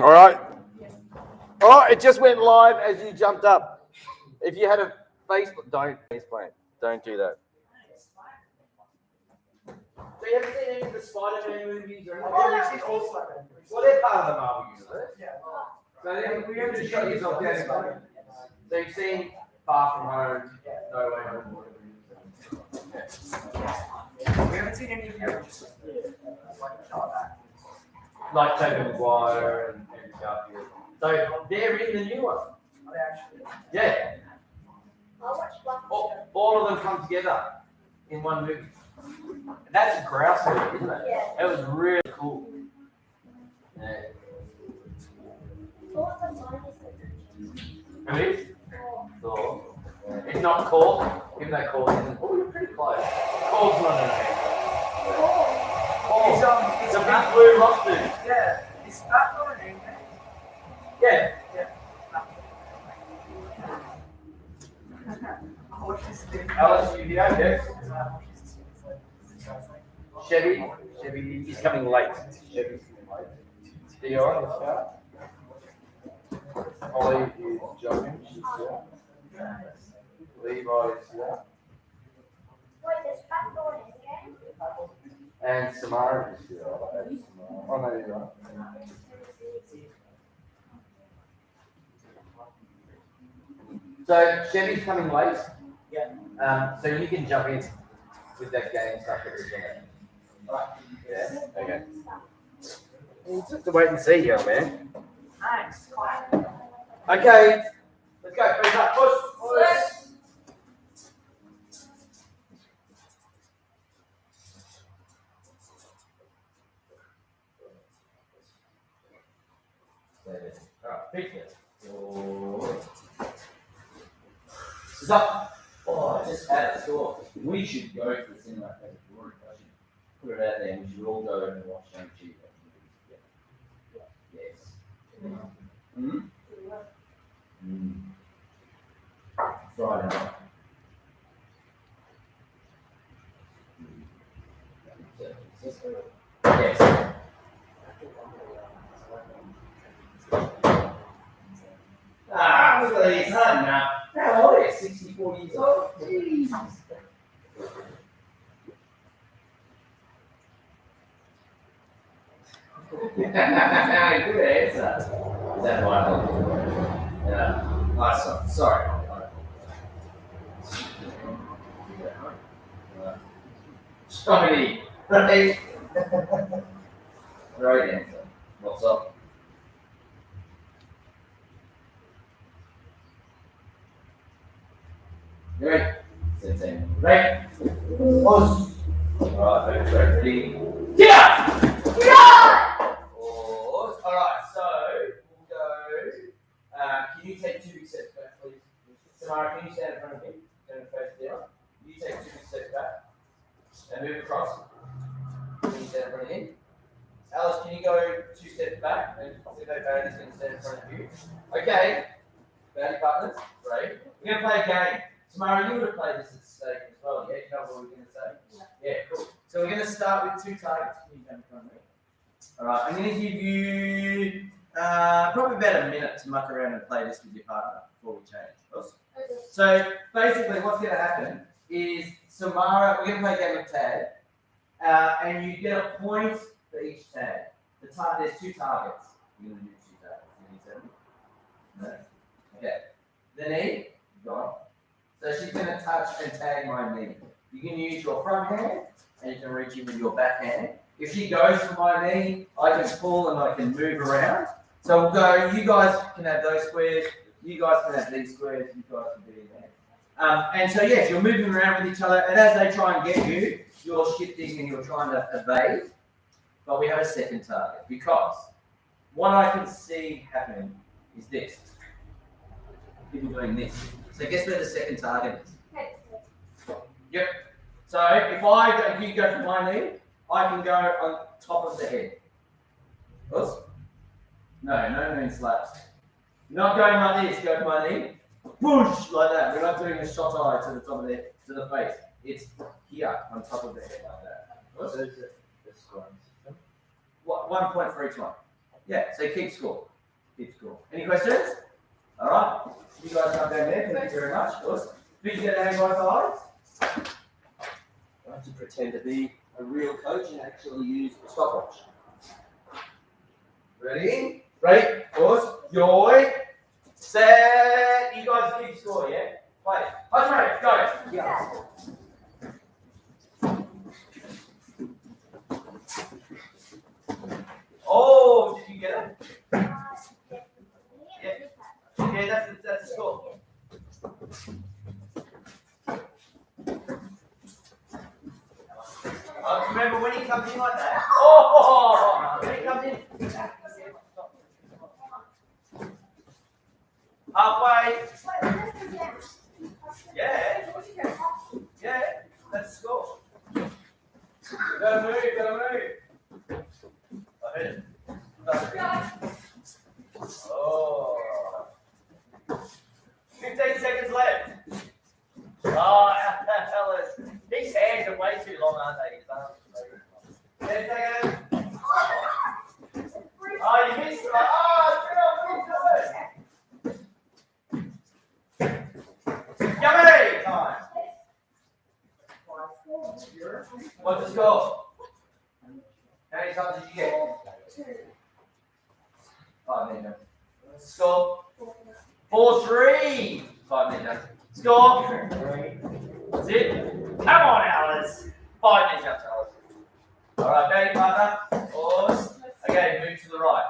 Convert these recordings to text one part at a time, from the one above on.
All right. Oh, it just went live as you jumped up. If you had a Facebook, don't faceplant. Don't do that. So you haven't seen any of the Spider-Man movies or anything? Oh, I've seen all Spider-Man movies. Well, they're part of the Marvel universe. Yeah. So we have to shut yourself down. So you've seen Far From Home, No Way Home, whatever it is. We haven't seen any of the others. Like Tobey Maguire and Garfield. So they're in the new one. Are they actually? Yeah. All of them come together in one movie. And that's a grouse movie, isn't it? Yeah. It was really cool. Yeah. Who is? Thor. It's not Cork, even though Cork isn't. Oh, you're pretty close. Cork's not an Cork. It's a big blue rock dude. Yeah. Is that not an anime? Yeah. Alice, you yes? Chevy is coming late. Chevy's coming late. Dion is here. Holly is jogging. She's here. Levi is here. And Samara is here. Oh, no, you're right. So Chevy's coming late. Yeah. So you can jump in with that game stuff that we're doing. Alright. Yeah. Okay. You just have to wait and see, young man. Nice. Okay. Let's go. Face up. Push. Alright. Feet here. This is up. Oh, I just had a thought. We should go to the cinema as a Rory question. Put it out there and we should all go and watch Shang-Chi. Yes. Hmm? Friday night. Yes. Ah, look at these, huh? Now. How old are you? 64 years old? Jesus. Good answer. Is that right? Yeah. Oh, sorry. Sorry. Right. Great answer. What's up? Great. Right. Pause. Alright, very ready. Get up! Get up! Pause. Alright, so we'll go. Can you take 2 big steps back, please? Samara, can you stand in front of me? Turn face down. You take 2 big steps back. And move across. Can you stand in front of him? Alice, can you go 2 steps back? And see if Barry's going to stand in front of you. Okay. Barry partners. Great. We're going to play a game. Samara, you would have played this at stake as well, yeah? You know what we're going to say? Yeah, cool. So we're going to start with 2 targets. Can you come in front of me? Alright, I'm going to give you probably about a minute to muck around and play this with your partner before we change. Awesome. So basically what's going to happen is Samara, we're going to play a game of tag, and you get a point for each tag. There's 2 targets. You're going to do 2 targets. You need 7? No? Okay. The knee, gone. So she's going to touch and tag my knee. You can use your front hand, and you can reach in with your back hand. If she goes for my knee, I can pull and I can move around. So we'll go, you guys can have those squares, you guys can have these squares, you guys can be in there. And so yes, you're moving around with each other, and as they try and get you, you're shifting and you're trying to evade. But we have a second target, because what I can see happening is this. People doing this. So guess where the second target is? Yep. So if you go for my knee, I can go on top of the head. Oops. No knee slaps. You're not going like this, go for my knee. Whoosh, like that. We're not doing a shot eye to the top of the head, to the face. It's here on top of the head like that. What's the scoring system? 1 point for each one. Yeah, so keep score. Keep score. Any questions? All right. You guys come down there. Thank you very much. Awesome. Did you get the hang both sides? I have to pretend to be a real coach and actually use a stopwatch. Ready? Ready? Pause. Joy. Set. You guys keep score, yeah? Play. Hutch, go. Yeah. Oh, did you get it? Yeah. Yeah, that's the score. Remember when he comes in like that? Oh, when he comes in. Halfway. Yeah. Yeah, that's the score. Gotta move. I heard it. Oh. 15 seconds left. Oh, Alice. These hands are way too long, aren't they? 10 seconds. Oh, you missed it. Yummy! Time. What's the score? How many times did you get? 5 minutes. Score? 4-3. 5 minutes. Score? That's it. Come on, Alice. 5 minutes, Alice. All right, baby partner. Pause. Okay, move to the right.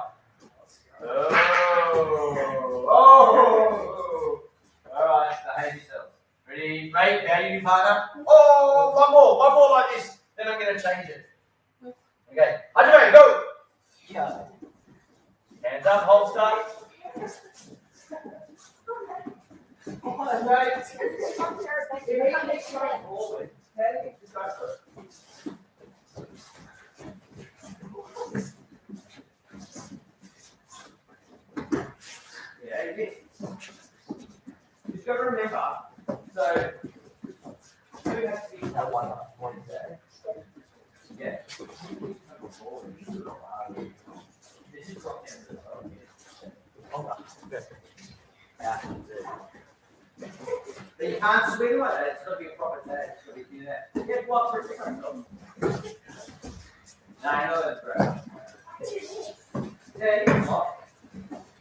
Oh. All right, behave yourselves. Ready? Right, how do you do, partner? Oh, one more like this. Then I'm going to change it. Okay, Andre, go. Yeah. Hands up, holster. Come on, Andre. Just go for it. Yeah, you did. Just got to remember, so who has to be that one day? Yeah. This is what but you can't swing like that, it's got to be a proper tag, it's got to be that. Get blocked for a second. No, I know that's right. Yeah, you can block.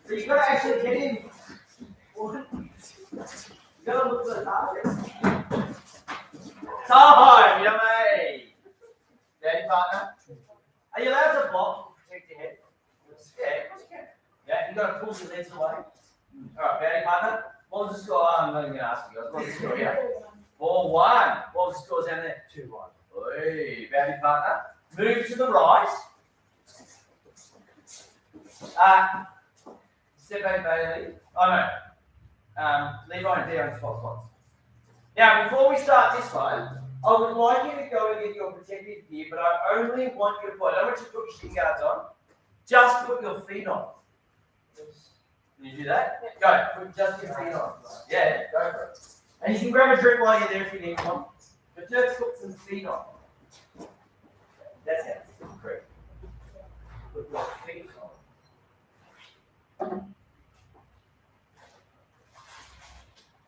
So you got to actually get in. You got to look for the target. Time, yummy. Daddy partner. Are you allowed to block to protect your head? Yeah. Yeah, you got to pull your legs away. Alright, daddy partner. What was the score? I'm not even going to ask you guys. What was the score here? 4-1. What was the score down there? 2-1. Oi, daddy partner. Move to the right. Step back, Bailey. Oh no. Levi and Dia on spots. Now, before we start this one, I would like you to go and get your protective gear, but I only want you to put, I don't want you to put your shin guards on, just put your feet on. Can you do that? Go, put just your feet on. Yeah, go for it. And you can grab a drink while you're there if you need one, but just put some feet on. That's it. Great. Put your feet on.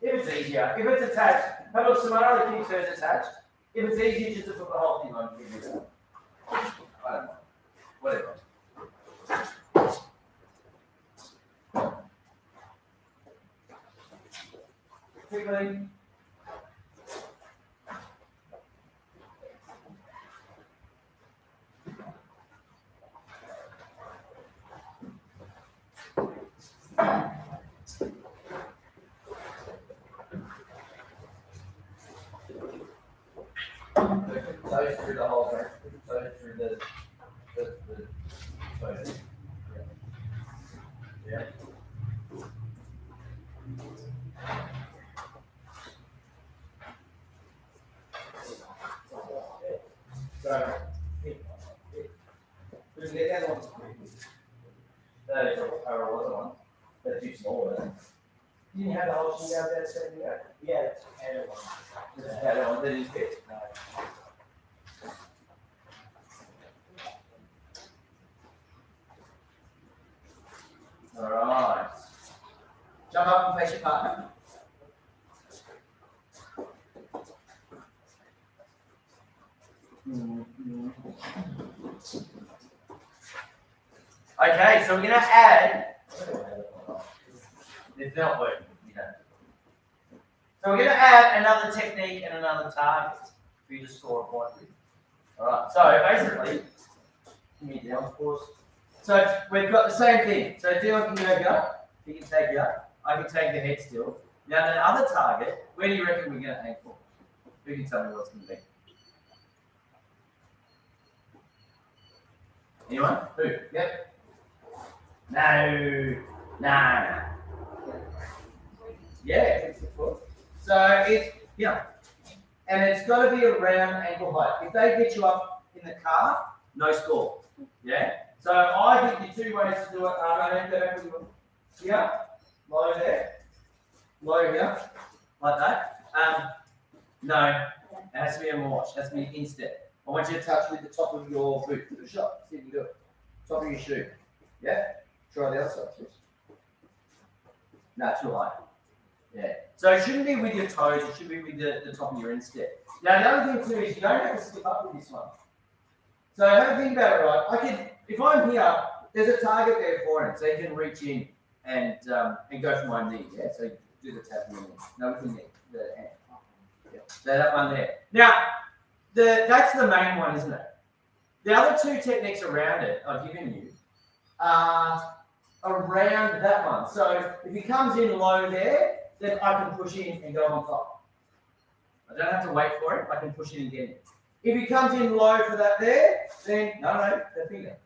If it's easier, if it's attached, have a look, Samara, the King says attached. If it's easier just to put the whole thing on, give me that. I don't know. Whatever. Quickly. Toes through the whole thing. Toes through the toes. Yeah. So, we can get that one. That is a power was one. That's too small, isn't it? You didn't have the whole sheet out there setting it up? Yeah, it's added one. Just added one, didn't fit. No. face your partner. Okay, so we're going to add. It's not working. So we're going to add another technique and another target for you to score a point with. All right. So basically, give me down, of course. So we've got the same thing. So Dylan can go here. He can take here. I can take the head still. Now the other target, where do you reckon we're going to aim for? Who can tell me what it's going to be? Anyone? Who? Yep. No. No. Yeah. So it's here. And it's got to be around ankle height. If they get you up in the calf, no score. Yeah? So I think the two ways to do it are here, low there, low here, like that. No, it has to be a march. It has to be an instep. I want you to touch with the top of your boot. Do a shot. See if you can do it. Top of your shoe. Yeah? Try the other side, please. No, too high. Yeah. So it shouldn't be with your toes, it should be with the top of your instep. Now the other thing too is you don't have to skip up with this one. So have a think about it, right? If I'm here, there's a target there for him, so he can reach in and go for my knee. Yeah. So do the tap knee. No, with the knee, the hand. Yeah. So that one there. Now, that's the main one, isn't it? The other two techniques around it I've given you are around that one. So if he comes in low there, then I can push in and go on top. I don't have to wait for it. I can push in and get in. If he comes in low for that there, then no, the finger.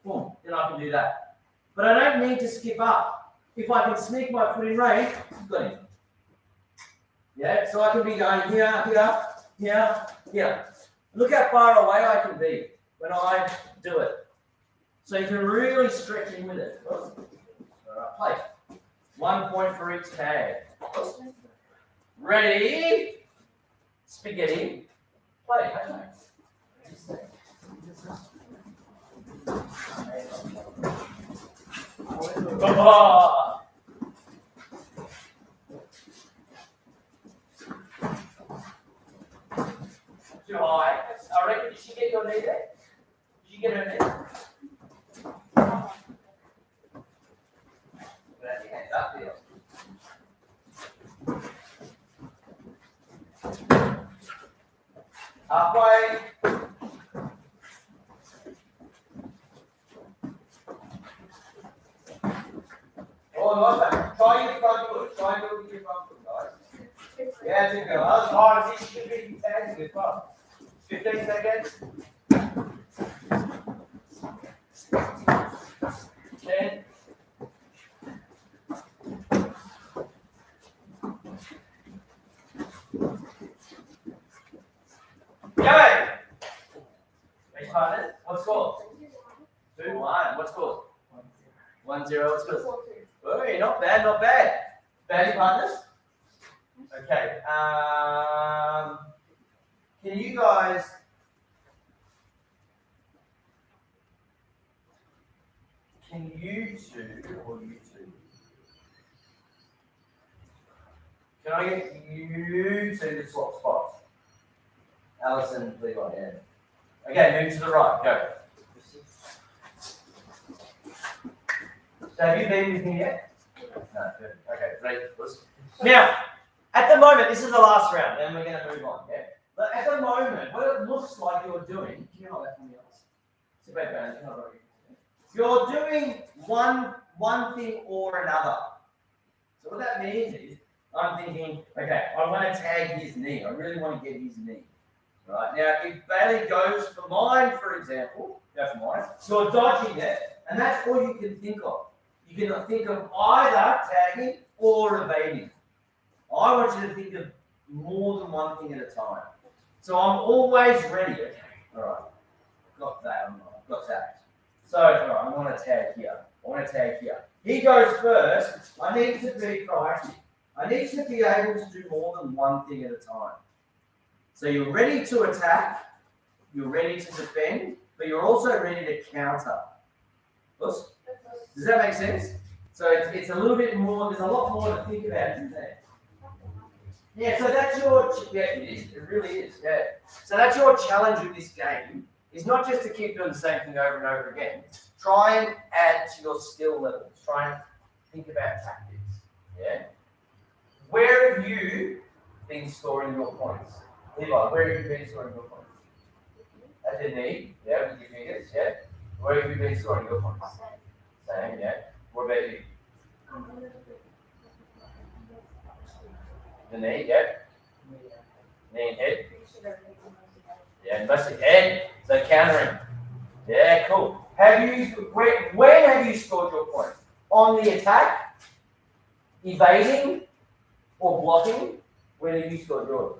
Boom. Then I can do that. But I don't need to skip up. If I can sneak my foot in range, got him. Yeah, so I can be going here, here, here, here. Look how far away I can be when I do it. So you can really stretch in with it. All right, play. 1 point for each tag. Ready? Spaghetti. Play. Oh. Too high. I reckon, did she get your knee there? Did you get her knee? Put your hands up there. Halfway. Oh, nice one. Try your front foot. Try and do it with your front foot, guys. Yeah, that's a good one. That was hard. You should be tagging as well. 15 seconds. 10. Go! Next partner, what score? 2-1. What score? 1-0. What score? Hey, not bad, not bad. Batting partners? Okay. Can you guys? Can you two or you two? Can I get you two to swap spots? Alison, Levi, yeah. Okay, move to the right. Go. So have you been with me yet? No, good. Okay, great. Now, at the moment, this is the last round, and we're going to move on. Yeah. But at the moment, what it looks like you're doing, can you not let me else? It's about balance. You're doing one thing or another. So what that means is, I'm thinking, okay, I want to tag his knee. I really want to get his knee. Right now, if Bailey goes for mine, for example, go for mine. You're dodging it, and that's all you can think of. You can think of either tagging or evading. I want you to think of more than one thing at a time. So I'm always ready. Okay, all right, got that. Got that. So all right, I want to tag here. I want to tag here. He goes first. I need to be proactive. I need to be able to do more than one thing at a time. So you're ready to attack, you're ready to defend, but you're also ready to counter. Does that make sense? So it's a little bit more, there's a lot more to think about, isn't there? Yeah, so that's your, yeah, it is, it really is, yeah. So that's your challenge with this game, is not just to keep doing the same thing over and over again. Try and add to your skill levels. Try and think about tactics, yeah? Where have you been scoring your points? Levi, where have you been scoring your points? At the knee, yeah, with your fingers, yeah? Where have you been scoring your points? Same, yeah. What about you? The knee, yeah? Knee and head? Yeah, mostly head. So countering. Yeah, cool. When have you scored your points? On the attack, evading, or blocking? When have you scored yours?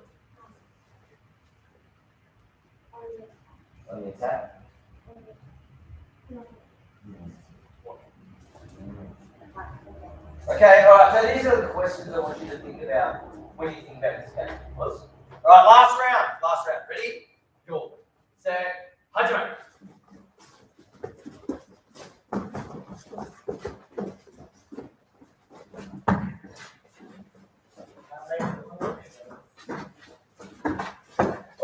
On the attack. Okay, all right. So these are the questions I want you to think about when you think about this game. All right, last round. Last round. Ready? Go. Set. Hajime.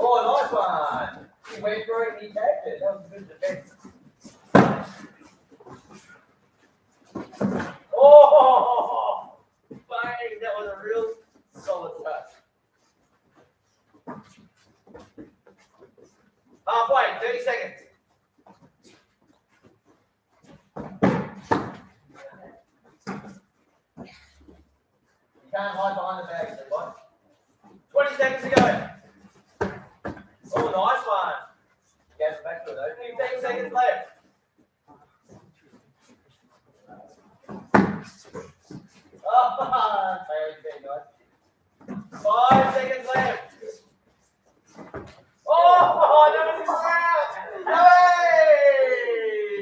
Oh, nice one. He went for it and he tagged it. That was a good defense. Oh, bang. That was a real solid touch. Halfway, 30 seconds. You can't hide behind the bag, so what? 20 seconds to go. Oh, nice one. Go back to it though. 15 seconds left. Oh, very nice. 5 seconds left. Oh, that was a round. Hey!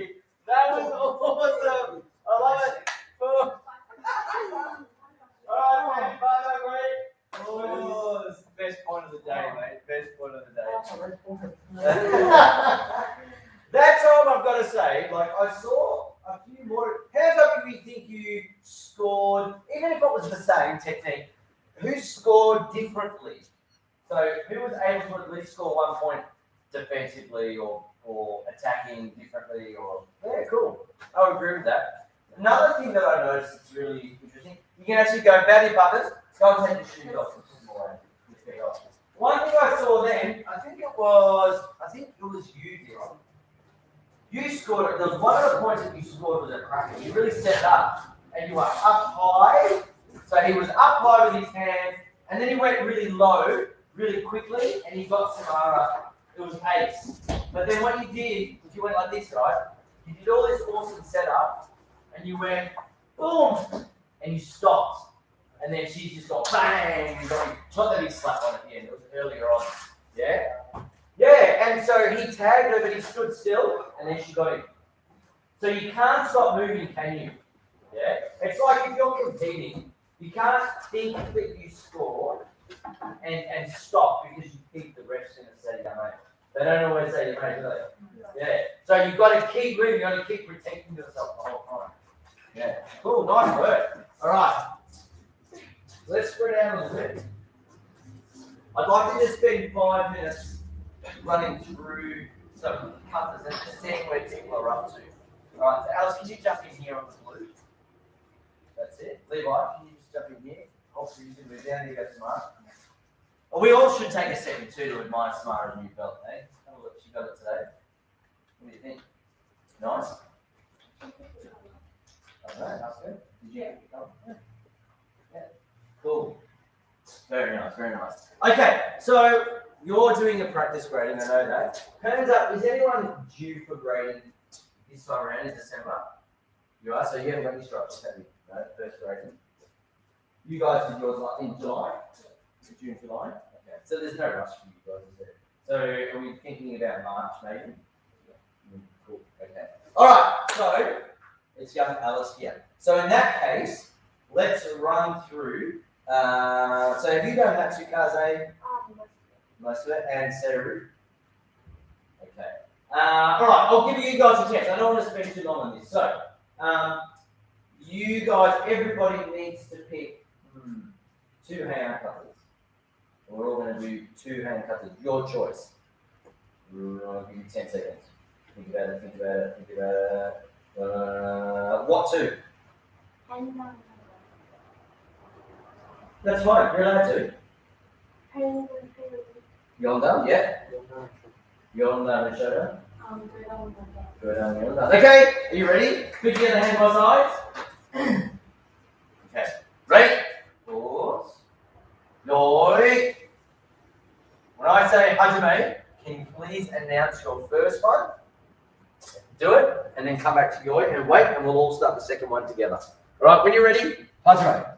That was awesome. I love it. Oh. All right, man. Bye, oh, this is the best point of the day, mate. Best point of the day. That's all I've got to say. Like, I saw a few more. Hands up if you think you scored, even if it was the same technique, who scored differently? So, who was able to at least score 1 point defensively or attacking differently? Or yeah, cool. I would agree with that. Another thing that I noticed is really interesting. You can actually go batty butters, go and take your shoes off. One thing I saw then, I think it was you, Dylan. You scored it. There was one of the points that you scored was a cracker. You really set it up, and you were up high. So he was up high with his hands, and then he went really low, really quickly, and he got some. It was ace. But then what you did was you went like this, right? You did all this awesome setup, and you went boom, and you stopped. And then she just got bang, and got not that he slapped on at the end, it was earlier on. Yeah? Yeah, and so he tagged her, but he stood still, and then she got him. So you can't stop moving, can you? Yeah? It's like if you're competing, you can't think that you scored and stop because you think the ref's going to say your mate. They don't always say your mate, do they? Yeah. So you've got to keep moving, you've got to keep protecting yourself the whole time. Yeah. Cool, nice work. All right. Let's spread out a little bit. I'd like to just spend 5 minutes running through some covers and just seeing where people are up to. Alright, so Alice, can you jump in here on the blue? That's it. Levi, can you just jump in here? Hopefully you can move down. There you go, Samara. Well, we all should take a second too to admire Samara's new belt, eh? Have a look, she got it today. What do you think? Nice? Alright, that's good. Did you? Yeah. Cool. Very nice, very nice. Okay, so you're doing a practice grading, I know that. Hands up, is anyone due for grading this time around in December? You are, so you haven't got any stripes, have you? No, first grading. You guys did yours in July? June, July? Okay, so there's no rush for you guys, is there? So are we thinking about March maybe? Cool, okay. Alright, so it's young Alice here. So in that case, let's run through. So have you done Matsukaze? Most of it, and Seru? Okay. Alright, I'll give you guys a chance. I don't want to spend too long on this. So, You guys, everybody needs to pick 2 hand cutters. We're all going to do 2 hand cutters. Your choice. I'll give you 10 seconds. Think about it, think about it, think about it. What 2? That's fine, you're allowed to. Yonda, yeah? Yonda and Shoda. Go down Yonda. Okay, are you ready? Put your other hand by sides. Okay, ready? Pause. Yoi. When I say Hajime, can you please announce your first one? Do it, and then come back to Yoi and wait, and we'll all start the second one together. All right, when you're ready, Hajime.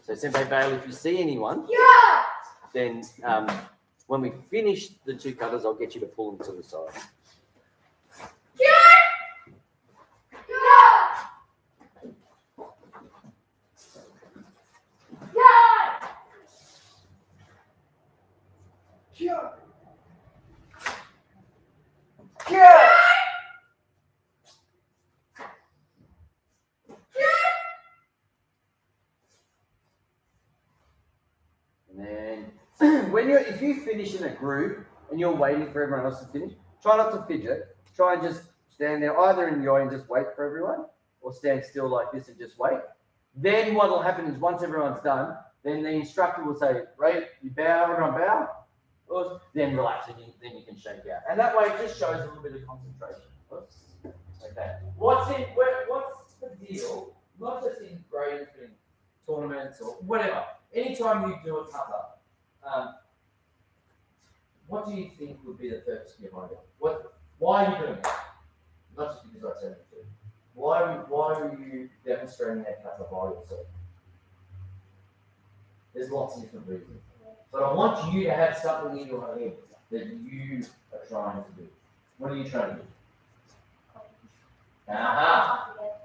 So, Senpai Vale, if you see anyone, then when we finish the 2 cutters, I'll get you to pull them to the side. And then, if you finish in a group and you're waiting for everyone else to finish, try not to fidget. Try and just stand there, either in Yoi and just wait for everyone, or stand still like this and just wait. Then what will happen is once everyone's done, then the instructor will say, right, you bow, everyone bow. Then relax, and then you can shake out. And that way it just shows a little bit of concentration. Oops. Okay. What's the deal? Not just in grades, but in tournaments or whatever. Anytime you do a kata, what do you think would be the purpose behind it? Why are you doing it? Not just because I said it to. Why are you demonstrating that kata by yourself? There's lots of different reasons. But I want you to have something in your head that you are trying to do. What are you trying to do?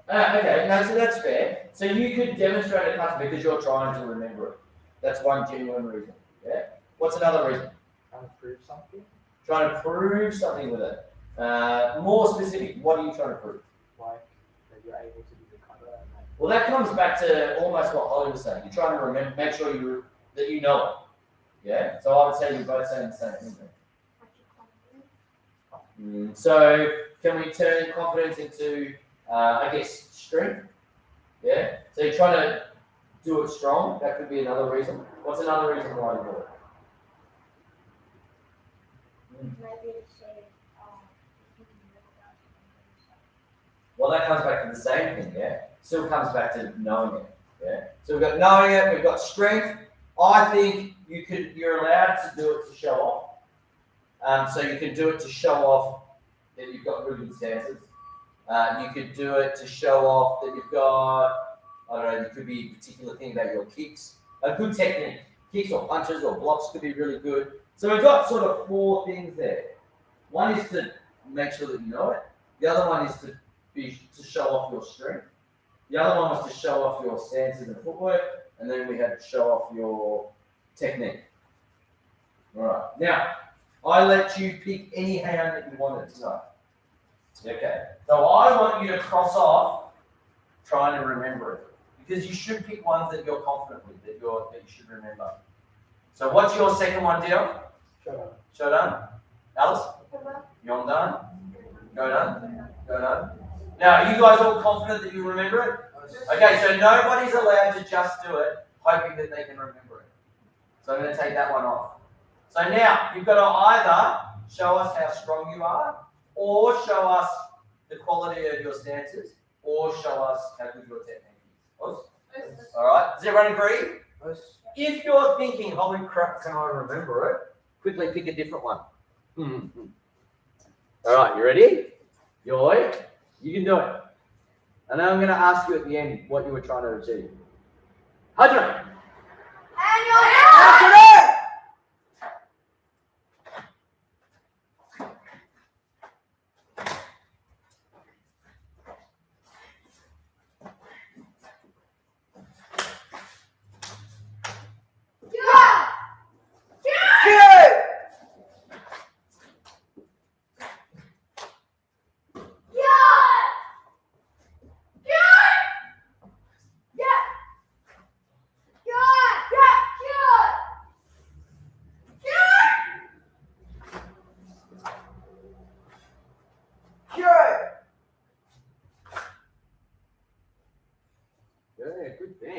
Okay, no, so that's fair. So you could demonstrate a kata because you're trying to remember it. That's one genuine reason. Yeah. What's another reason? Trying to prove something. Trying to prove something with it. More specific, what are you trying to prove? Like that you're able to do the kata. Well, that comes back to almost what Holly was saying. You're trying to remember, make sure that you know it. Yeah. So I would say you're both saying the same thing. So can we turn confidence into, I guess, strength? Yeah. So you're trying to do it strong. That could be another reason. What's another reason why you do it? Well, that comes back to the same thing, yeah? Still comes back to knowing it, yeah? So we've got knowing it, we've got strength. I think you're allowed to do it to show off. So you can do it to show off that you've got really good stances. You could do it to show off that you've got, I don't know, there could be a particular thing about your kicks. A good technique. Kicks or punches or blocks could be really good. So we've got sort of 4 things there. One is to make sure that you know it. The other one is to show off your strength. The other one was to show off your stances and footwork. And then we had to show off your technique. All right. Now, I let you pick any hand that you wanted to know. Okay. So I want you to cross off trying to remember it. Because you should pick ones that you're confident with, that you should remember. So what's your second one, Dion? Shodan. Alice? Yondan? Godan? Godan? Now, are you guys all confident that you remember it? Okay, so nobody's allowed to just do it, hoping that they can remember it. So I'm going to take that one off. So now, you've got to either show us how strong you are, or show us the quality of your stances, or show us how good your technique is. All right, does everyone agree? If you're thinking, holy crap, can I remember it? Quickly pick a different one. All right, you ready? Yoi, you can do it. And now I'm going to ask you at the end what you were trying to achieve. Hajime!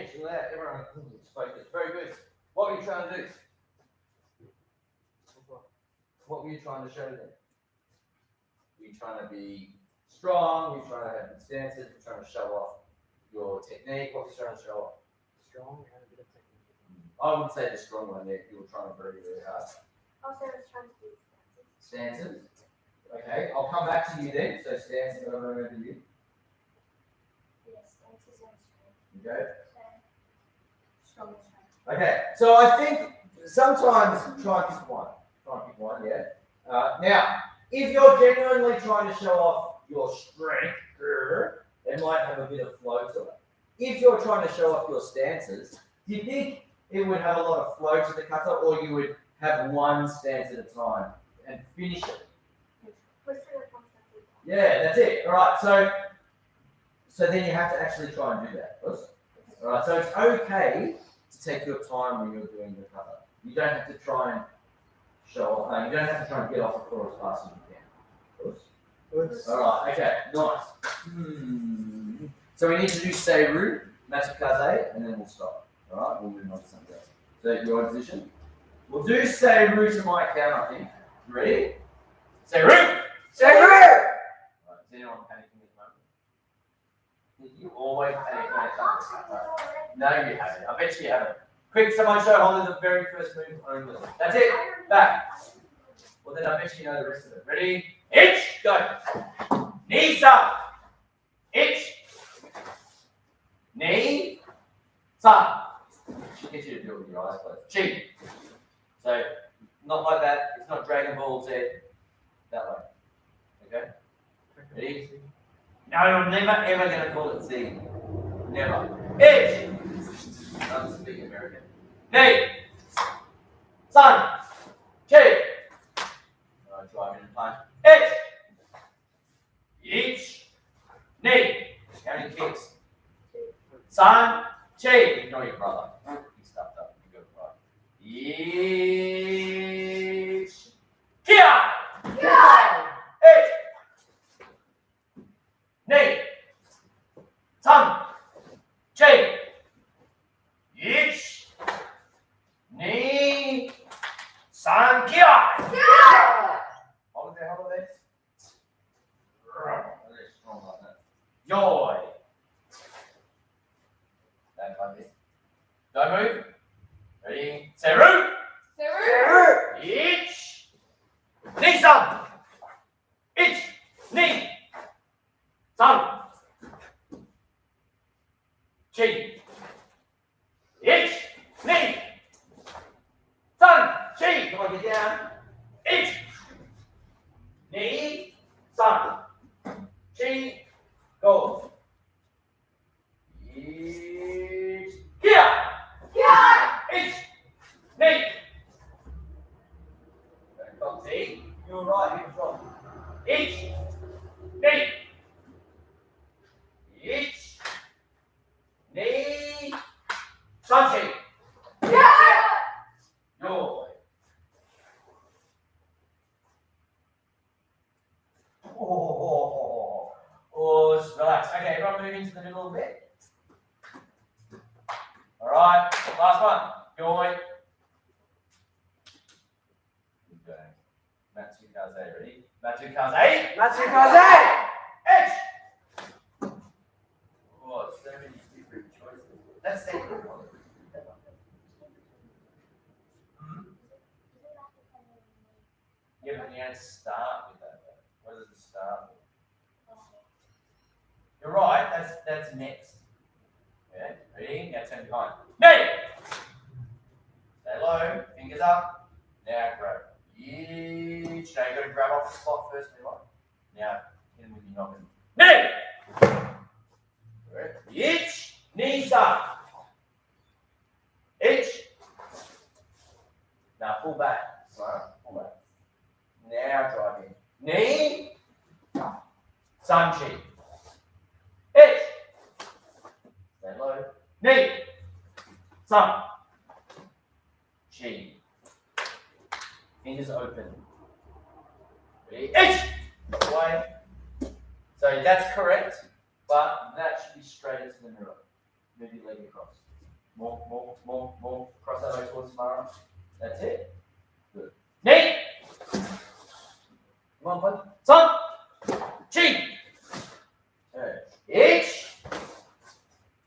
itch. Everyone is focused. Very good. What were you trying to do? What were you trying to show them? Were you trying to be strong? Were you trying to have good stances? Were you trying to show off your technique? What were you trying to show off? Strong and a bit of technique. I wouldn't say the strong one there. You were trying to very, very hard. Also, I was trying to do Stances. Okay, I'll come back to you then. So stances, I'll go over to you. yes, stances and strength. Okay. Strong and strength. Okay, so I think sometimes try and pick one. Try and pick one, yeah. Now, if you're genuinely trying to show off your strength, it might have a bit of flow to it. If you're trying to show off your stances, do you think it would have a lot of flow to the kata, or you would have one stance at a time and finish it? Yeah, that's it. All right, so then you have to actually try and do that. All right, so it's okay to take your time when you're doing the kata. You don't have to try and show off. You don't have to try and get off the floor as fast as you can. All right, okay, nice. So we need to do Seiru, Matsukaze, and then we'll stop. All right, we'll move on to something else. So your position. We'll do Seiru to my count, I think. You ready? Seiru! Seiru! Right, is anyone panicking at the moment? You always panic when it comes to kata. No, you haven't. I bet you haven't. Quick, someone show Holly the very first move only. That's it. Back. Well, then I bet you know the rest of it. Ready? Itch! Go. Knees up. Itch. Knee. Up. Should get you to do it with your eyes closed. Chi. So, not like that. It's not Dragon Ball Z. That way. Okay? Ready? No, I'm never ever going to call it Z. Never. Itch. I'm speaking American. Knee. Sun. Chi. Drive in and punch. Itch. Each. Knee. How many kicks? Sun. Chi. Ignore your brother. He stuffed up. You go right. Each. Kia. Itch. Knee. Sun. Chi. Each. Knee. Sun. Kia. Holiday. Very strong like that. Joy. That like this. Don't move. Ready? Seru. Seru. Each. Knee sun. Each. Knee. Sun. Chi. Each. Knee. Sun. Chi. Come on, get down. Each. Knee, sun, chi, go. Each, kia, each, knee. See, you're right, he was wrong. Each, knee, each, knee, sun, chi. No. Oh, just relax. Okay, everyone move into the middle a bit. All right, last one. Joy. Good going. Matsukaze, ready? Matsukaze. Matsukaze! Edge. Oh, so many different choices. Let's say one. Yeah, but you don't start with that. What does it start with? You're right, that's next. Okay, ready? Now turn behind. Knee! Stay low, fingers up. Now grab. Each. Now you've got to grab off the spot first, now hit him with your noggin. Knee! Good. Each. Knees up. Each. Now pull back. Pull back. Now drive in. Knee. Sun chi. Itch. Stay low. Knee. Sun. Chi. Fingers open. Ready? Itch. Away. So that's correct, but that should be straight into the mirror. Move your leg across. More. Cross that way towards Mara. That's it. Good. Knee. Come on, bud. Son. Chi. Turn. Ich.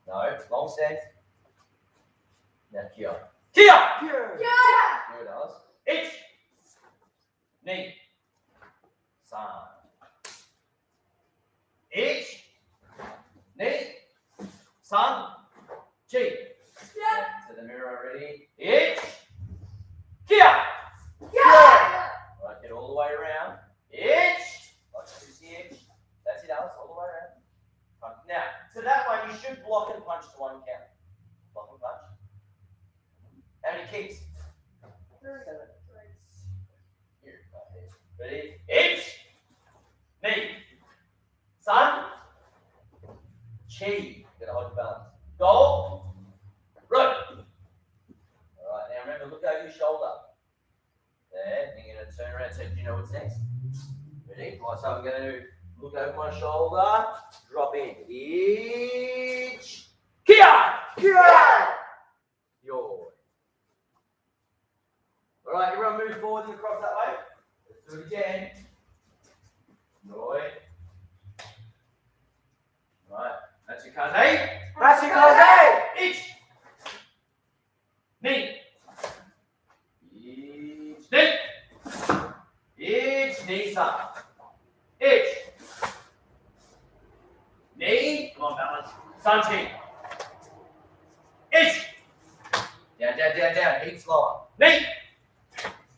No. Long stance. Now Kia. Kia. Here. Good, Alice. Ich. Knee. San. Ich. Knee. San. Chi. To the mirror already. Ich. Kia. Right, get all the way around. Ich. Like this itch. That's it, Alice. All the way around. Now, so that one you should block and punch to one count. Block and punch. How many kicks? 7. Here, ready? Ich. Knee. San. Chi. Gotta hold your balance. Goal. Right. Alright, now remember, look over your shoulder. There, and you're going to turn around. So, do you know what's next? Ready? Right, so I'm going to look over my shoulder, drop in. Ich. Kia. Your. Alright, everyone move forward and across that way. Let's do it again. Roy. Right, that's your kaze. Machikaze. Ich. Knee. Ich. Knee. Ich. Knee, son. Ich. Knee. Come on, balance. Sun chi. Ich. Down. Heat slower. Knee.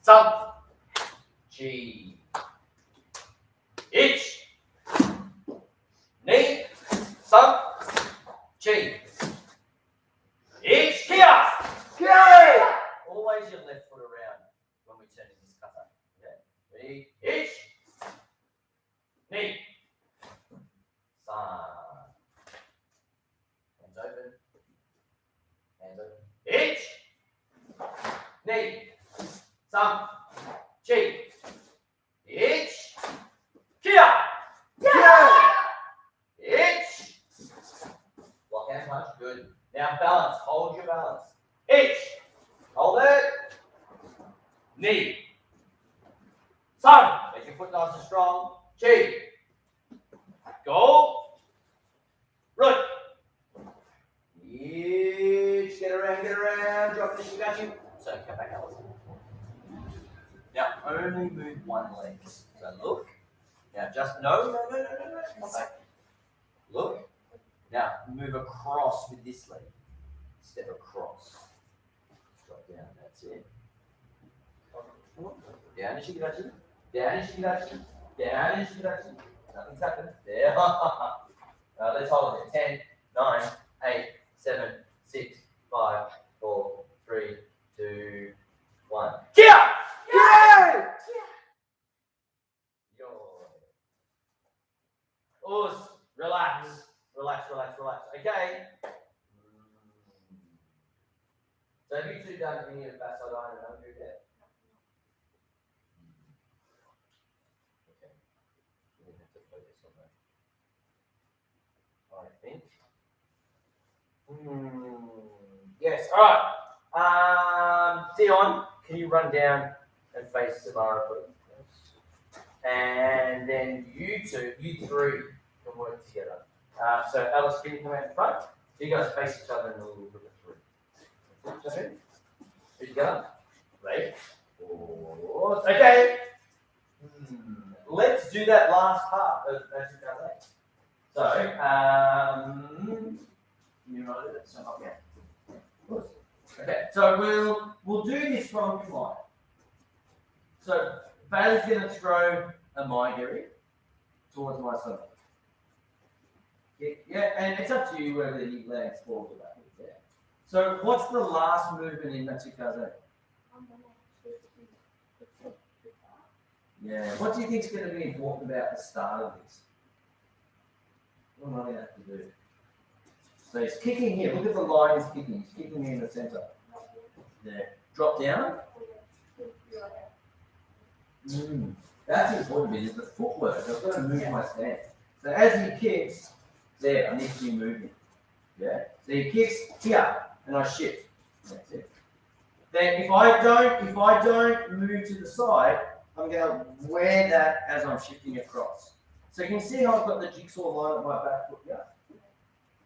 Sun. Chi. Ich. Knee. Sun. Chi. Ich. Kia. Always your left foot around when we turn in this kata. Okay. Ready? Ich. Knee. San. Hands open. Ich. Knee. San. Chi. Ich. Kia. Ich. Block and punch. Good. Now balance. Hold your balance. Ich. Hold it. Knee. Sun. Make your foot nice and strong. Chi. Go. Root. Ich. Get around. Drop the shigachi. So come back, Alice. Now only move one leg. So look. Now just no. Come back. Look. Now move across with this leg. Step across. Drop down. That's it. Down and shigachi. Down and shigachi. Down and shigachi. Nothing's happened. There. Let's hold it. 10, 9, 8, 7, 6, 5, 4, 3, 2, 1. Kia! Us. Relax. Okay. So have you two done any of the backside iron and under yet? Okay. We have to focus on that. I think. Yes. All right. Dion, can you run down and face Samara, please? And then you three can work together. So Alice, can you come out in front? So you guys face each other and we'll look at three. Just in. Who's going? Right. Okay. Let's do that last part of Magic Ballet. So, you know it. So, okay. Okay. So we'll do this from behind. So Bailey's going to throw a Maigiri towards my side. Yeah, and it's up to you whether he lands forward or backwards. Yeah. So what's the last movement in Matsukasa? Yeah. What do you think is going to be important about the start of this? What am I going to have to do? So he's kicking here. Look at the line he's kicking. He's kicking in the centre. There. Drop down. That's important bit is the footwork. I've got to move my stance. So as he kicks, there, I need to be moving. Yeah. So he kicks here. and I shift. That's it. Then if I don't move to the side, I'm going to wear that as I'm shifting across. So you can see how I've got the jigsaw line on my back foot here.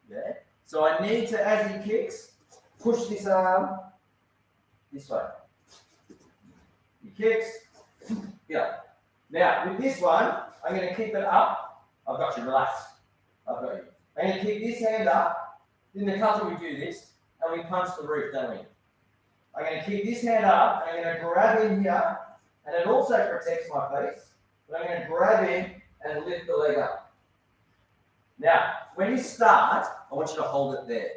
Yeah. So I need to, as he kicks, push this arm this way. He kicks. Yeah. Now with this one, I'm going to keep it up. I've got you. Relax. I've got you. I'm going to keep this hand up. In the country we do this, and we punch the roof, don't we? I'm going to keep this hand up, and I'm going to grab in here, and it also protects my face. But I'm going to grab in and lift the leg up. Now, when you start, I want you to hold it there.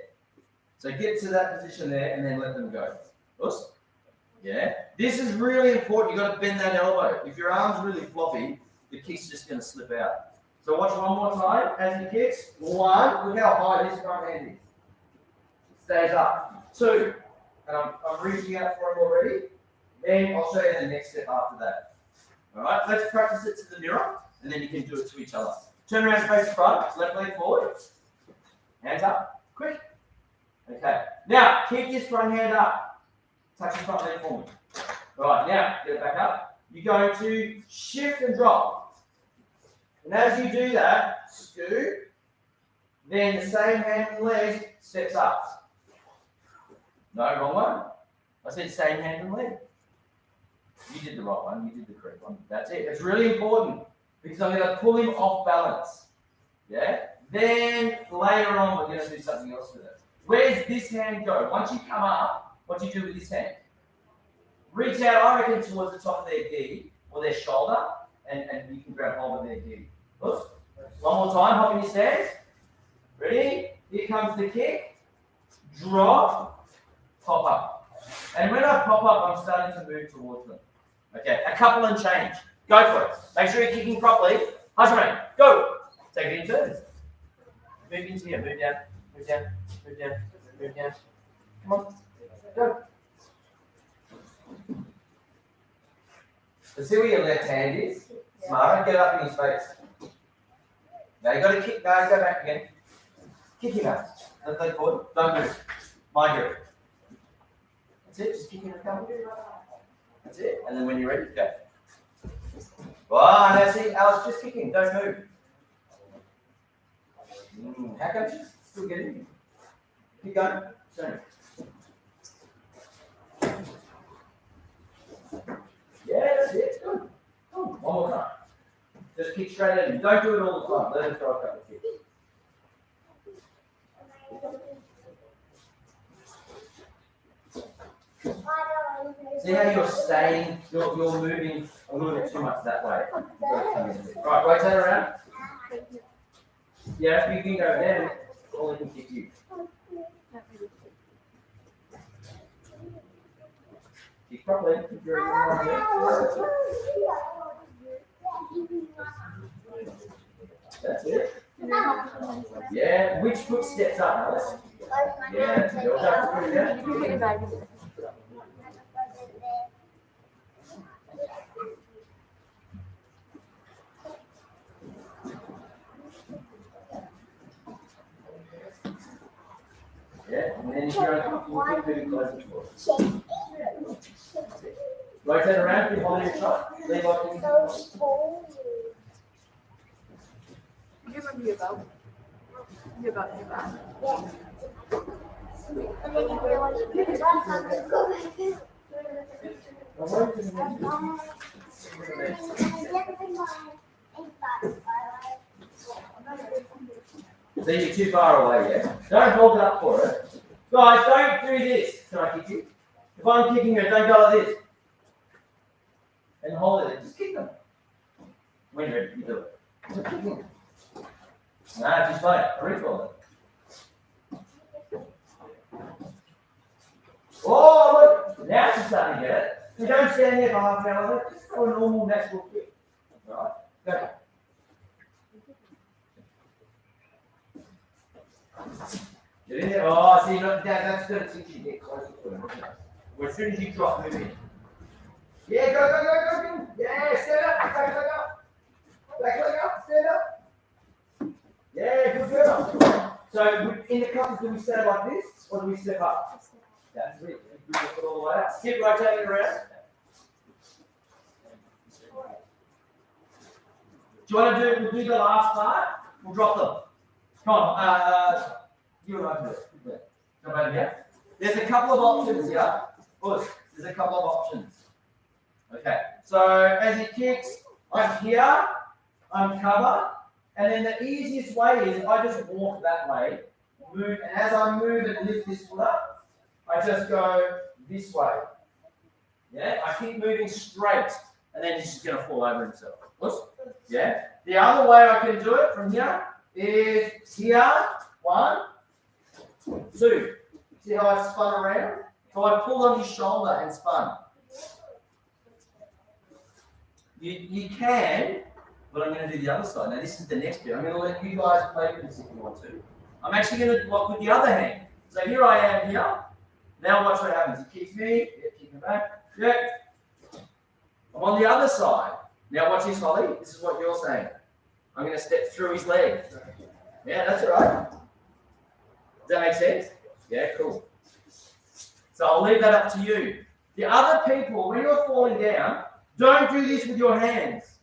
So get to that position there, and then let them go. Oops. Yeah. This is really important. You've got to bend that elbow. If your arm's really floppy, the kick's just going to slip out. So watch one more time as he kicks. One, look how high this front hand is. It stays up. Two, and I'm reaching out for him already. Then I'll show you the next step after that. All right, let's practice it to the mirror, and then you can do it to each other. Turn around, face front, left leg forward. Hands up, quick. Okay, now keep this front hand up. Touch your front leg for me. All right, now get it back up. You're going to shift and drop. And as you do that, scoot, then the same hand and leg steps up. No, wrong one. I said same hand and leg. You did the right one, you did the correct one. That's it. It's really important because I'm going to pull him off balance. Yeah? Then later on, we're going to do something else with it. Where's this hand go? Once you come up, what do you do with this hand? Reach out, I reckon, towards the top of their gi or their shoulder, and you can grab hold of their gi. Oops. One more time, hop in your stance. Ready? Here comes the kick. Drop. Pop up. And when I pop up, I'm starting to move towards them. Okay, a couple and change. Go for it. Make sure you're kicking properly. Husband, go. Take it in turns. Move into here. Move down. Move down. Move down. Move down. Come on. Go. Let's see where your left hand is. Smarter. Get up in his face. Now you got to kick. Now go back again. Kick him out. Left leg forward. Don't move. Mind grip. That's it. Just kick him out. That's it. And then when you're ready, go. Wow, now see, Alice, just kick him. Don't move. How come she's still getting him? Keep going. Sorry. Yeah, that's it. Good. One more time. Just kick straight at him. Don't do it all the time. Let him throw a couple of kicks. See how you're staying, you're moving a little bit too much that way. Right, rotate around. Yeah, if you can go there, all they can kick you. Kick properly. Keep your arm there. That's it. Yeah, which foot steps up, Alice? Yeah, you'll have to do that. Yeah, and then if you're uncomfortable, keep moving closer towards it. Rotate around, keep holding your shot. Lean like you. Do you remember your belt? Your belt in your back. So you're too far away, yeah? Don't hold it up for it. Guys, don't do this. Can I kick you? If I'm kicking you, don't go like this. And hold it. Just kick them. When you're ready, you do it. Just kick them. Nah, just wait. I recall it. Oh, look. Now she's starting to get it. So don't stand there for half an hour. Just go a normal, natural kick. Right? Go. Get in there. Oh, see, look, that's good. As soon as you get closer to him. Well, as soon as you drop, move in. Yeah, go. Yeah, stand up. Back leg up. Back leg up. Stand up. Yeah, good girl. So in the classes, do we stand like this or do we step up? That's it. Bring the foot all the way out. Keep rotating around. Do you want to we'll do the last part? We'll drop them. Come on, you and I can do it. Yeah. Jump over here. There's a couple of options here. Push. There's a couple of options. Okay. So as he kicks, I'm here, I'm cover, and then the easiest way is I just walk that way, move, and as I move and lift this foot up, I just go this way. Yeah, I keep moving straight, and then he's just going to fall over himself. Push. Yeah. The other way I can do it from here is here, 1, 2. See how I spun around? So I pulled on his shoulder and spun. You can, but I'm going to do the other side. Now this is the next bit. I'm going to let you guys play with this if you want to. I'm actually going to walk with the other hand. So here I am here. Now watch what happens. He kicks me. Yeah, kick him back. Yeah. I'm on the other side. Now watch this, Holly. This is what you're saying. I'm going to step through his leg. Yeah, that's all right. Does that make sense? Yeah, cool. So I'll leave that up to you. The other people, when you're falling down, don't do this with your hands.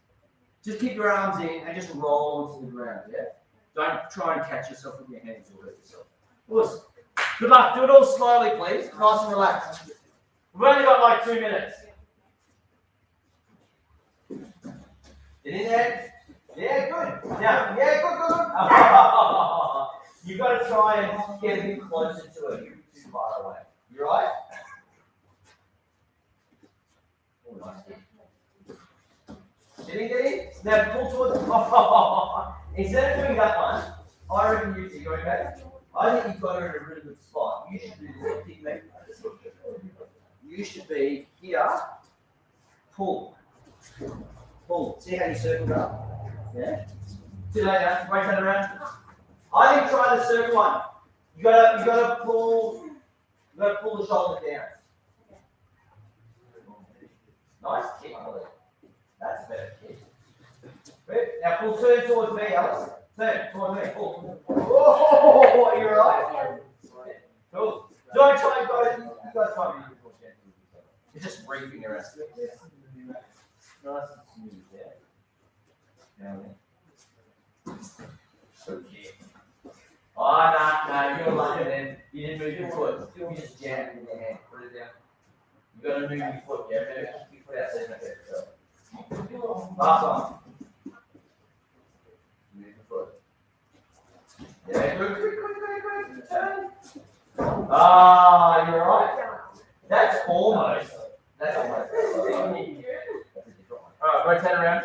Just keep your arms in and just roll to the ground, yeah? Don't try and catch yourself with your hands or hurt yourself. Awesome. Good luck. Do it all slowly, please. Nice and relaxed. We've only got like 2 minutes. Get in there. Yeah, good. Now, yeah, good. You've got to try and get a bit closer to it. You're too far away. You right? Oh, nice. Get in. Now pull towards. Instead of doing that one, I reckon you okay? I think you've got her in a really good spot. You should do this. Kick me. You should be here. Pull. Pull. See how you circled up? Yeah. See that now? Rotate around. I think try the circle one. You gotta pull. You gotta pull the shoulder down. Nice kick, Holly. That's a better kick. Good. Now pull turn towards me, Alice. Turn towards me. Pull. Oh, you're right. Cool. Don't try and go. You guys try and be more gentle with each other. You're just reaping around. Nice and smooth, yeah. Now then. Okay. Oh, no, you're lucky then. You didn't move your foot. You just jammed in your hand. Put it down. You got to move your foot, yeah? Move your foot outside like that. So. Last one. Move your foot. Yeah, good. Turn. Ah, you're right. That's almost. That's almost. That's a different one. All right, rotate around.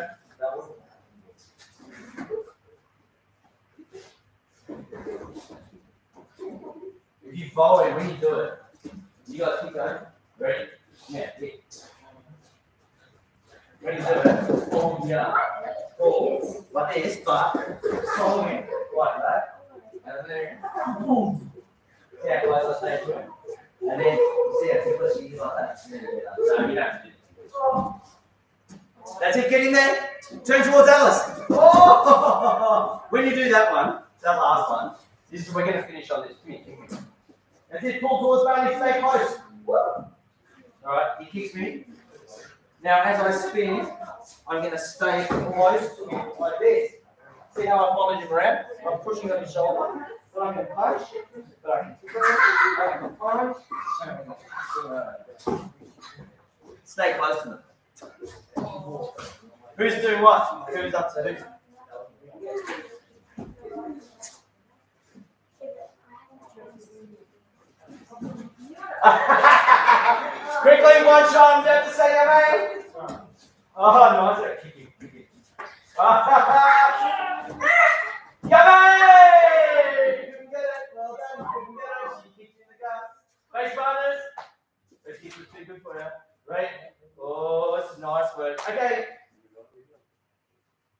If you follow it, when you do it, you guys keep going. Ready? Yeah, hit. When you do it, pull here. Pull like this, but following like that. And then, boom. See how close I stay to it. And then, see how close you get like that. And then you get that. So you don't have to do this. That's it, get in there. Turn towards Alice. Oh! When you do that one, that last one, we're going to finish on this. Come here. That's it, pull towards Bailey, stay close. Alright, he kicks me. Now as I spin, I'm going to stay close to him like this. See how I followed him around? I'm pushing on his shoulder, but I can push, but I can punch, stay close to them. Who's doing what? Who's up to who? Quickly, one time, you have to say your name. Oh, nice. Kicking. Yummy! You can get it. Well done. You can get it. She kicks in the gut. Face partners. Those kicks are too good for you. Right? Oh, it's nice work. Okay.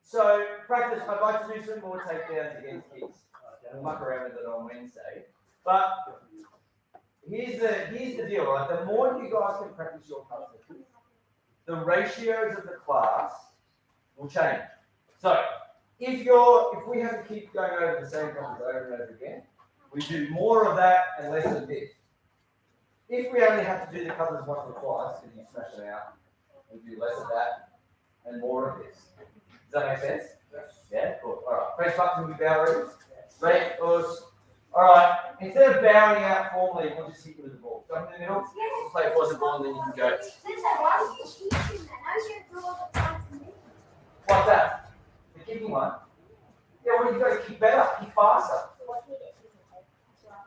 So, practice. I'd like to do some more takedowns against kicks. We'll muck around with it on Wednesday. But here's the deal, right? The more you guys can practice your concepts, the ratios of the class will change. So if we have to keep going over the same concepts over and over again, We do more of that and less of this. If we only have to do the covers once or twice, and you smash them out, we do less of that and more of this. Does that make sense? Yeah, cool. All right. Press button with bow ready. Ready, us. All right. Instead of bowing out formally, we'll just hit with the ball. Jump in the middle. Just play towards the ball, and then you can go. Like that. The kicking one. Yeah, well, you got to kick better, kick faster.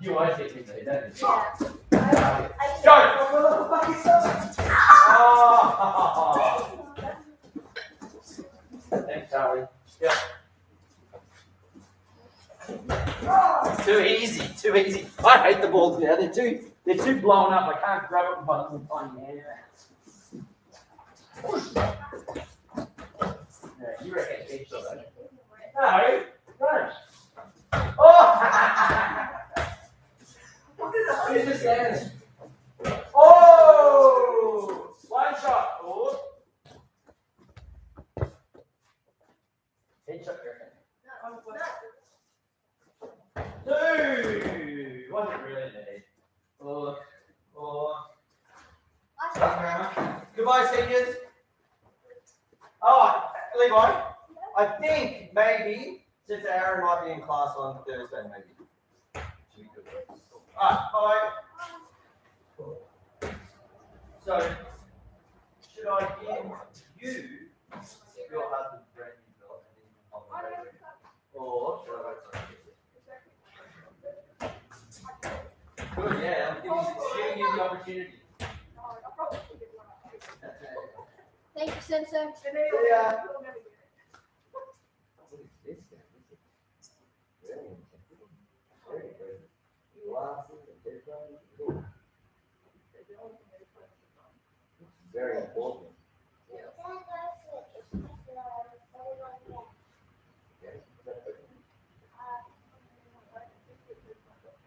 You won't get kicked, don't you? Go! What the fuck is that? Oh! Thanks, Charlie. Yeah. Too easy, too easy. I hate the balls now. They're too blown up. I can't grab it with my little tiny hand. Yeah, you reckon it's each of it? No, don't. Oh! Who's just standing? Oh! One shot. Oh. Headshot, you reckon? Two! Wasn't really in the head. Oh. Goodbye, seniors. Oh, Levi, I think maybe, since Aaron might be in class on Thursday, maybe. Alright, bye. So, should I give you your husband's brand new bill and then you can pop it over? Or should I wait for it? Good, yeah, I'm giving you the opportunity. Thank you, Sensei. Yeah. Very important.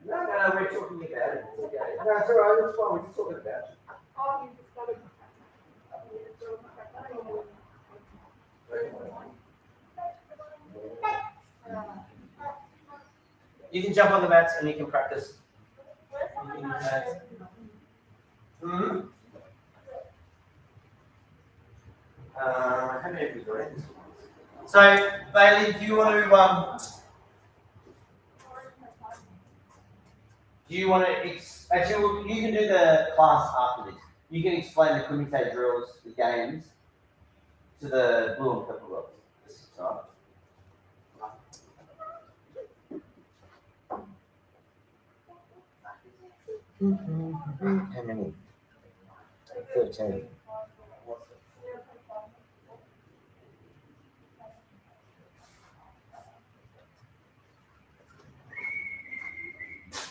No, we're talking about it. It's okay. No, it's all right. It's fine. We're just talking about it. You can jump on the mats and you can practice. Hmm? How many of you got it? So, Bailey, do you want to, actually, you can do the class after this. You can explain the kumite drills, the games, to the blue and purple girls. This is all right. How many? 13.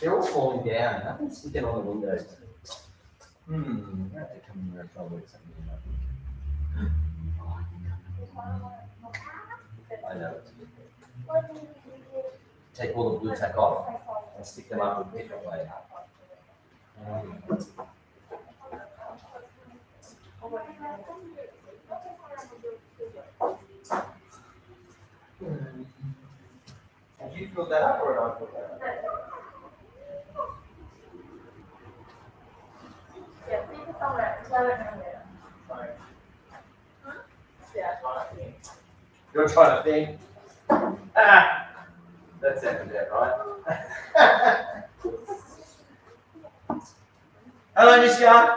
They're all falling down. Nothing's sticking on the windows. I have to come in here and trouble with something. I know. Take all the blue tack off and stick them up in a different way. Did you fill that up or did I fill that up? Yeah, leave it somewhere. Let it in there. Sorry. Yeah. You're trying to think. Ah, that sounded bad, right? Hello, Miss Young.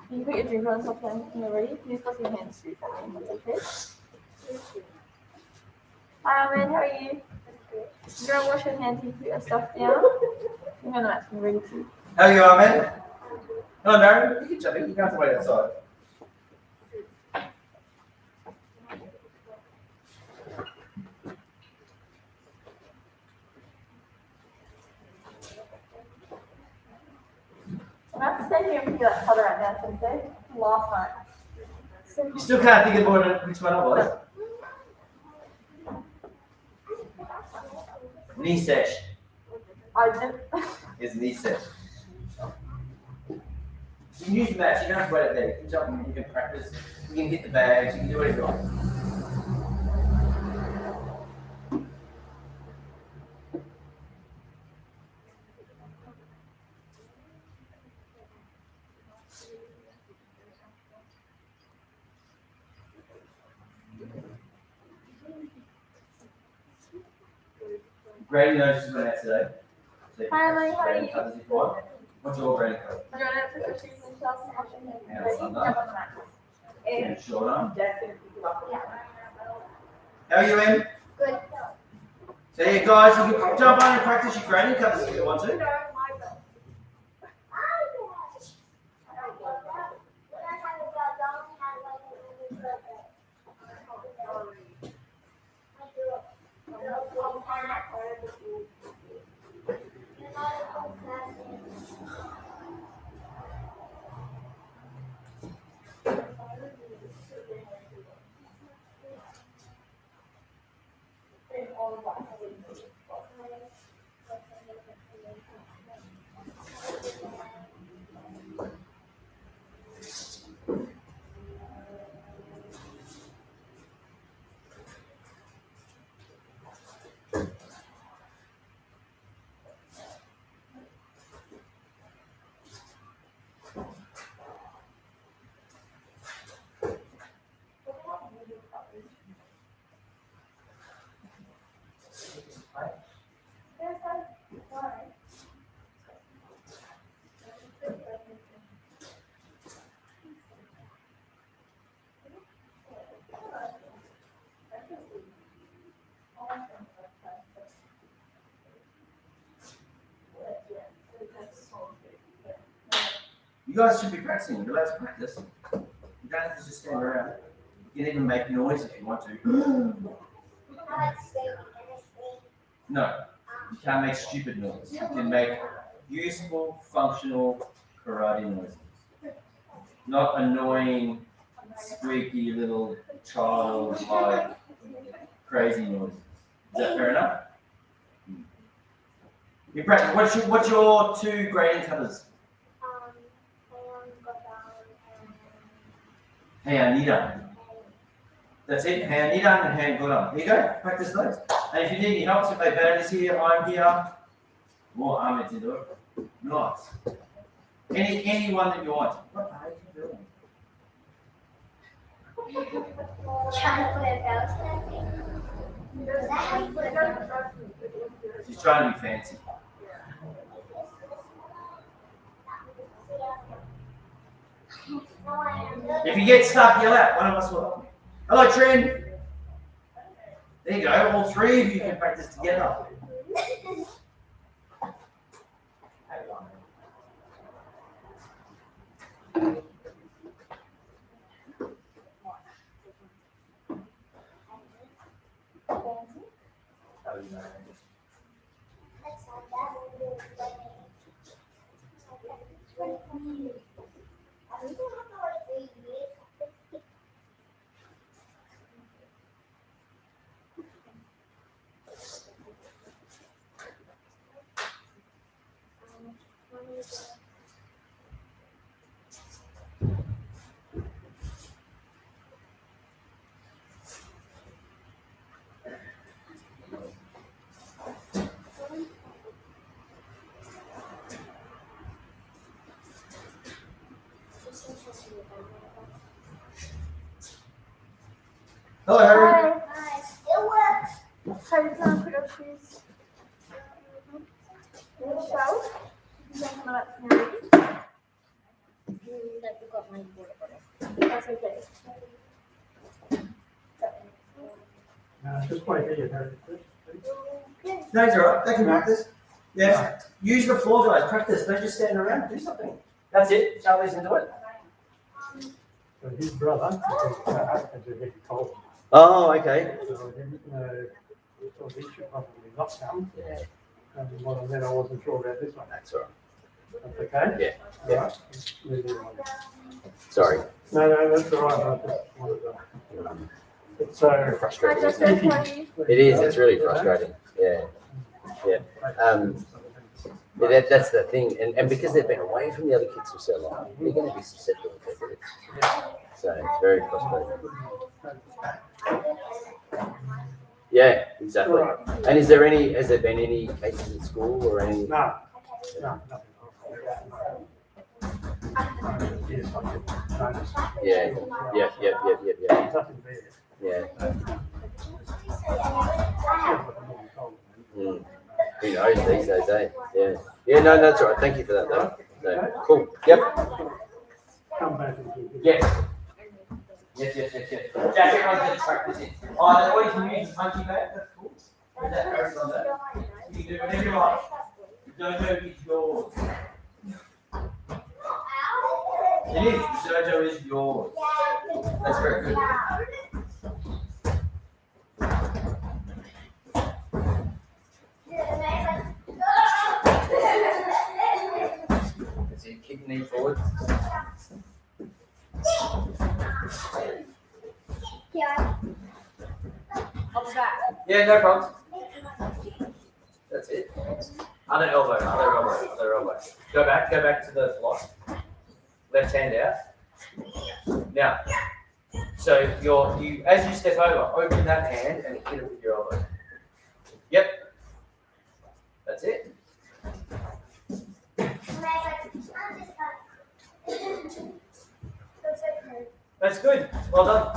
Can you put your drink on top when you're ready? Please wash your hands through for me. That's okay. Hi, Amen. How are you? You're gonna wash your hands and put your stuff down. You're gonna match me ready to. How are you, Ahmed? Hello, Darren. You can jump in. You don't have to wait outside. I'm about to stand here and feel like color right now, Sensei. Last night. You still can't think of which one it was? Knee sesh. I did. It's knee sesh. You can use the mats, you don't have to wait up there. You can jump, you can practice, you can hit the bags, you can do whatever you want. Grading notes is went out today. So Hi, Emily, how are grading you? colours if you want. What's your grading colour? Do you want to put your shoes and socks and wash your hands? Yeah, Ready? it's on Jump on the mat. And short arm. Yeah. How are you, Em? Good. So yeah, guys, you can jump on and practice your grading colours if you want to. You guys should be practicing. You're allowed to practice. You don't have to just stand around. You can even make noise if you want to. No, you can't make stupid noise. You can make useful, functional karate noises. Not annoying, squeaky little child like crazy noises. Is that fair enough? You practice. What's your two grading colours? Hand That's it. Hand nidan and hand godan. Here you go. Practice those. And if you need any help, if my band is here, I'm here. More Ahmed's into it. Nice. Any one that you want. What are you doing? Trying to put a belt in. Is that how you put a belt? She's trying to be fancy. If you get stuck, yell out. One of us will help you. Hello, Trent. There you go. All three of you can practice together. Hello, Harry. Hi. Still works. How you gonna put your shoes? In the shower? Jump on the mat when you're ready. I forgot my water bottle. That's okay. Just wait here, Harry. No, it's alright. They can practice. Yeah. Use the floor, guys. Practice. Don't just stand around. Do something. That's it. Charlie's into it. So his brother had to get cold. Oh, okay. So he should probably not come. And well, then I wasn't sure about this one. That's alright. That's okay? Yeah. Right. Move in one. Sorry. No, that's all right. I just wanted to. It's so Hi, Frustrating. Justin. How are you? It is. It's really frustrating. Yeah. That's the thing, and because they've been away from the other kids for so long, they're going to be susceptible to it. So it's very frustrating. Yeah, exactly. Right. And has there been any cases at school or any? No, nothing. Yes, I did notice. Yeah. Nothing there. Yeah. Yeah. Who knows these days, eh? Yeah. Yeah, no, that's all right. Thank you for that, though. So, cool. Yep. Come back and do this. Yes. Jack, everyone's just practicing. Oh, they're always using punchy bag. That's cool. Is that very on that? You can do whatever you like. Dojo is yours. It is. Dojo is yours. That's very good. That's it. Kick knee forward. Yeah. I'll be back. Yeah, no problems. That's it. Other elbow. Go back to the block. Left hand out. Now, so you as you step over, open that hand and hit it with your elbow. Yep. That's it. That's good. Well done.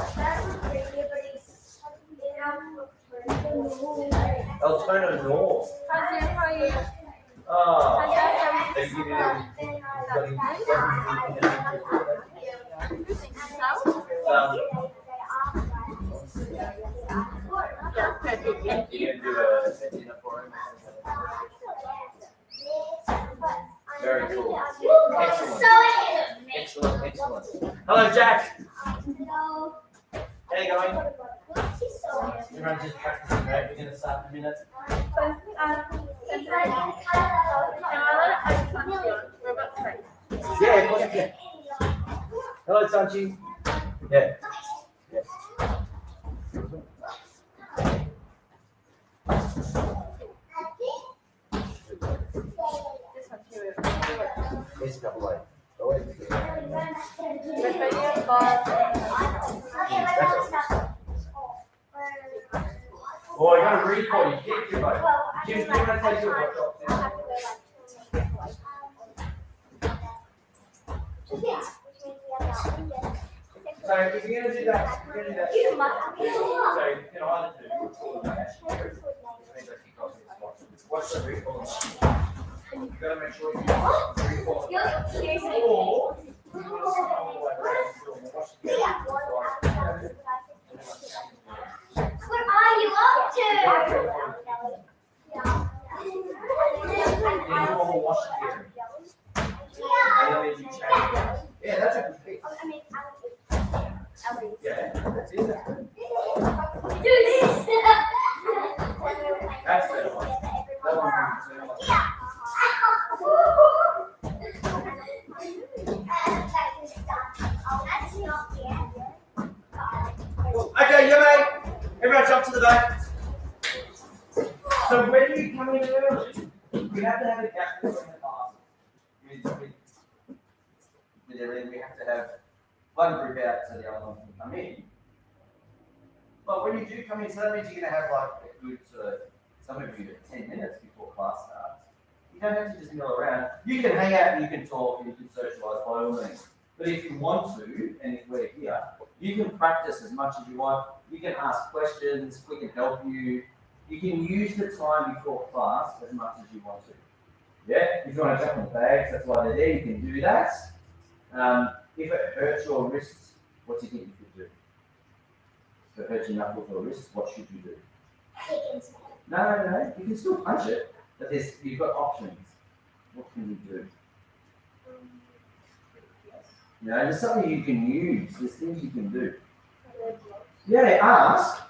El Tono North. Hi, Jim. How are you? Oh. Hi, Thank you. You can do a dinner for him. Very cool. Excellent. Hello, Jack. How you going? Everyone's just practicing, right? We're going to start in a minute. Yeah, of course you can. Hello, Sanchi. Yeah. Here's a couple of Oh, I got to read for you. Get your vote. Jim, do you want to take your vote? So if you're going to do that, So you can either do what's the recall? You've got to make sure you recall. Or What are you up to? Yeah, that's a good pick. Yeah, that's it. Do this. That's the one. That one. Okay, you mate. Everyone jump to the back. So when you come in early, we have to have a gap between the classes. With everything, we have to have one group out so the other one can come in. But when you do come in, so that means you're going to have like a good, some of you 10 minutes before class starts. You don't have to just mill around. You can hang out and you can talk and you can socialise by all means. But if you want to, and if we're here, you can practice as much as you want. You can ask questions, we can help you. You can use the time before class as much as you want to. Yeah? If you want to jump on the bags, that's why they're there, you can do that. If it hurts your wrists, what do you think you could do? If it hurts your knuckles or wrists, what should you do? No. You can still punch it, but you've got options. What can you do? You know, there's something you can use. There's things you can do. Yeah, ask,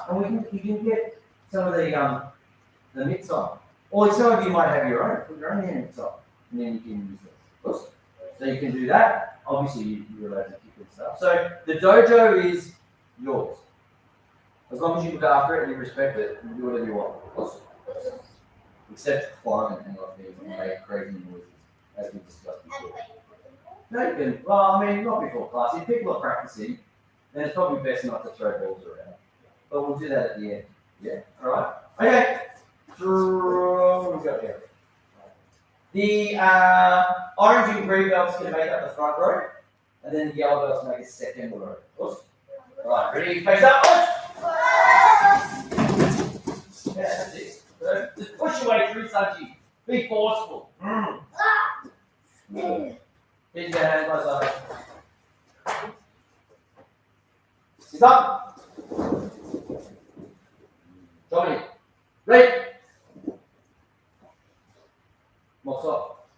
and you can get some of the mitts on. Or some of you might have your own. Put your own hand mitts on. and then you can use this. So you can do that. Obviously, you're allowed to kick and stuff. So the dojo is yours. As long as you look after it and you respect it, you can do whatever you want. Except climb and like things and make crazy noises, as we discussed before. No, you can. Well, I mean, not before class. If people are practicing, then it's probably best not to throw balls around. But we'll do that at the end. Yeah. All right. Okay. What we got here? The orange and green belts can make up the front row, and then the yellow belts make a second row. All right. Ready? Face up. Yeah, that's it. So just push your way through, Sanji. Be forceful. Here's your hand by side. Sit up. Dominic. Ready. Moss up.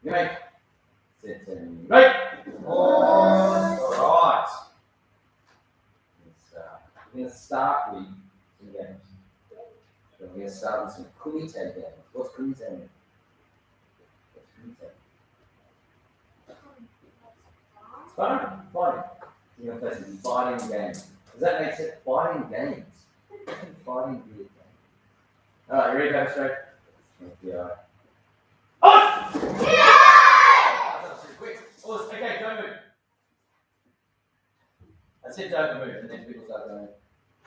You make. Sit in. Right. Alright. We're going to start with some games. So we're going to start with some kumite games. What's kumite mean? What's kumite? It's fighting. Fighting. You're going to play some fighting games. Does that make sense? Fighting games. Fighting video games. Alright, you ready to go straight? Yeah. Oh! That was pretty quick. Oh, okay, don't move. That's it, don't move. And then people start going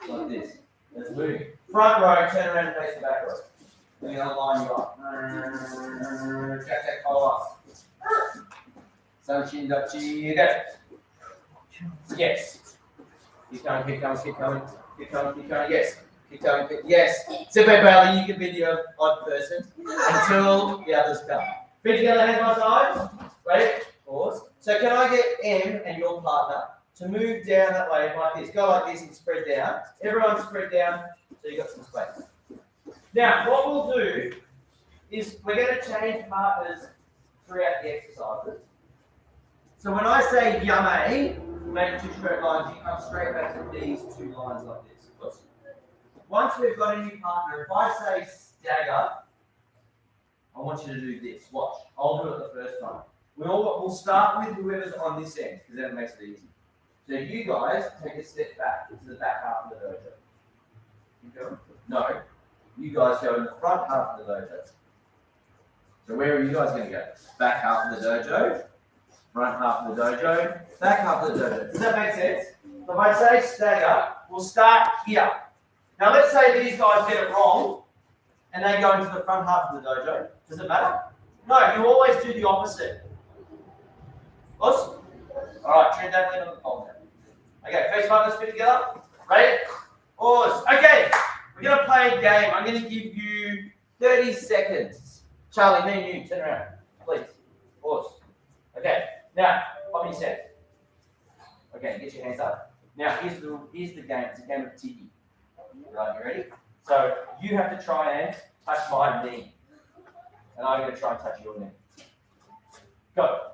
like this. Let's move. Front row, turn around and face the back row. Then you're going to line you up. Jack, jack, follow us. Sun, chin, duck, chin, go. Yes. Keep going, keep going, keep going. Keep going, keep going, yes. Keep going, keep, yes. Sit back, Bailey, you can be the odd person until the others come. Feet together, hands by sides. Ready? Pause. So can I get M and your partner to move down that way like this? Go like this and spread down. Everyone spread down so you got some space. Now, what we'll do is we're going to change partners throughout the exercises. So when I say yame, make 2 straight lines, you come straight back to these 2 lines like this. Once we've got a new partner, if I say stagger, I want you to do this. Watch. I'll do it the first time. We'll start with whoever's on this end, because then it makes it easy. So you guys take a step back into the back half of the dojo. You go? No. You guys go in the front half of the dojo. So where are you guys going to go? Back half of the dojo, front half of the dojo, back half of the dojo. Does that make sense? So if I say stagger, we'll start here. Now let's say these guys get it wrong, and they go into the front half of the dojo. Does it matter? No, you always do the opposite. Boss? Alright, turn that lean on the pole now. Okay, face partners fit together. Ready? Pause. Okay, we're going to play a game. I'm going to give you 30 seconds. Charlie, me and you, turn around. Please. Pause. Okay, now, pop your hands. Okay, get your hands up. Now, here's the game. It's a game of tiki. Right, you ready? So, you have to try and touch my knee. And I'm going to try and touch your knee. Go.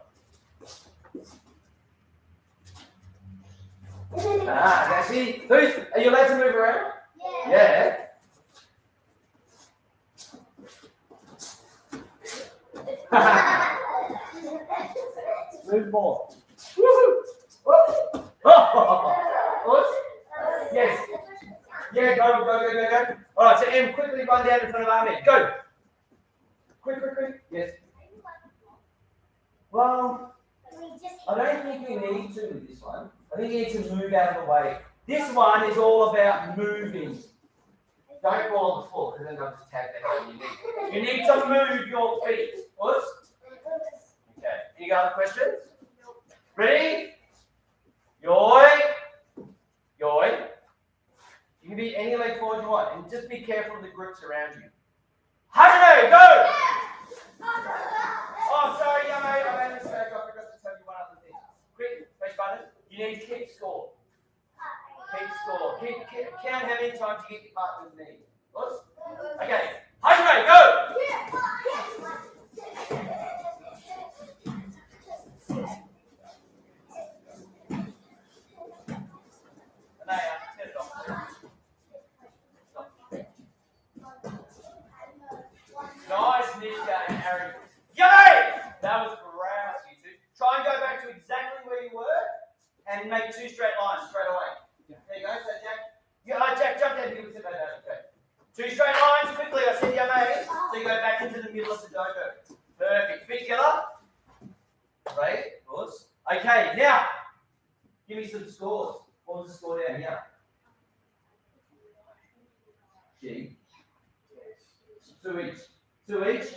Okay, see? Are you allowed to move around? Yeah. Move more. Woohoo! Oh. Yes. Yeah, go. Alright, so M, quickly run down in front of Ahmed. Go. Quick. Yes. Well, I don't think we need to with this one. I think you need to move out of the way. This one is all about moving. Don't fall on the floor because then I'll just tag the hell you need. You need to move your feet. Us? Okay. Any other questions? Ready? Yoi. You can be any leg forward you want. And just be careful of the groups around you. Hajime, go! Oh, sorry, I made a mistake. I forgot to tell you one other thing. Quick, push button. You need to keep score. Count how many times you get your partner's knee. Okay. Hajime, go! Turn it off. and make 2 straight lines straight away. There you go. So Jack, Jack, jump down. You can sit back down. Okay. 2 straight lines quickly. I said you made. So you go back into the middle of the dojo. Perfect. Feet together. Right. Pause. Okay. Now, give me some scores. What was the score down here? G. 2 each. 2 each.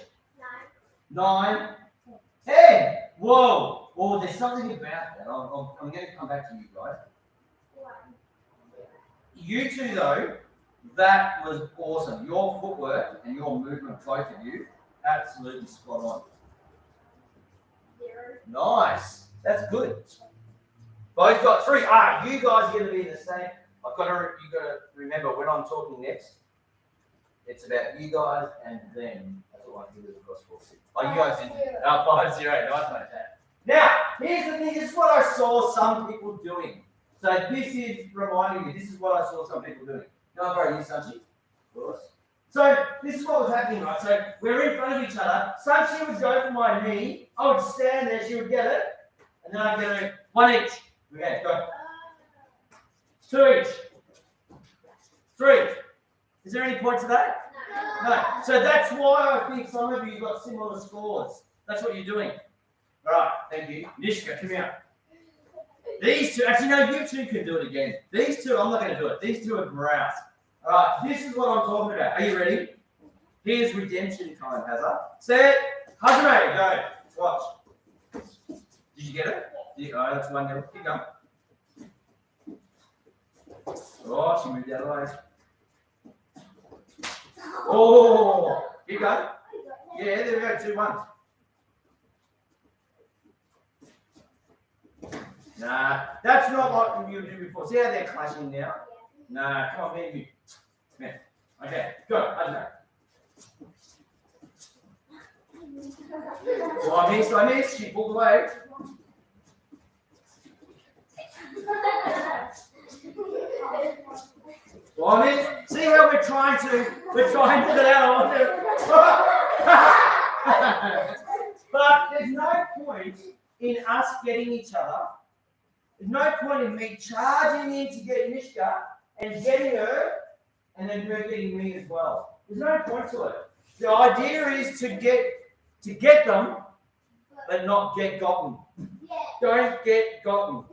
9. 10. Whoa. Oh, there's something about that. I'm going to come back to you guys. You two, though, that was awesome. Your footwork and your movement, both of you, absolutely spot on. 0. Nice. That's good. Both got 3. You guys are going to be the same. You got to remember when I'm talking next, it's about you guys and them. That's what I think is across 4. You guys did 5-0. Nice, mate. Now, here's the thing. This is what I saw some people doing. So this is reminding me. This is what I saw some people doing. Can I borrow you, Sanchi? Of course. So this is what was happening, right? So we're in front of each other. Sanchi would go for my knee. I would stand there. She would get it, and then I'd go 1 each. Okay, go. 2 each. 3. Is there any point to that? No. So that's why I think some of you got similar scores. That's what you're doing. All right, thank you. Nishka, come here. These two, actually, no, you two can do it again. These two, I'm not going to do it. These two are grouse. All right, this is what I'm talking about. Are you ready? Here's redemption time, Hazza. Set. Hajime, go. Watch. Did you get it? All right, that's 1-0. Keep going. Oh, she moved out of the way. Oh, keep going. Yeah, there we go, 2-1. Nah, that's not what you did before. See how they're clashing now? Nah, come on, me and you. Come here. Okay, go. I missed. She pulled away. See how we're trying to get out of it. But there's no point in us getting each other. There's no point in me charging in to get Nishka and getting her, and then her getting me as well. There's no point to it. The idea is to get them, but not get gotten. Don't get gotten.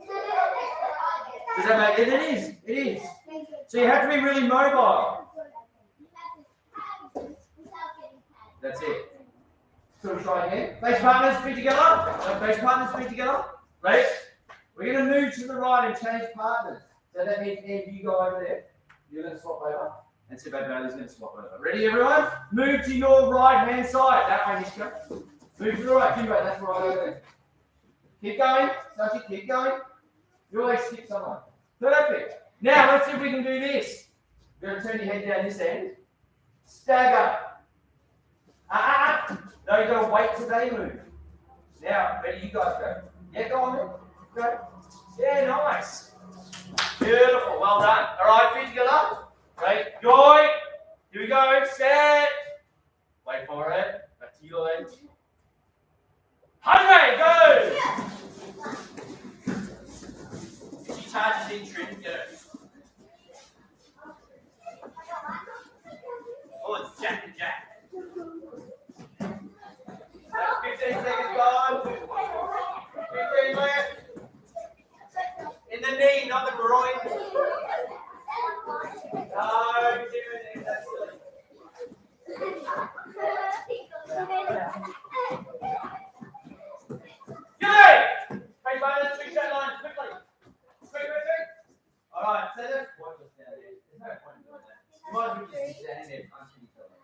Does that make it? It is. So you have to be really mobile. That's it. So we'll try again. Face partners, feet together. Face partners, feet together. Right? We're going to move to the right and change partners. So that means if you go over there, you're going to swap over. And Sibay Bailey's going to swap over. Ready, everyone? Move to your right hand side. That way, Nishka. Move to the right. Kimbo, that's right over there. Keep going. Sachi, keep going. You always skip someone. Perfect. Now, let's see if we can do this. You're going to turn your head down this end. Stagger. No, you've got to wait till they move. Now, ready? You guys go. Yeah, go on then. Go. Yeah, nice. Beautiful. Well done. All right, feet together. Great. Joy. Here we go. Set. Wait for it. Back to your legs. 100. Go. If she charges in, trim, get it. Oh, it's Jack and Jack. That's 15 seconds gone. 15 left. In the knee, not the groin. No, that's silly. Good! Face bonus, 2 straight lines, quickly. Quick. All right, so that's pointless now. There's no point in doing that. You might as well just sit down there and punch each other.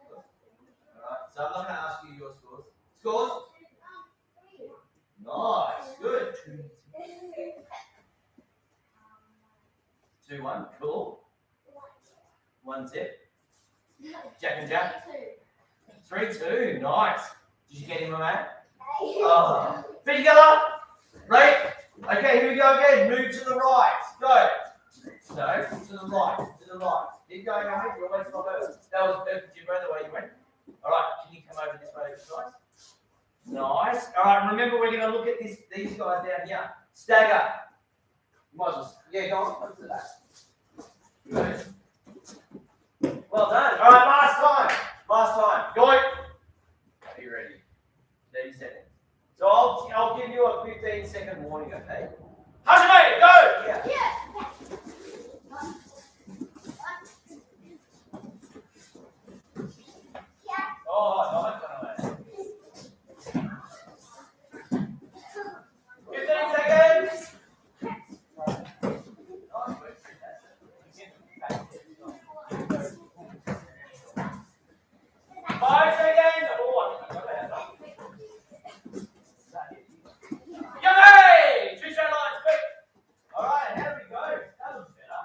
All right, so I'm not going to ask you your scores. Scores? Nice, good. 2-1, cool. 1 tip. Jack and Jack. 3-2, nice. Did you get him, my man? Oh. Feet together. Right. Okay, here we go again. Move to the right. Go. No, to the right. Keep going, mate. You're always not over. That was perfect. You go the way you went. All right, can you come over this way, guys? Nice. All right, remember we're going to look at these guys down here. Stagger. You might as well, yeah, go on, let's do that. Good. Well done. All right, last time. Go. Are you ready? 30 seconds. So I'll give you a 15-second warning, okay? Hajime, go! Yeah. Oh, nice one. 15 seconds. 5 seconds. Yummy! 2 straight lines, quick. All right, how did we go? That was better.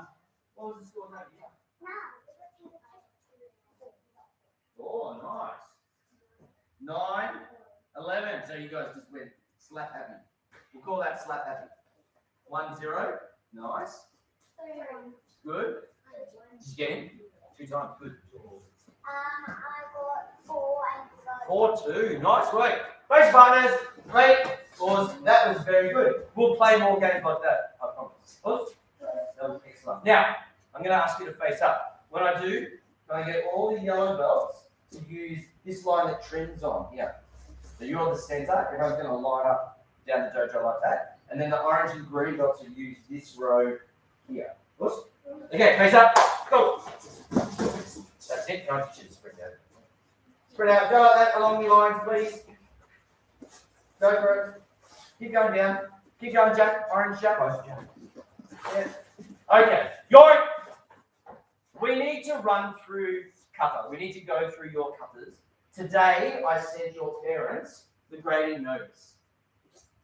What was the score that year? Oh, nice. 9, 11. So you guys just went slap happy. We'll call that slap happy. 1-0. Nice. Good. Did you get him? 2 times. Good. I got 4 and 4-2. Nice work. Thanks, partners. Great scores. That was very good. We'll play more games like that. I promise. That was excellent. Now, I'm going to ask you to face up. When I do, I'm going to get all the yellow belts to use this line that trims on here. So you're the center. Everyone's going to line up down the dojo like that. And then the orange and green belts will use this row here. Okay, face up. Go. That's it. Don't you should spread out. Spread out. Go like that along the lines, please. Go for it. Keep going down. Keep going, Jack. Orange Jack. Yeah. Okay. We need to run through kata. We need to go through your katas. Today, I sent your parents the grading notice.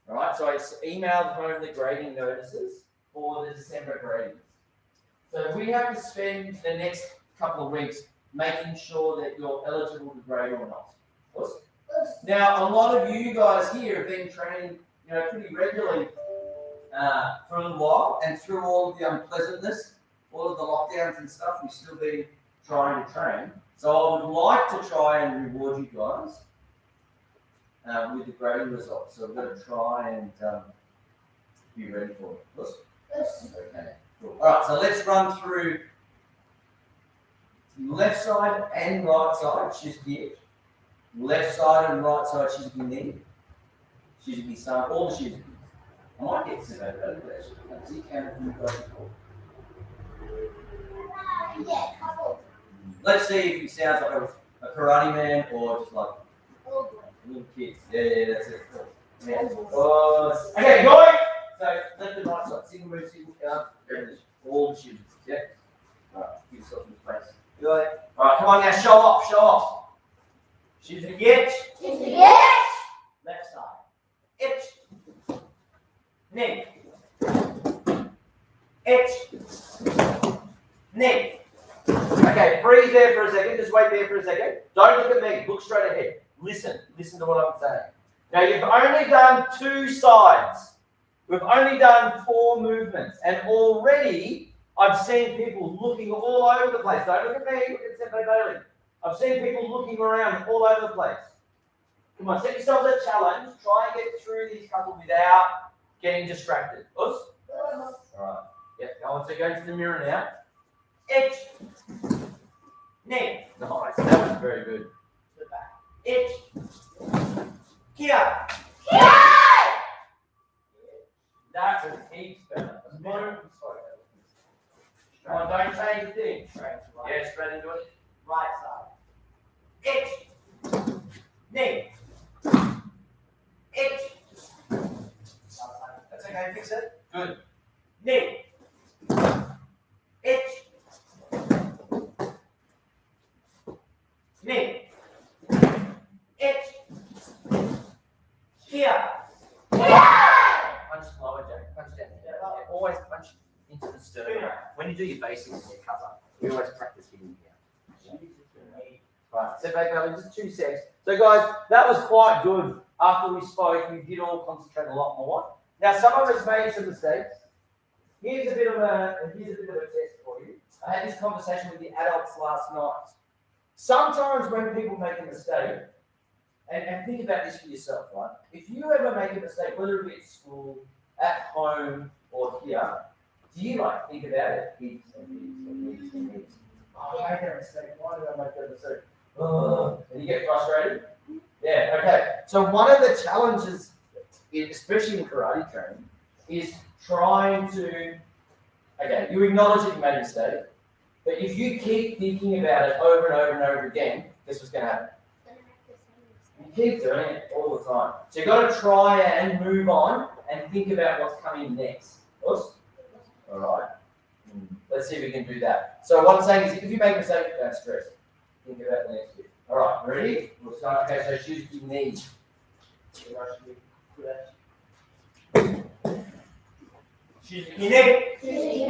All right. So I emailed home the grading notices for the December gradings. So we have to spend the next couple of weeks making sure that you're eligible to grade or not. Now, a lot of you guys here have been training, pretty regularly for a little while, and through all of the unpleasantness, all of the lockdowns and stuff, we've still been trying to train. So I would like to try and reward you guys with the grading results. So we're going to try and be ready for it. Okay, cool. All right, so let's run through left side and right side, Shizuki. Left side and right side, Shizuki knee. Shizuki san, all the Shizuki. I might get some of that actually. Does he count from the guys before? Yeah, couple. Let's see if he sounds like a karate man or just like a little kid. Yeah, that's it. Cool. Yeah. Okay, going. So left and right side, single move, single count, everything. All the Shizuki. Yeah. All right, give yourself some space. Good. All right, come on now, show off. Shizuki itch. Left side. Itch. Knee. Itch. Knee. Okay, freeze there for a second. Just wait there for a second. Don't look at me. Look straight ahead. Listen to what I'm saying. Now, you've only done 2 sides. We've only done 4 movements. And already, I've seen people looking all over the place. Don't look at me. Look at Senpai Bailey. I've seen people looking around all over the place. Come on, set yourselves a challenge. Try and get through these couple without getting distracted. All right. Yep, go on. So go to the mirror now. Itch. Knee. Nice. That was very good. To the back. Itch. Kia. That's a heaps better. Come on, don't change the thing. Yeah, straight into it. Right side. Itch. Knee. Itch. That's okay, fix it. Good. Knee. Itch. Knee. Itch. Here. Punch lower, Jack. Punch down. Always punch into the sternum. When you do your basics and your cover, we always practice hitting here. Right, step back now, just 2 seconds. So guys, that was quite good. After we spoke, we did all concentrate a lot more. Now, some of us made some mistakes. Here's a bit of a test for you. I had this conversation with the adults last night. Sometimes when people make a mistake, and think about this for yourself, right? If you ever make a mistake, whether it be at school, at home, or here, Do you like think about it? Heaps and heaps and heaps. Oh, I made that mistake. Why did I make that mistake? And you get frustrated? Yeah, okay. So one of the challenges, especially in karate training, is trying to, okay, you acknowledge that you made a mistake, but if you keep thinking about it over and over and over again, guess what's going to happen? You keep doing it all the time. So you've got to try and move on and think about what's coming next. All right. Let's see if we can do that. So what I'm saying is, if you make a mistake, don't stress. Think about the next bit. All right, ready? We'll start. Okay, so shoes your knees. Shoes your knee.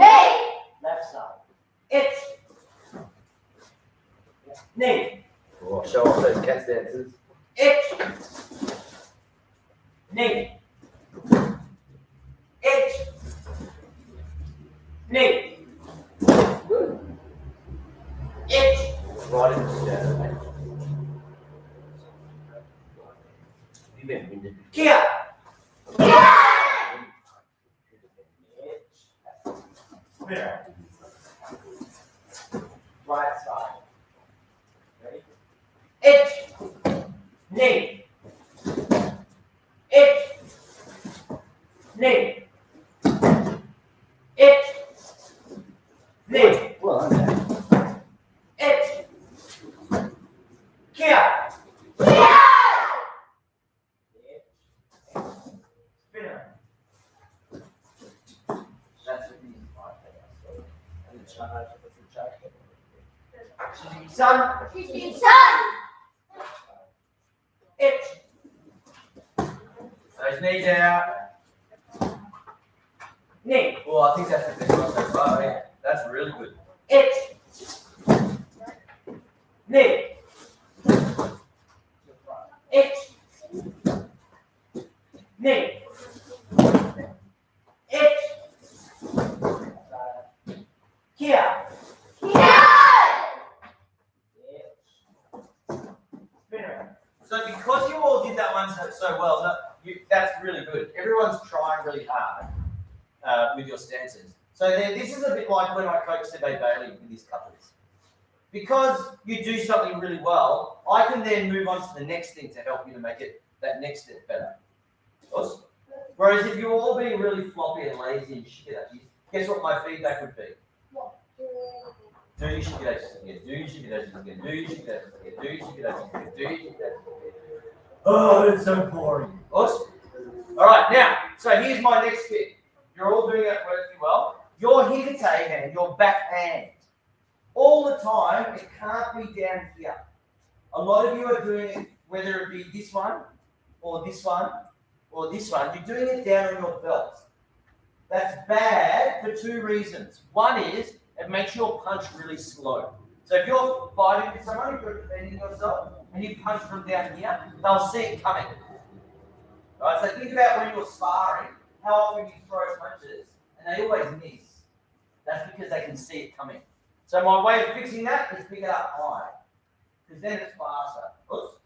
Left side. It. Knee. Oh, show off those cat dances. It. Knee. It. Knee. Good. It. Right in the shadow. You've been winded. Kia. Spinner. Right side. Ready? It. Knee. It. Knee. It. Knee. Well, okay. It. Kia. Spinner. That's what these are. And the charge. What's the charge? Son. It. Those knees out. Knee. Well, I think that's the best one so far. Yeah. That's really good. It. Knee. It. Knee. It. Kia. Spinner. So because you all did that one so well, that's really good. Everyone's trying really hard with your stances. So then this is a bit like when I coach Sebe Bailey with his couples. Because you do something really well, I can then move on to the next thing to help you to make it that next step better. Awesome. Whereas if you're all being really floppy and lazy and shikidachis, guess what my feedback would be? Do your shikidachis again, do your shikidachis again, do your shikidachis again, do your shikidachis again, do your shikidachis again. Oh, it's so boring. Awesome. All right, now, so here's my next tip. You're all doing it really well. Your hikate hand, your back hand, all the time, it can't be down here. A lot of you are doing it, whether it be this one, or this one, or this one, you're doing it down on your belt. That's bad for two reasons. One is, it makes your punch really slow. So if you're fighting with someone, if you're defending yourself, and you punch from down here, they'll see it coming. Right, so think about when you're sparring, how often you throw punches, and they always miss. That's because they can see it coming. So my way of fixing that is pick it up high, because then it's faster. Oops.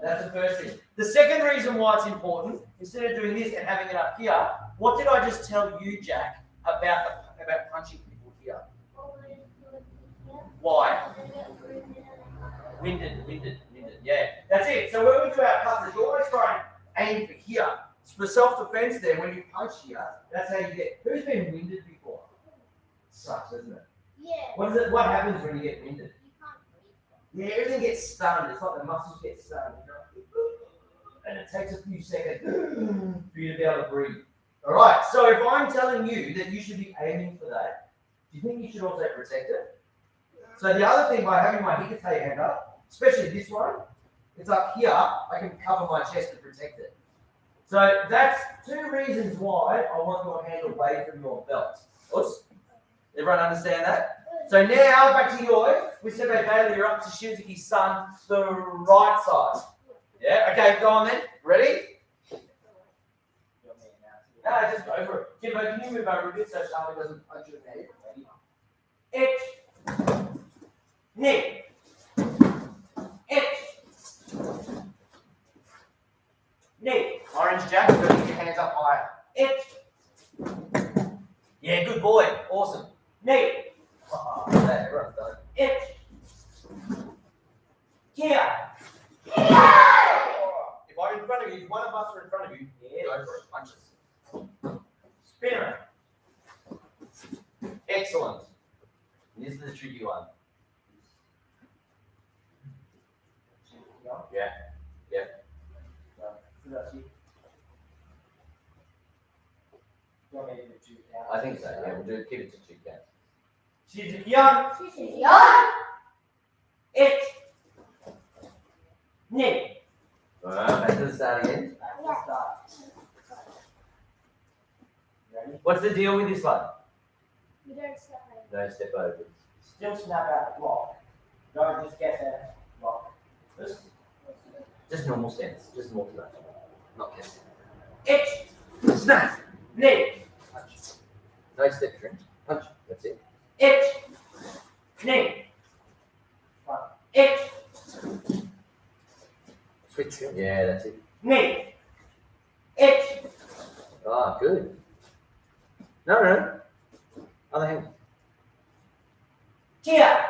That's the first thing. The second reason why it's important, instead of doing this and having it up here, what did I just tell you, Jack, about punching people here? Why? Winded. Yeah, that's it. So when we do our punches, you always try and aim for here. It's for self-defense there. When you punch here, that's how you get. Who's been winded before? It sucks, doesn't it? Yeah. What happens when you get winded? You can't breathe. Yeah, everything gets stunned. It's like the muscles get stunned. And it takes a few seconds for you to be able to breathe. All right, so if I'm telling you that you should be aiming for that, do you think you should also protect it? So the other thing, by having my hikate hand up, especially this one, it's up here, I can cover my chest to protect it. So that's two reasons why I want your hand away from your belt. Oops. Everyone understand that? So now, back to Yoi. We said about Bailey, you're up to Shizuki's son, the right side. Yeah, okay, go on then. Ready? No, just go for it. Jimbo, can you move over a bit so Charlie doesn't punch you in the head? It. Knee. It. Knee. Orange Jack, you've got to get your hands up higher. It. Yeah, good boy. Awesome. Knee. Oh, there, everyone's done it. Itch. Kia. If I'm in front of you, if one of us are in front of you, go for it. Punches. Spinner. Excellent. This is the tricky one. Yeah. Yeah. I think so. Yeah, we'll do it. Keep it to 2 counts. She's young. It. Knee. Alright, back to the start again. What's the deal with this one? You don't step over. No step over. Still snap out the block. Don't just get that block. Just normal stance. Just normal stance. Not catching. Itch. Snap. Knee. Punch. No step trim. Punch. That's it. Itch. Knee. Itch. Switch. Yeah, that's it. Knee. Itch. Ah, good. No. Other hand. Kia.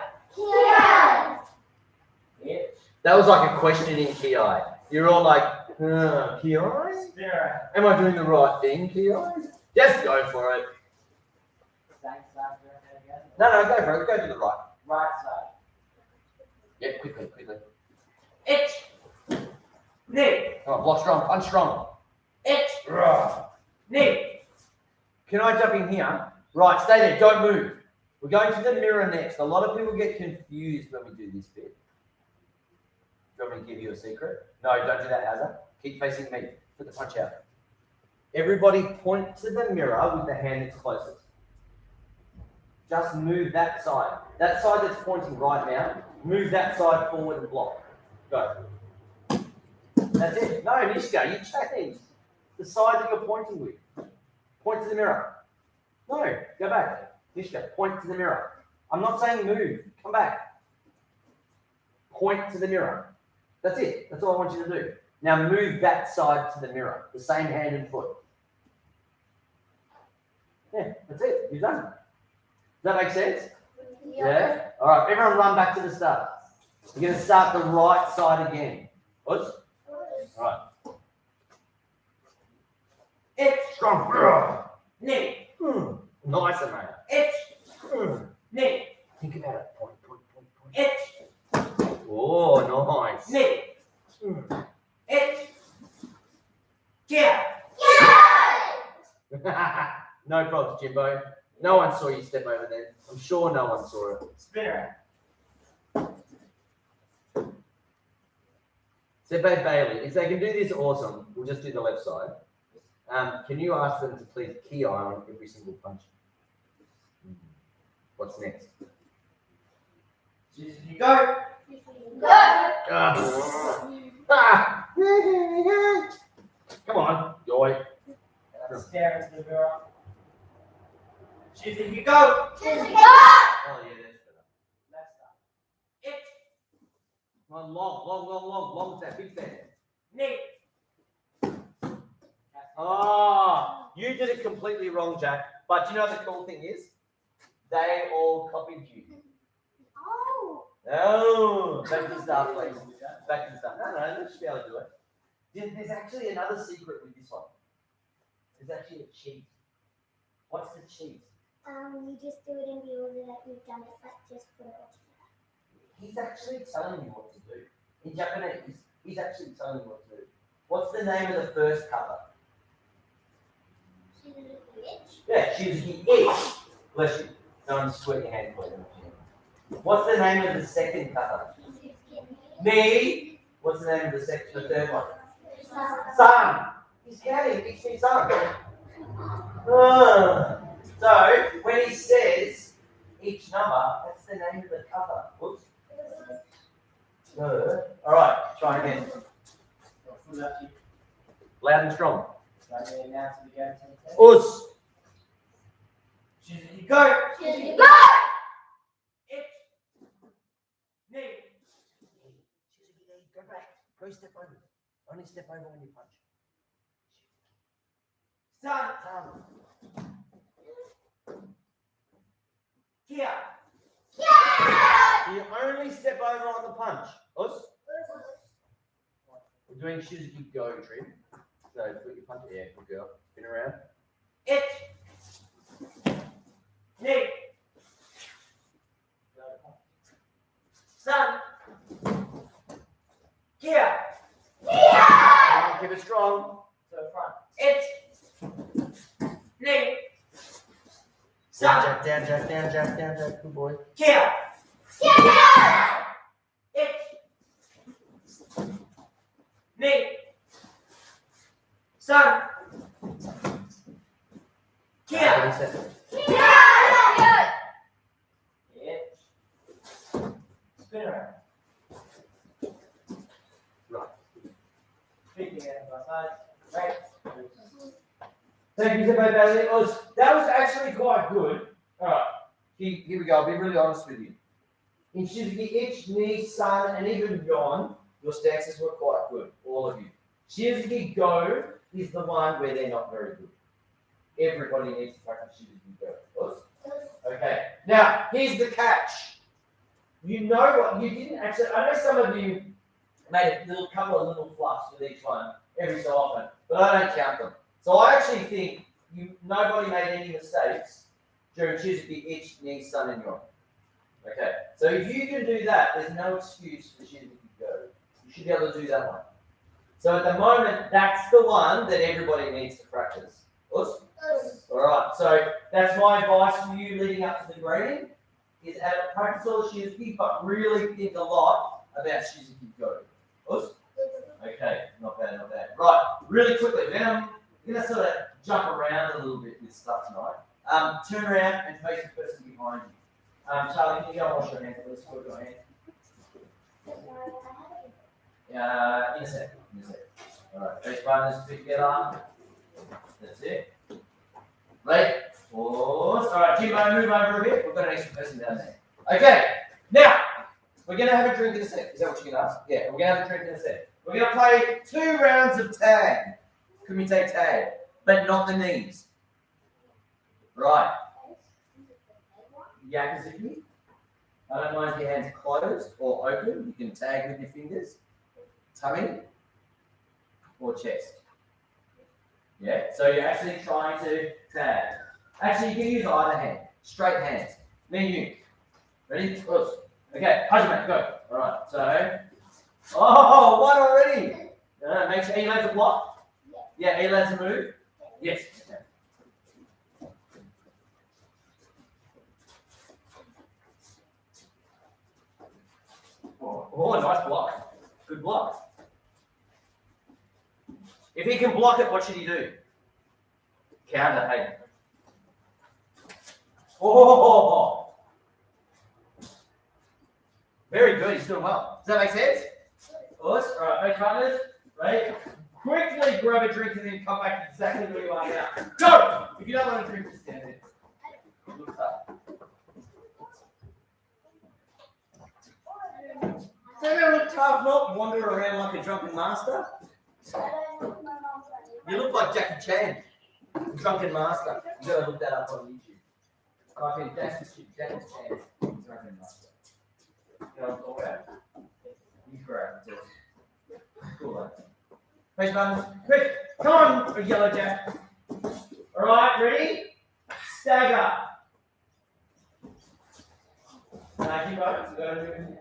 Itch. That was like a question in Ki. You're all like, Ki? Spinner. Am I doing the right thing, Ki? Just go for it. Same side, again. No, go for it. Go to the right. Right side. Yep, quickly. Itch. Knee. Come on, block strong, punch strong. Itch. Knee. Can I jump in here? Right, stay there, don't move. We're going to the mirror next. A lot of people get confused when we do this bit. Do you want me to give you a secret? No, don't do that, Hazza. Keep facing me. Put the punch out. Everybody point to the mirror with the hand that's closest. Just move that side. That side that's pointing right now, move that side forward and block. Go. That's it. No, Nishka, you changed. The side that you're pointing with. Point to the mirror. No, go back. Nishka, point to the mirror. I'm not saying move. Come back. Point to the mirror. That's it. That's all I want you to do. Now move that side to the mirror. The same hand and foot. Yeah, that's it. You've done it. Does that make sense? Yeah? All right, everyone run back to the start. You're going to start the right side again. Us? All right. Itch. Strong. Knee. Nice, man. Itch. Knee. Think about it. Point. Itch. Oh, nice. Knee. Itch. Yeah. No problems, Jimbo. No one saw you step over there. I'm sure no one saw it. Spinner. Sepe Bailey, if they can do this, awesome. We'll just do the left side. Can you ask them to please key eye on every single punch? What's next? You go. Come on, Joy. Stare into the mirror. Susie, you go. Oh, yeah, that's better. Left side. Itch. Come on, long step, big step. Knee. Oh, you did it completely wrong, Jack. But you know the cool thing is? They all copied you. Oh, back to the start, please. Back to the start. No, let's just be able to do it. There's actually another secret with this one. There's actually a cheat. What's the cheat? You just do it in the order that you've done it, but just put it all together. He's actually telling you what to do. In Japanese, he's actually telling you what to do. What's the name of the first kata? Yeah, Shizuki itch. Bless you. Don't sweat your hand, please. What's the name of the second kata? Me. What's the name of the third one? San. He's counting. Itch me san. So when he says each number, that's the name of the kata. Whoops. All right, try again. Loud and strong. Us. You go. Itch. Knee. Go back. Go step over. Only step over when you punch. Sun. punch? Us? We're doing Shizuki Go, Trim. So put your punch. Yeah, good girl. Spin around. It. Knee. Sun. Kia. Come on, keep it strong. So front. It. Knee. Down, Sun. Jack, down, Jack, down, Jack, down, Jack. Good boy. Kia. It. Knee. Sun. Kia. Ready, set. It. Spin around. Right. Speaking of my side. Right. Thank you, Zebba Bailey. That was actually quite good. Alright, here we go. I'll be really honest with you. In Shizuki Ich, Ni, Sun, and even Yon, your stances were quite good, all of you. Shizuki Go is the one where they're not very good. Everybody needs to practice Shizuki Go. Okay, now here's the catch. You know what? You didn't actually. I know some of you made a little couple of little fluffs with each one every so often, but I don't count them. So I actually think nobody made any mistakes during Shizuki Ich, Ni, Sun, and Yon. Okay, so if you can do that, there's no excuse for Shizuki Go. You should be able to do that one. So at the moment, that's the one that everybody needs to practice. Us? All right, so that's my advice for you leading up to the grading, is practice all the Shizuki, but really think a lot about Shizuki Go. Us? Okay, not bad, not bad. Right, really quickly, then we're going to sort of jump around a little bit with stuff tonight. Turn around and face the person behind you. Charlie, can you go and wash your hands, please? Put your hands. In a sec. All right, face partners together. That's it. Right. Pause. All right, Jimbo, move over a bit. We've got an extra person down there. Okay, now we're going to have a drink in a sec. Is that what you're going to ask? Yeah, we're going to have a drink in a sec. We're going to play 2 rounds of tag. Kumite tag, but not the knees. Right. Yakuzuki. I don't mind if your hands closed or open. You can tag with your fingers. Tummy or chest. Yeah, so you're actually trying to tag. Actually, you can use either hand. Straight hands. Me and you. Ready? Close. Okay, Hajime, go. All right, so. Oh, one already. Make sure, are you allowed to block? Yeah, are you allowed to move? Yes. Okay. Oh, nice block. Good block. If he can block it, what should he do? Counter, hey. Oh, very good. He's doing well. Does that make sense? Awesome. All right, face partners. Right. Quickly grab a drink and then come back exactly where you are now. Go! If you don't want to drink, just stand there. Looks up. So you look tough, not wander around like a drunken master. You look like Jackie Chan, drunken master. You gotta look that up on YouTube. Type in Jackie Chan, drunken master. You know what I'm talking about? You grab it. Cool, though. Face buttons, quick, come on, Yellow Jack. All right, ready? Stagger. Keep going.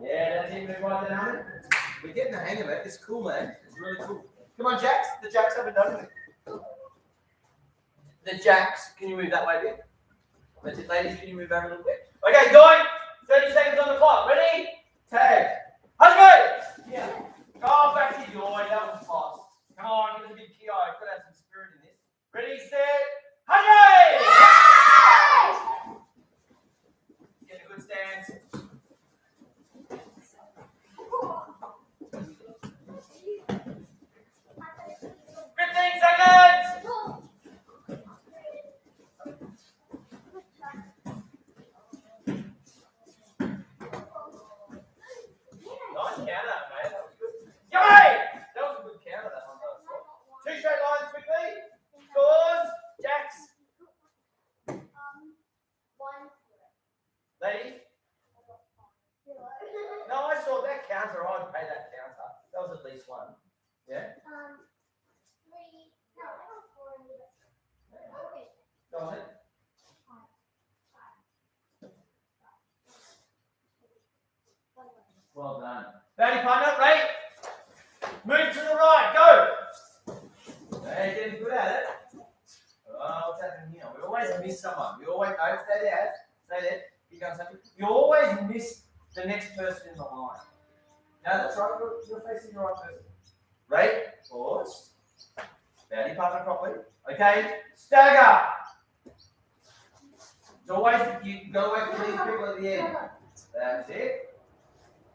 Yeah, that's it. Move right down. We're getting the hang of it. It's cool, man. It's really cool. Come on, Jacks. The Jacks haven't done it. The Jacks, can you move that way a bit? That's it, ladies. Can you move over a little bit? Okay, going. 30 seconds on the clock. Ready? Tag. Hajime! Yeah. Oh, back to your. That was fast. Come on, give us a big ki. I've got to have some spirit in this. Ready, set, Hajime! Get a good stance. 15 seconds! Nice counter, mate. That was good. Yay! That was a good counter, that one. 2 straight lines quickly. Scores. Jacks. Ladies. No, I saw counter. I would pay that counter. That was at least one. Yeah? 3, no, I don't 4 in the okay. Go on then. Well done. Batting partner, right? Move to the right, go! Hey, getting good at it. Oh, what's happening here? We always miss someone. We always, no, stay there. Stay there. Keep going, something. You always miss the next person in the line. Now that's right, you're facing the right person. Right? Pause. Batting partner properly. Okay, stagger. It's always, you go away from these people at the end. That's it.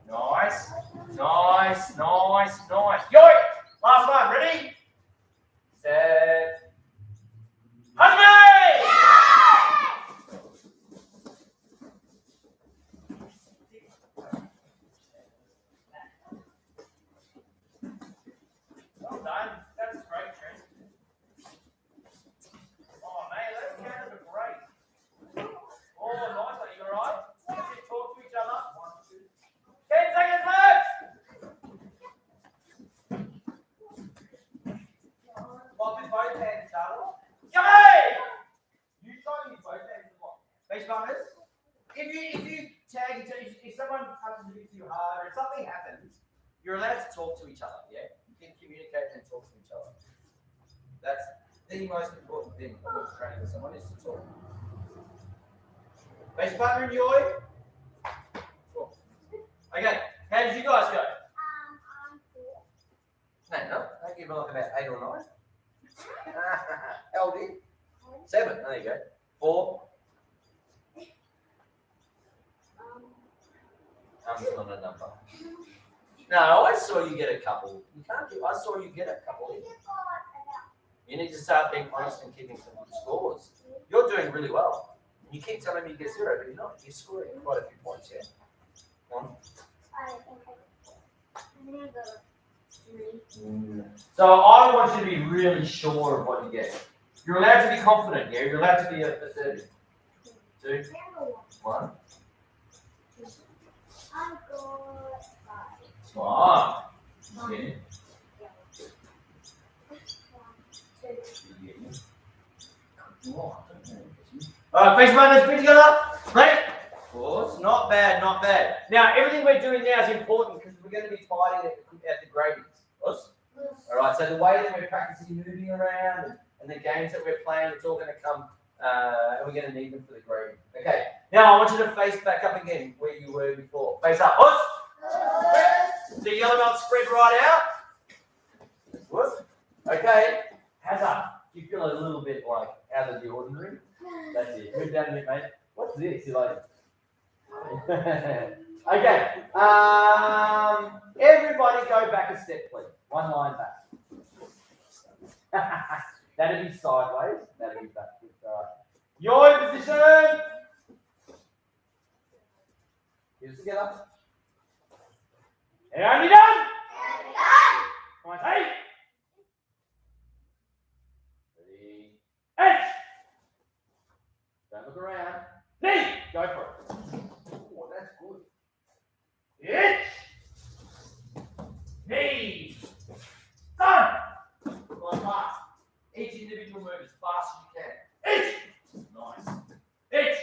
Nice, nice, nice, nice. Yoink! Last one, ready? Set. Punch me! Well done. That's great, Trent. Oh, mate, those counters are great. Oh, nice one. You all right? That's it. Talk to each other. 1, 2. 10 seconds left. Lock with both hands, Charlotte. Yummy! You try and use both hands to block. Face partners. If you tag each other, if someone touches a bit too hard or if something happens, you're allowed to talk to each other. Yeah, you can communicate and talk to each other. That's the most important thing when training with someone is to talk. Face partner, enjoy. Cool. Okay, how did you guys go? I'm 4. No, I give like about 8 or 9. How old are you? 7. There you go. 4. I'm still on a number. No, I saw you get a couple. You can't do. I saw you get a couple. You need to start being honest and keeping some good scores. You're doing really well. You keep telling me you get 0, but you're not. You're scoring quite a few points, yeah. One. I think I'm going to go 3. So I want you to be really sure of what you get. You're allowed to be confident, yeah? You're allowed to be assertive. 2, 1. I'm going 5. Smart. Yeah. 2. Alright, face partners, put together. Right? Pause. Not bad, not bad. Now, everything we're doing now is important because we're going to be fighting at the gradings. Alright, so the way that we're practicing moving around and the games that we're playing, it's all going to come and we're going to need them for the grading. Okay, now I want you to face back up again where you were before. Face up. Push. So your yellow belt spread right out. Whoop. Okay, hands up. You feel a little bit like out of the ordinary. That's it. Move down a bit, mate. What's this? You're like. Okay. Everybody go back a step, please. One line back. That'd be sideways. That'd be back. Your position. Get it together. And are you done? Come on, hey. Ready. H. Don't look around. Knee. Go for it. Oh, that's good. H. Knee. Son. Go fast. Each individual move as fast as you can. H. Nice. H.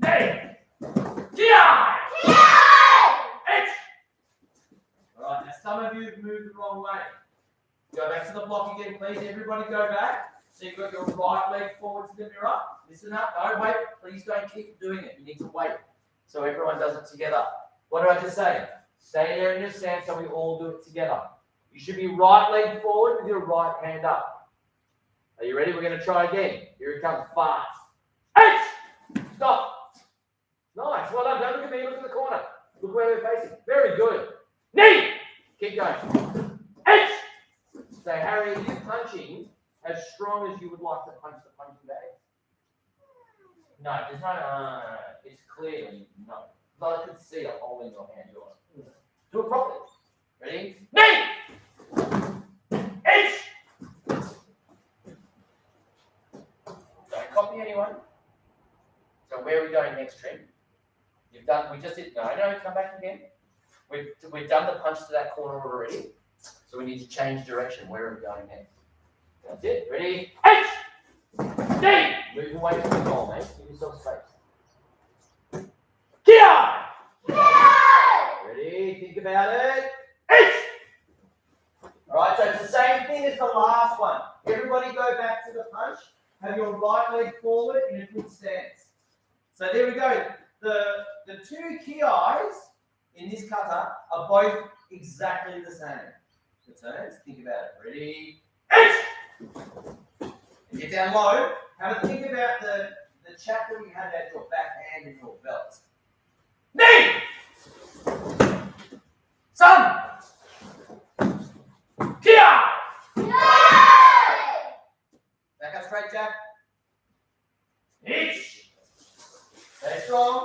Knee. G-I. H. Alright, now some of you have moved the wrong way. Go back to the block again, please. Everybody go back. So you've got your right leg forward to the mirror. Listen up. No, wait. Please don't keep doing it. You need to wait. So everyone does it together. What did I just say? Stay there in your stance so we all do it together. You should be right leg forward with your right hand up. Are you ready? We're going to try again. Here it comes fast. H! Stop. Nice. Well done. Don't look at me. Look at the corner. Look where we're facing. Very good. Knee! Keep going. H! So, Harry, are you punching as strong as you would like to punch the punching bag? No, there's no, it's clearly no. But I can see a hole in your hand. Do it properly. Ready? Knee! H! Don't copy anyone. So where are we going next, Trent? You've done, we just did, no, come back again. we've done the punch to that corner already, so we need to change direction. Where are we going next? That's it. Ready? H! D! Move away from the goal, mate. Give yourself space. Kia! Ready? Think about it. H! Alright, so it's the same thing as the last one. Everybody go back to the punch. Have your right leg forward in a good stance. So there we go. The two kiais in this kata are both exactly the same. The turns, think about it. Ready? H! And get down low. Have a think about the chakra you have at your back hand and your belt. Knee! Sun! Kia! Back up straight, Jack. Each. Stay strong.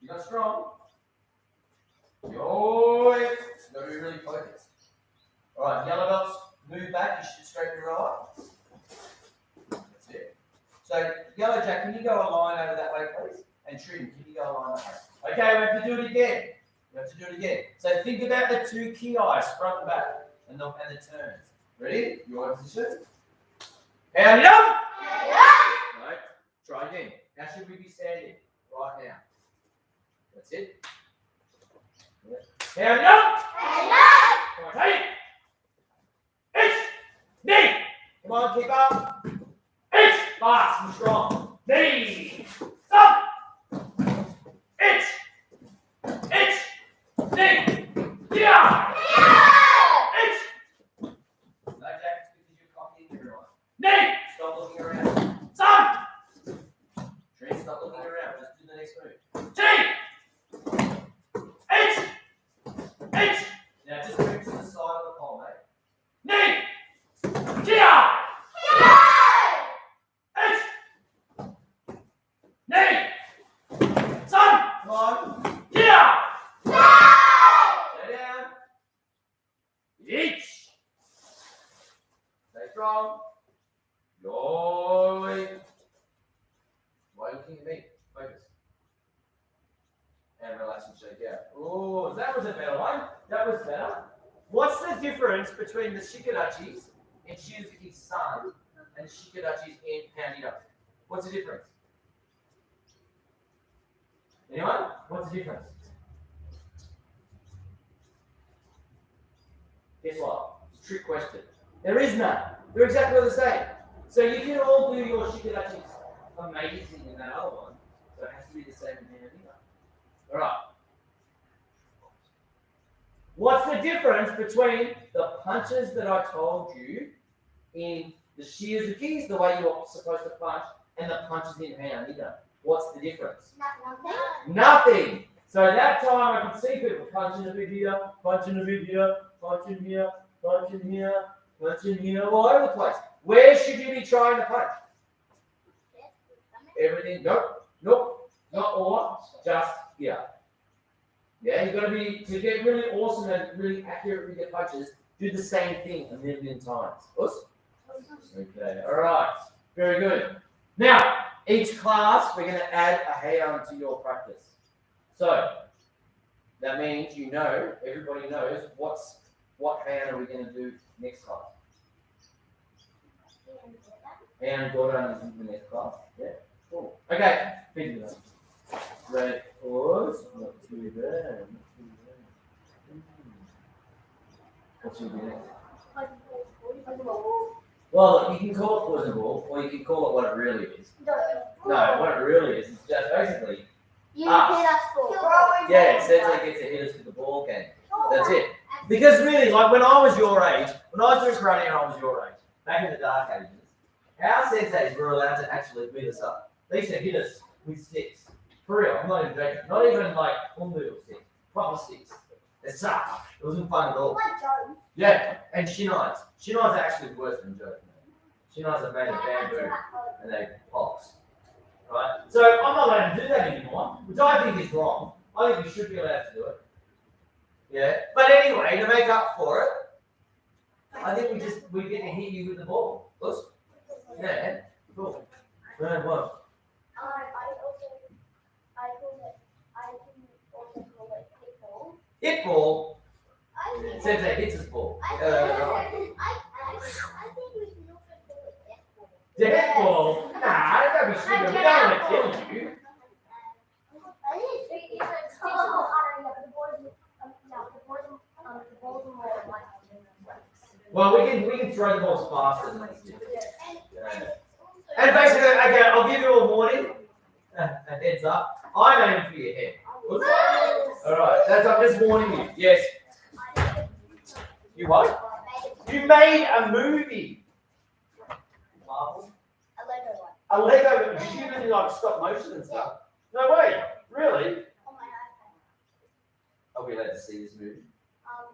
You got strong. Yo, you got to be really focused. All right, yellow belts, move back. You should straighten your eye. That's it. So, yellow Jack, can you go a line over that way, please? And Trin, can you go a line that way? Okay, we have to do it again. We have to do it again. So think about the two kiais, front and back, and the turns. Ready? Your position. Hand it up. Right. Try again. How should we be standing? Right now. That's it. Hand it up. Come on, hey. H. Knee. Come on, kick up. H. Fast and strong. Knee. Stop. H. H. Knee. Yeah. H. No, Jack, it's because you're copying everyone. Knee. Stop looking around. Son. Tree, stop looking around. Just do the next move. G. H. H. Now just move to the side of the pole, mate. Knee. Kia. H. Knee. Son. Come on. Kia. Stay down. Each. Stay strong. Yoy. Why are you looking at me? Focus. And relax and shake out. Oh, that was a better one. That was better. What's the difference between the shikarachis in Shizuki-san and shikarachis in Hanida? What's the difference? Anyone? What's the difference? Guess what? It's a trick question. There is none. They're exactly the same. So you can all do your shikarachis amazing in that other one. So it has to be the same in Hanida. Alright. What's the difference between the punches that I told you in the Shiozukis, the way you're supposed to punch, and the punches in Hanida? What's the difference? Nothing. So that time I could see people punching a bit here, punching a bit here, punching here, punching here, punching here, all over the place. Where should you be trying to punch? Everything. Nope. Nope. Not all. Just here. Yeah, you've got to be, to get really awesome and really accurate with your punches, do the same thing a million times. Us? Okay, all right. Very good. Now, each class, we're going to add a heian to your practice. So, that means you know, everybody knows what heian are we going to do next class. Heian Goran is in the next class. Yeah, cool. Okay, figure that. Right, pause. Not too bad. What should we do next? Well, you can call it poison ball, or you can call it what it really is. No, what it really is just basically You hit us for. yeah, Sensei gets to hit us with the ball game. That's it. Because really, like when I was your age, when I was doing karate and I was your age, back in the dark ages, our senseis were allowed to actually beat us up. They used to hit us with sticks. For real, I'm not even joking. Not even like little sticks, proper sticks. It sucked. It wasn't fun at all. Yeah, and shinais. Shinais are actually worse than joking. Shinais are made of bamboo and they box. Right? So I'm not allowed to do that anymore, which I think is wrong. I think we should be allowed to do it. Yeah. But anyway, to make up for it, I think we get to hit you with the ball. Listen. Yeah. Cool. Round one. I also Dead ball? Nah, don't be stupid. We don't want to kill you. I think it's like oh, the balls are more like. Well, we can throw the balls faster than this. Yeah. And basically, okay, I'll give you a warning. A heads up. I'm aiming for your head. Alright, I'm just warning you. Yes. You what? You made a movie. Marvel? A Lego human like stop motion and stuff. No way. Really? I'll be allowed to see this movie.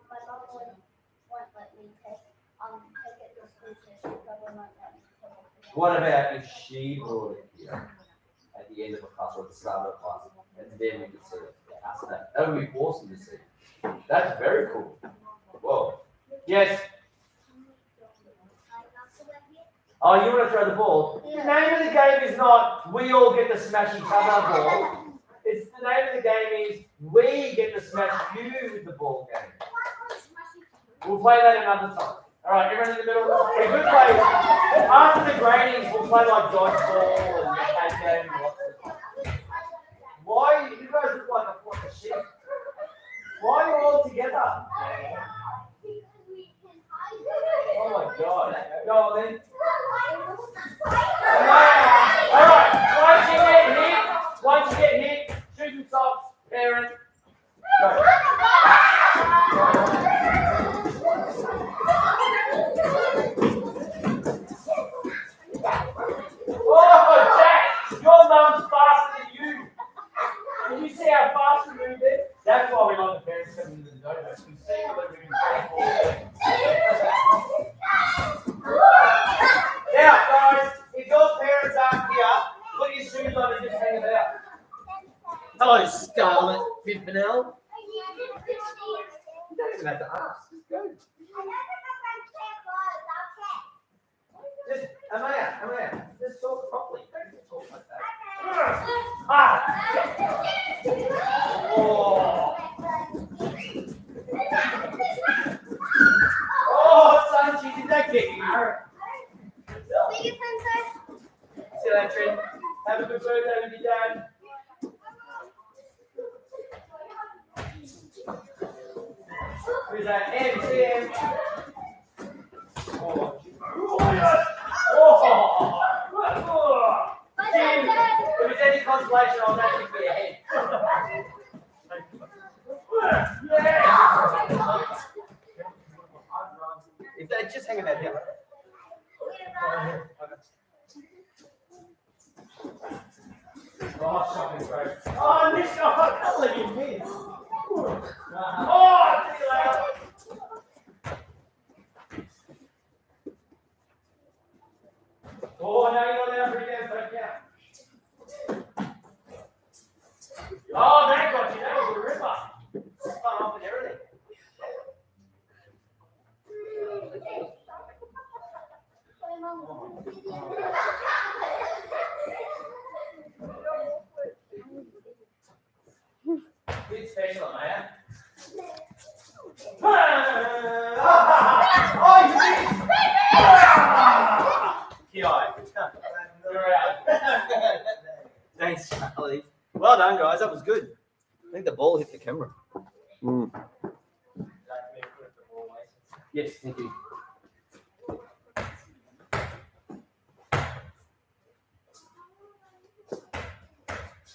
My mom won't let me take it to school, so she probably won't let me take it. What about if she brought it here at the end of a class or at the start of a class, and then we could see it? How's that? That would be awesome to see. That's very cool. Whoa. Yes. Oh, you want to throw the ball? The name of the game is not we all get to smash each other ball. It's the name of the game is we get to smash you with the ball game. We'll play that another time. All right, everyone in the middle. We could play after the gradings. We'll play like dodgeball and the cake game. Why you guys look like a sheep? Why are you all together? Oh my God! Go on then. All right. Once you get hit, shoot some socks, parent. Go. Oh, Jack! Your mum's faster than you. Can you see how fast we move there? That's why we like the parents coming into the dojo. We see whether we can take Now, guys, if your parents aren't here, put your shoes on and just hang it out. Hello, Scarlett Pimpernel. You don't even have to ask. Just go. Just, Amaya, just talk properly. Don't just talk like that. Oh. Oh, Sanchi, did that get you? See you, princess. See you later, Trin. Have a good birthday with your dad. Who's that? M. Oh. Tim, if it's any consolation, I'll actually for your head. Yeah. If they just hang about here. Oh, shopping great. Oh, Nick, I can't let you miss. Oh, see you later. Oh, now you're not allowed to again, don't count. Oh, that got you. That was a ripper. Spun off and everything. Bit special, man. Oh, you did! Ki-eye. You're out. Thanks, Charlie. Well done, guys. That was good. I think the ball hit the camera. Yes, thank you.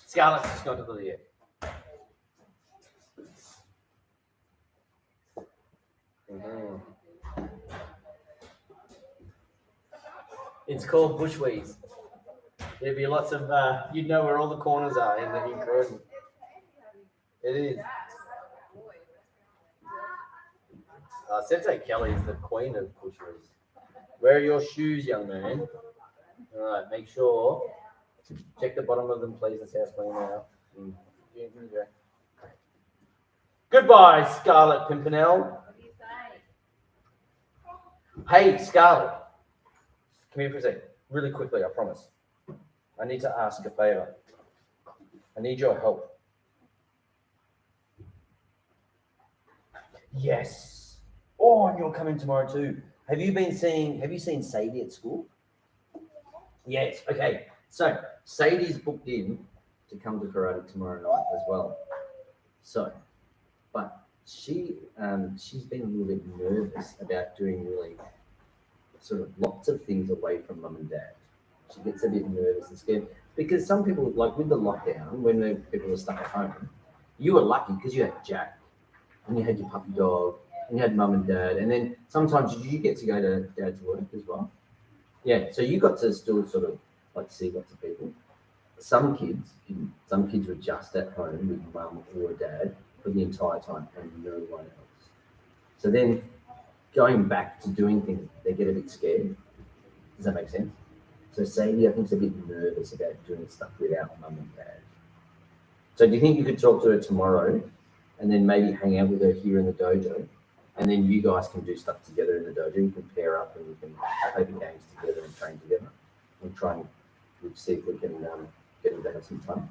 Scarlett's just gone to the air. It's called bushweeds. There'd be lots of, you'd know where all the corners are in the garden. It is. Sensei Kelly is the queen of bushweeds. Wear your shoes, young man. All right, make sure. Check the bottom of them, please. That's how it's clean out. Goodbye, Scarlett Pimpernel. Hey, Scarlett. Come here for a second. Really quickly, I promise. I need to ask a favor. I need your help. Yes. Oh, and you're coming tomorrow too. Have you seen Sadie at school? Yes. Okay. So Sadie's booked in to come to karate tomorrow night as well. So, but she's been a little bit nervous about doing really sort of lots of things away from mum and dad. She gets a bit nervous and scared because some people, like with the lockdown, when people were stuck at home, you were lucky because you had Jack and you had your puppy dog and you had mum and dad, and then sometimes you get to go to dad's work as well. Yeah, so you got to still sort of like see lots of people. Some kids didn't. Some kids were just at home with mum or dad for the entire time and no one else. So then going back to doing things, they get a bit scared. Does that make sense? So Sadie, I think, is a bit nervous about doing stuff without mum and dad. So do you think you could talk to her tomorrow and then maybe hang out with her here in the dojo? And then you guys can do stuff together in the dojo. You can pair up and you can play the games together and train together. And try and see if we can get them to have some fun.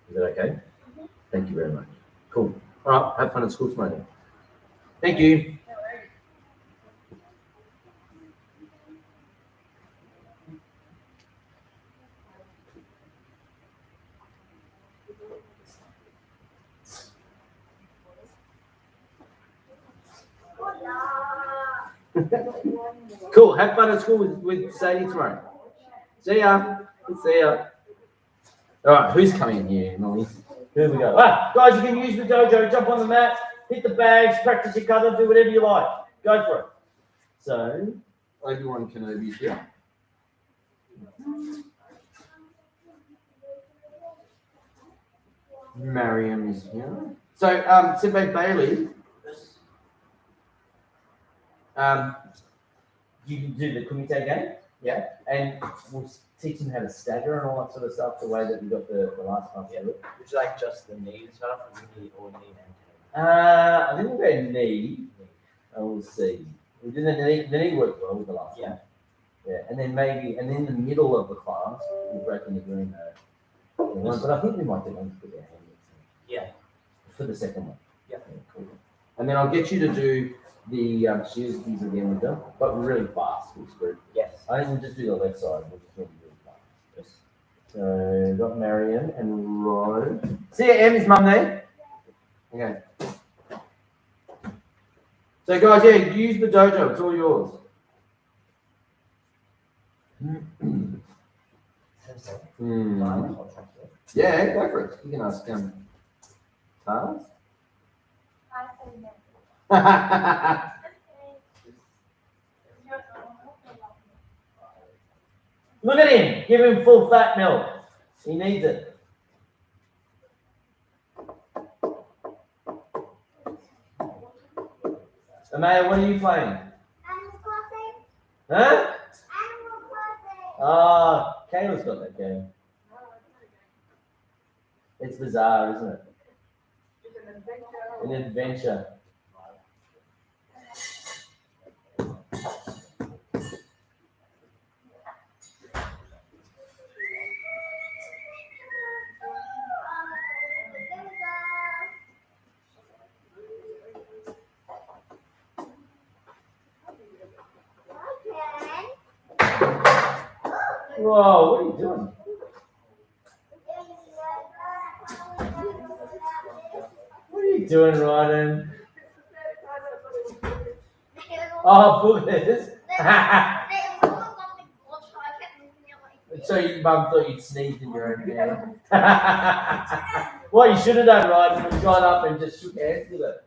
Is that okay? Mm-hmm. Thank you very much. Cool. All right, have fun at school tomorrow then. Thank you. Cool. Have fun at school with Sadie tomorrow. See ya. See ya. All right, who's coming in here, Molly? Here we go. Ah, guys, you can use the dojo, jump on the mat, hit the bags, practice your cutter, do whatever you like. Go for it. So, Obi-Wan Kenobi's here. Mariam is here. So, Simba Bailey, you can do the kumite game, yeah, and we'll teach him how to stagger and all that sort of stuff, the way that we got the last time. Yeah. Would you like just the knee stuff, or knee or knee and I think we'll go knee. And we'll see. We did the knee worked well with the last one. Yeah, and then in the middle of the class, we'll break into doing one, but I think we might do one with our hands. Yeah. For the second one. Yeah. Cool. And then I'll get you to do the shoes keys again with them, but really fast. Yes. I think we'll just do the left side. We'll just do it really fast. Yes. So got Marion and Rod. See you, Em. Is Mum there? Okay. So guys, yeah, use the dojo. It's all yours. Yeah, go for it. You can ask Tars. Look at him. Give him full fat milk. He needs it. Amaya, what are you playing? Animal Crossing. Huh? Animal Crossing. Oh, Kayla's got that game. It's bizarre, isn't it? An adventure. Whoa, what are you doing? What are you doing, Ryan? Oh, boogers. So your mum thought you'd sneezed in your own hand. What you should have done, Ryan, was gone up and just shook hands with it.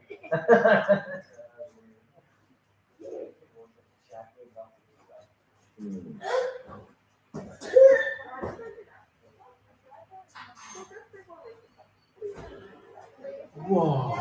Whoa.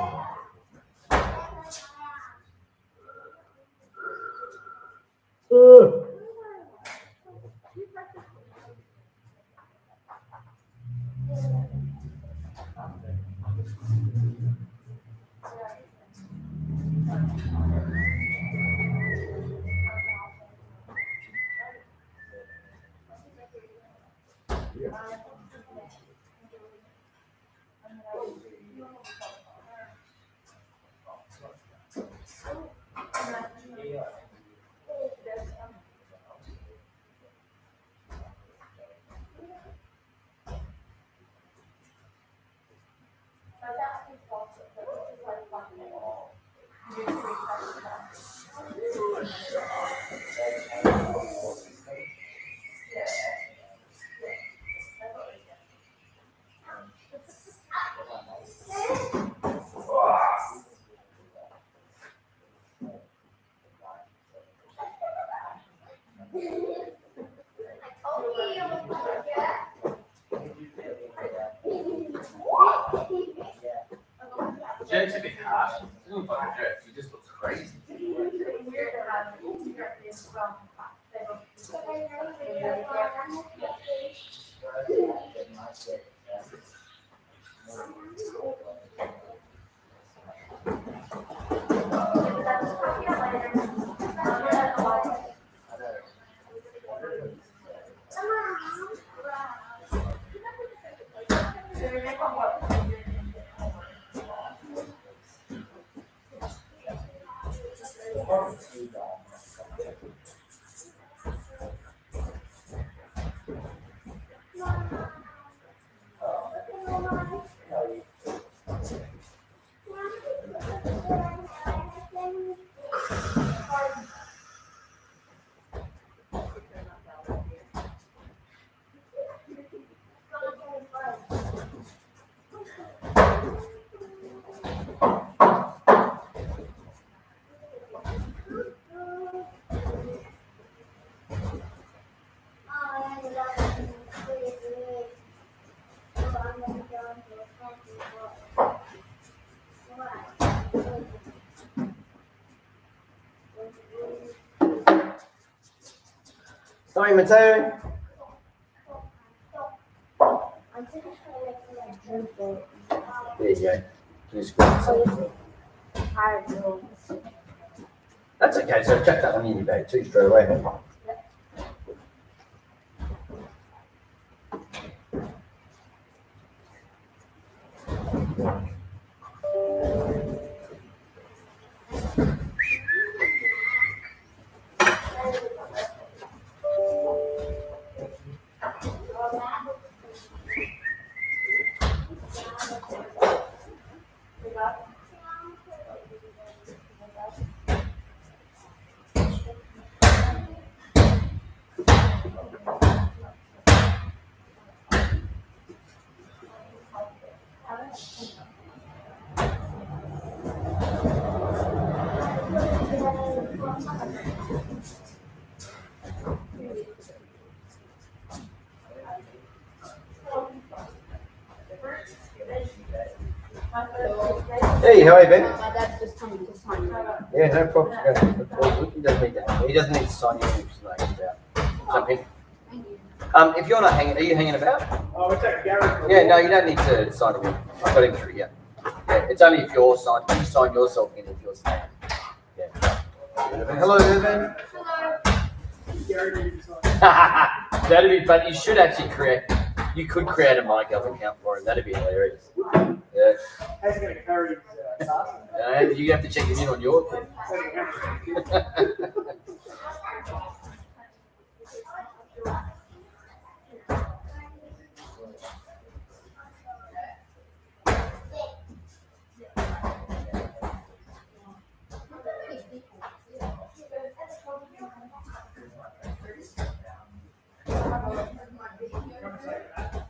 Sorry, Mateo. There you go. Just go. That's okay. So chuck that one in your bag too straight away. Hey, how are you, Ben? My dad's just coming to sign you. Yeah, no problem. He doesn't need that. He doesn't need to sign you in, which is not about. Jump in. Thank you. If you're not hanging, are you hanging about? Oh, we're taking Gary. Yeah, no, you don't need to sign him in. I've got him through here. Yeah, it's only if you're signed. You sign yourself in if you're staying. Yeah. Hello, Irvin. Gary needs to sign. That'd be fun. You should actually create. You could create a MyGov account for him. That'd be hilarious. Yeah. How's he going to carry his task? You have to check him in on your thing.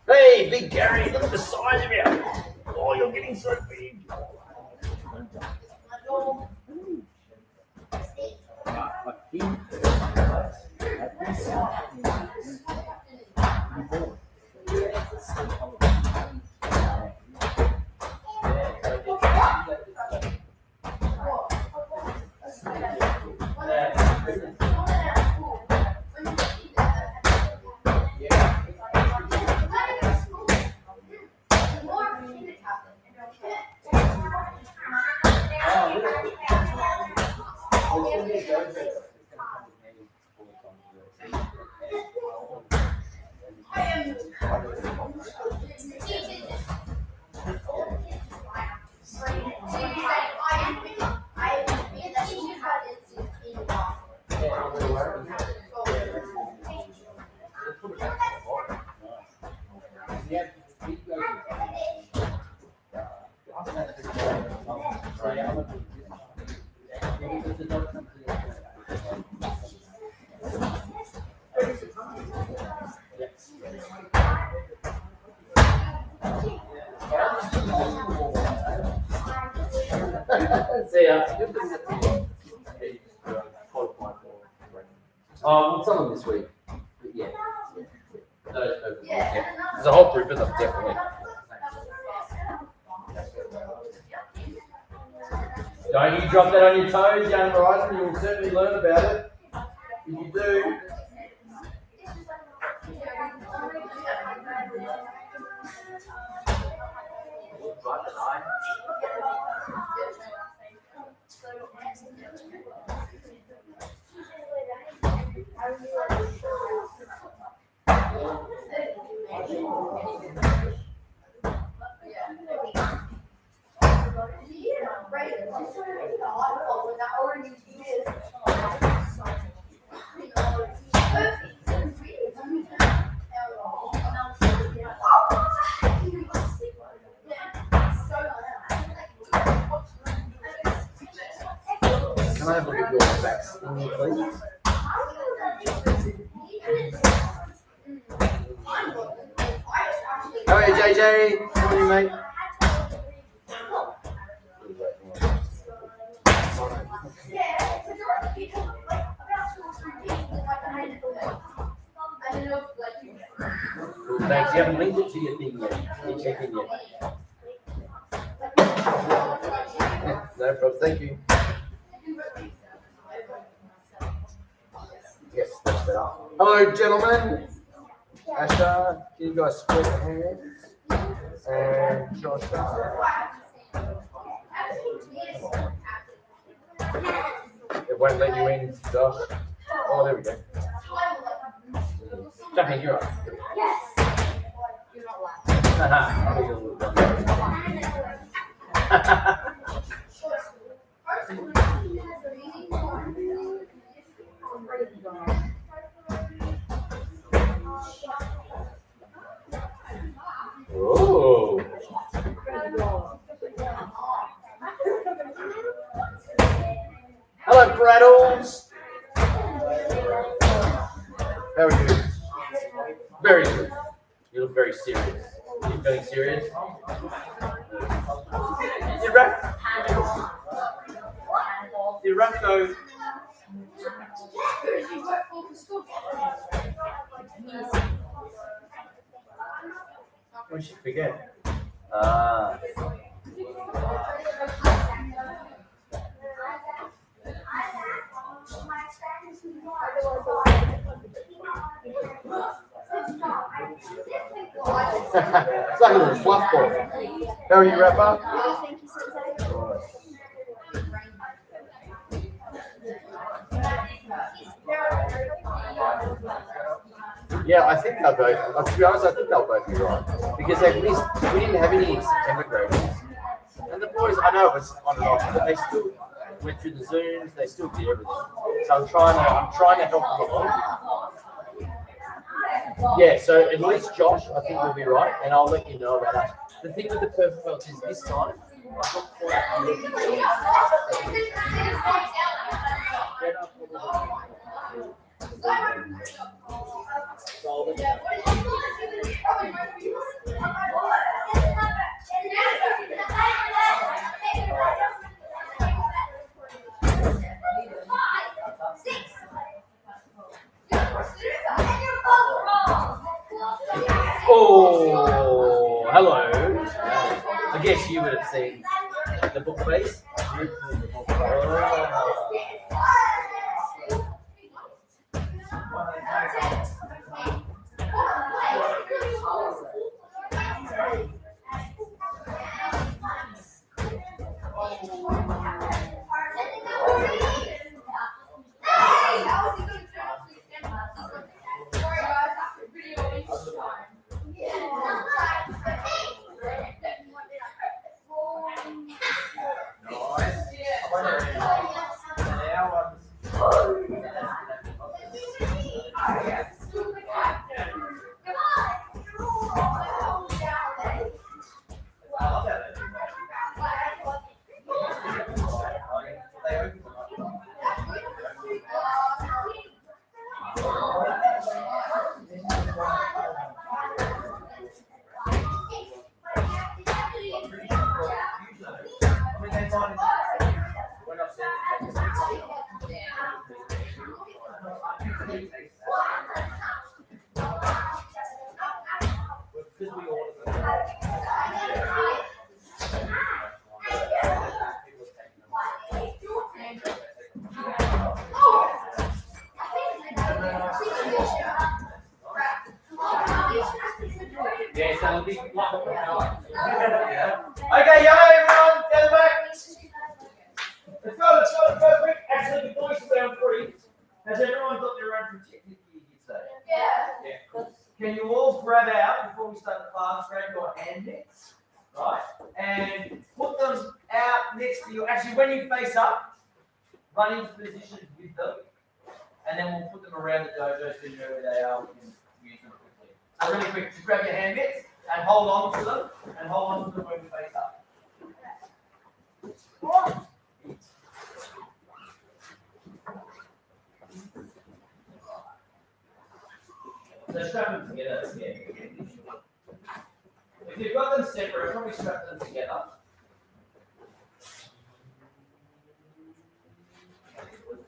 Hey, big Gary, look at the size of you. Oh, you're getting so big. See ya. Some of them this week. But yeah. Yeah. There's a whole group of them, definitely. Don't you drop that on your toes, young Horizon. You will certainly learn about it. If you do. Can I have a look at your backs, please? How are you, JJ? How are you, mate? Thanks. You haven't linked it to your thing yet. You check in yet. No problem. Thank you. Yes, that's better. Hello, gentlemen. Asha, can you guys spread your hands? And Josh. It won't let you in, Josh. Oh, there we go. Jackie, you're up. Yes. You're not Oh. Hello, Braddles. How are you? Very good. You look very serious. Are you feeling serious? Did Raph go? What did she forget? Ah. It's like a little fluff ball. How are you, Rapper? Thank you, Sensei. Yeah, I think they'll both. To be honest, I think they'll both be right because they missed. We didn't have any September graders, and the boys. I know it was on and off, but they still went through the Zooms. They still did everything. So I'm trying to help them along. Yeah, so at least Josh, I think will be right, and I'll let you know about that. The thing with the perfect belts is this time. Oh, hello. I guess you would have seen the book face. Okay, yo, everyone, gather back. Let's go quick. Actually, before we round 3, has everyone got their own protective gear here today? Yeah. Yeah. Can you all all grab out before we start the class. Grab your hand mitts, right, and put them out next to you. Actually, when you face up, run into position with them, and then we'll put them around the dojo so you know where they are. We can use them quickly. So really quick, just grab your hand mitts and hold on to them, and hold on to them when we face up. So strap them together again. If you've got them separate, probably strap them together.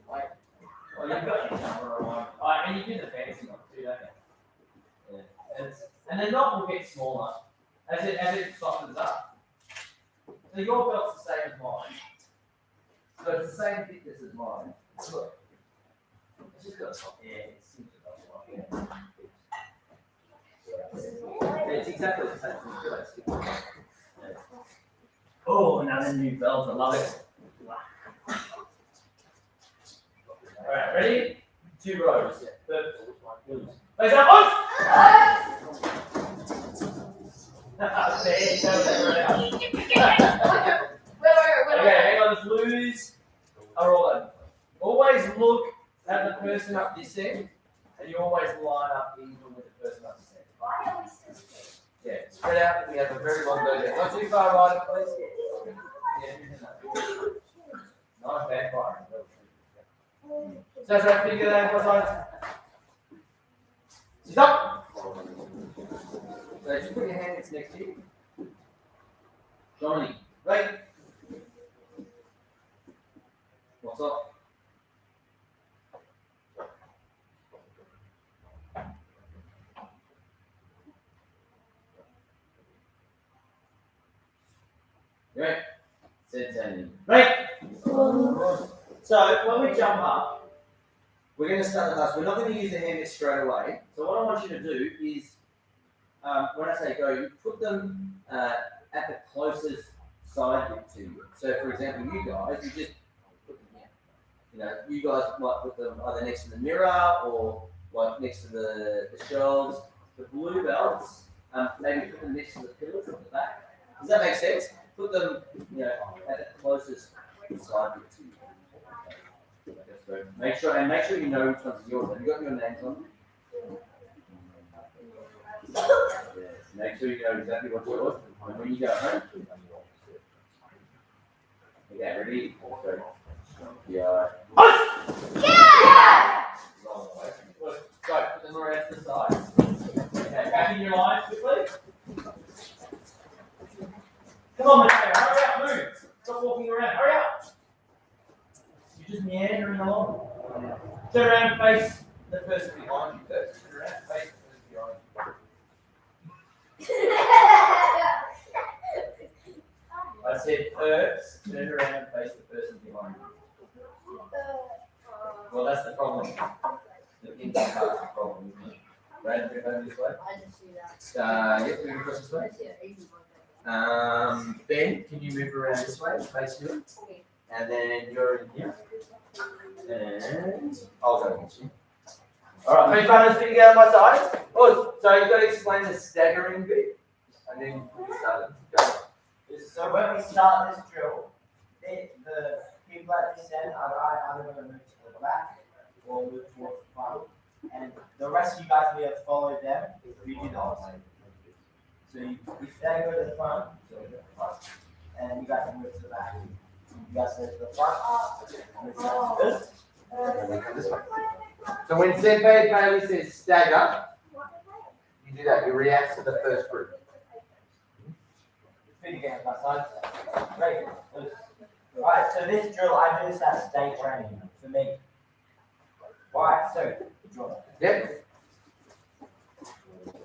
Oh, you've got your camera on. Oh, and you do the fancy one too, don't you? Yeah. And the knot will get smaller as it softens up. So your belt's the same as mine. So it's the same thickness as mine. Look. It's just got a soft, yeah, it's simple. It's exactly the same thing. Oh, another new belt. I love it. Alright, ready? 2 rows. Face up, on! Okay, hang on, the blues are all over. Always look at the person up this end, and you always line up even with the person up this end. Why are we still scared? Yeah, spread out. We have a very long dojo. Not too far right, please. Yeah, not a bad fire. So, figure that out. Side. Stop. So, just put your hands next to you. Johnny, right. What's up? Right. Sit down. Right. So when we jump up, we're going to start the class. We're not going to use the hand mitts straight away. So what I want you to do is, when I say go, you put them at the closest side bit to you. So for example, you guys, you just put them here. You know, you guys might put them either next to the mirror or like next to the shelves. The blue belts, maybe put them next to the pillars at the back. Does that make sense? Put them, you know, at the closest side bit to you. Make sure you know which one's yours. Have you got your names on them? Yes. Make sure you know exactly what's yours. And when you go home. Okay, ready? Yeah. Yeah! So, put them around to the side. Okay, back in your line quickly. Come on, Mateo, hurry up, move. Stop walking around, hurry up. You're just meandering along. Turn around and face the person behind you first. Turn around and face the person behind you. I said first, turn around and face the person behind you. Well, that's the problem. The inside part's the problem, isn't it? Brandon, move over this way. I didn't see that. Yep, move across this way. Yeah, easy one. Ben, can you move around this way, face you? And then you're in here. And I'll go against you. Alright, three runners fit together on my side. Oh, so you've got to explain the staggering bit. And then we start it. Go. So when we start this drill, the people at this end are either going to move to the back or move towards the front. And the rest of you guys will follow them if we do the opposite. So you stagger to the front, and you guys move to the back. You guys move to the front, move to this. And then come this way. So when Senpai Bailey says stagger, you do that. You react to the first group. Feet again, my side. Great. Alright, so this drill, I do this at state training for me. Alright, so draw. Yep.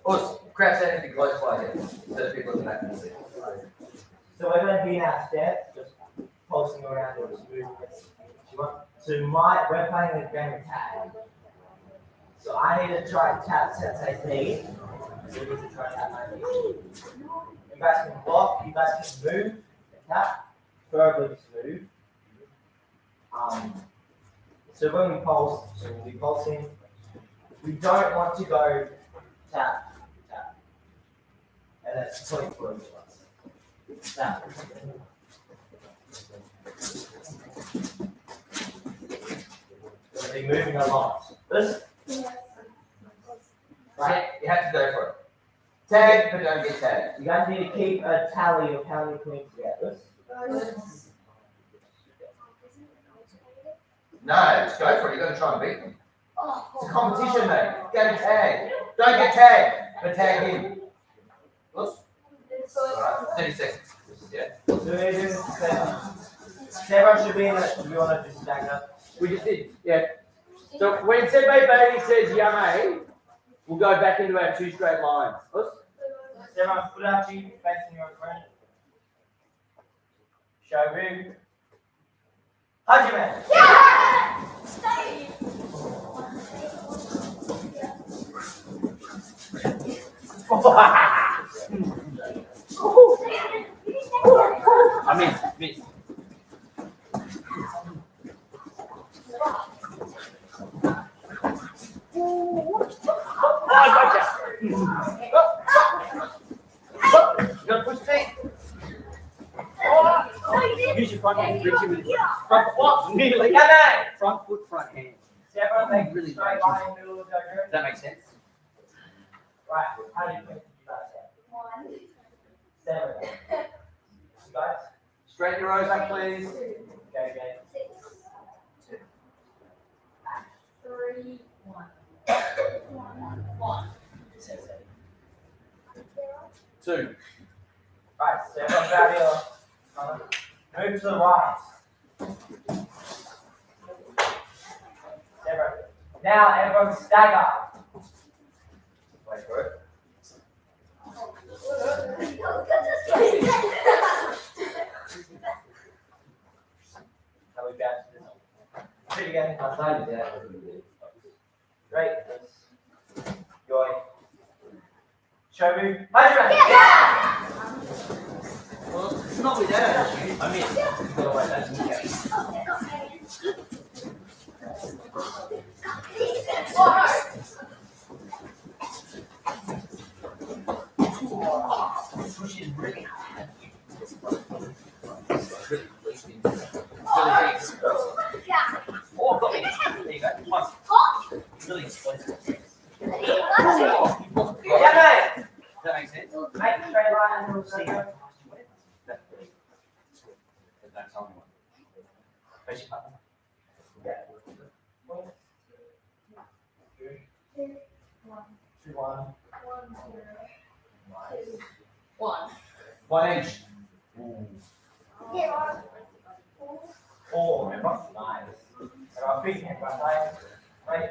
Us, crouch down into close by here, so that people at the back can see. So we're going to be in our step, just pulsing around or just moving as you want. So we're playing a game of tag. So I need to try and tap Sensei's knee. So you need to try and tap my knee. You guys can block, you guys can move, and tap, preferably just move. So when we pulse, so we'll be pulsing. We don't want to go tap, That's 24 of us. Now. We're going to be moving along. This? Right, you have to go for it. Tag, but don't get tagged. You guys need to keep a tally of how many points you get. This? No, just go for it. You've got to try and beat them. It's a competition, mate. Get tagged. Don't get tagged, but tag him. Whoops. Alright, 30 seconds. Yeah. So we're doing 7. Everyone should be in it. Do we want to just stack up? We just did, yeah. So when Senpai Baby says yummy, we'll go back into our 2 straight lines. Whoops. Everyone foot out you, facing your opponent. Shobu. Hajime. Yeah! Stay! I miss. Oh, I gotcha. You gotta push me. Use your front hand, reach it with your front foot, nearly. Front foot, front hand. So everyone make Really straight line in the middle of the dojo. Does that make sense? Right, how do you think you guys say? 7. You guys? Straighten your rows up, please. Go again. 3, 1. 2. Right, so everyone grab your move to the right. Everyone. Now everyone stagger. Wait for it. How we bounce this? Do it again. Great. Joy. Shobu. Hajime. Well, it's not with that. I mean, go away. That's push is really hard. Really oh, got me. There you go. One. Really explosive. Yeah, mate. Does that make sense? Make a straight line and we'll see you. Don't tell anyone. Face your button. Yeah. 2, 1. 1 each. 4. Remember? Nice. Alright, big hand, right? Right.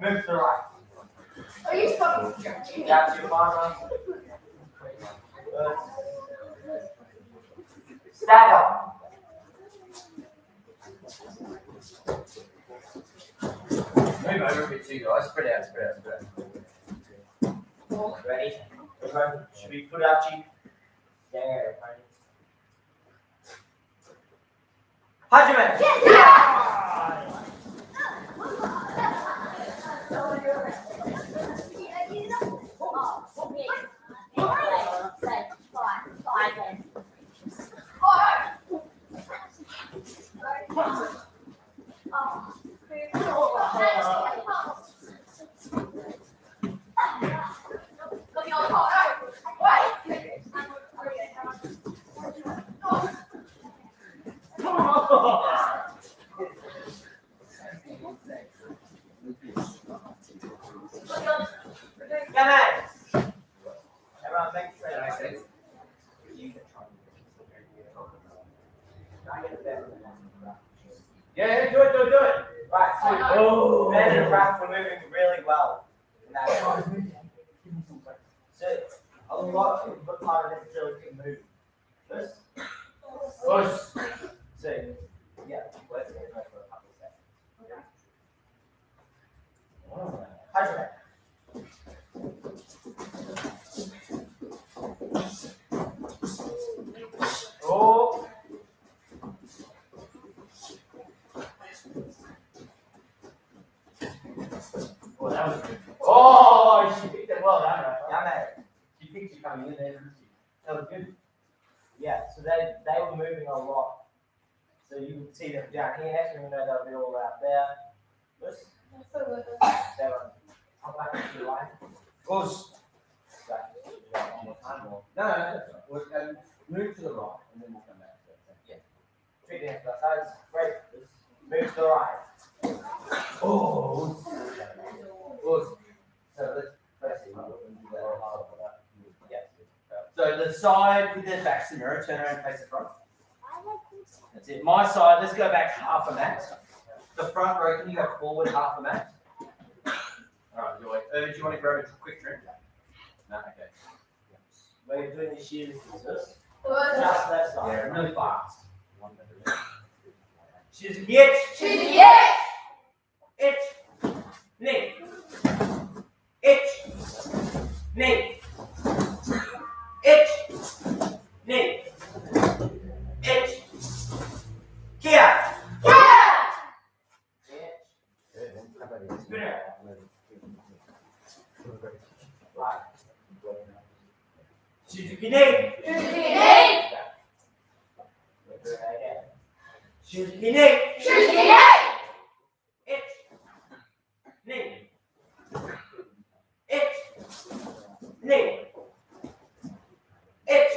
Move to the right. Down to your partner. Stagger. Move over a bit too, guys. Spread out. Ready? Everyone should be foot out cheek. There, right? Hajime! Everyone, make sure that makes sense. Yeah, do it. Right, so Ben and Raph were moving really well in that time. So a lot of the part of this drill can move. This. Push. So yeah, let's get it for a couple of seconds. Hajime. Oh. Oh, that was good. Oh, she picked it well, done, right? Yeah, mate. She thinks you're coming in there, doesn't she? That was good. Yeah, so they were moving a lot. So you can see them down here. Next thing you know, they'll be all out there. Let's come back into the line. Us. Back one more time or No, that's right. We'll move to the right and then we'll come back to it. Yeah. treat the hands to our sides. Great. Let's move to the right. Oh. Us. So let's press it. Yes. So the side with the back's the mirror, turn around and face the front. That's it. My side, let's go back half a mat. The front row, can you go forward half a mat? Alright, Joy. Do you want to grab a quick drink? No, okay. We're doing the shears scissors. Us. Just left side. Yeah, really fast. Shears itch. Yes. Itch. Knee. Itch. Knee. Itch. Knee. Itch. Kia. Spinner. Right. Suzuki knee. Suzuki knee. Itch. Knee. Itch. Knee. Itch.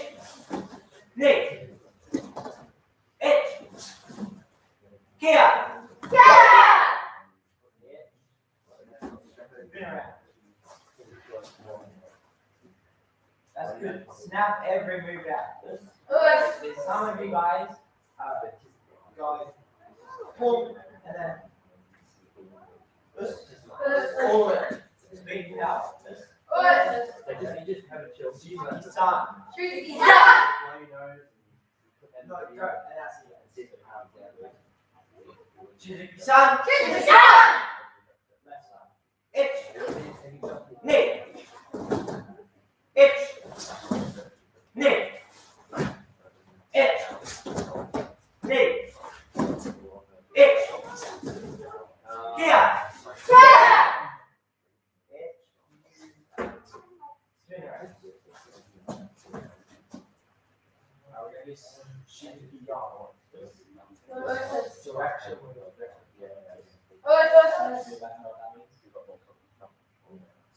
Knee. Itch. Kia. Spin around. That's good. Snap every move out. Some of you guys go pull and then pull it. Speed out. You just have a chill. Suzuki san. Blow your nose. No, go. And that's it. Suzuki san. Left side. Itch. Knee. Itch. Knee. Itch. Knee. Itch. Kia. Itch. Spin around. We're going to do Suzuki yaw. Direction.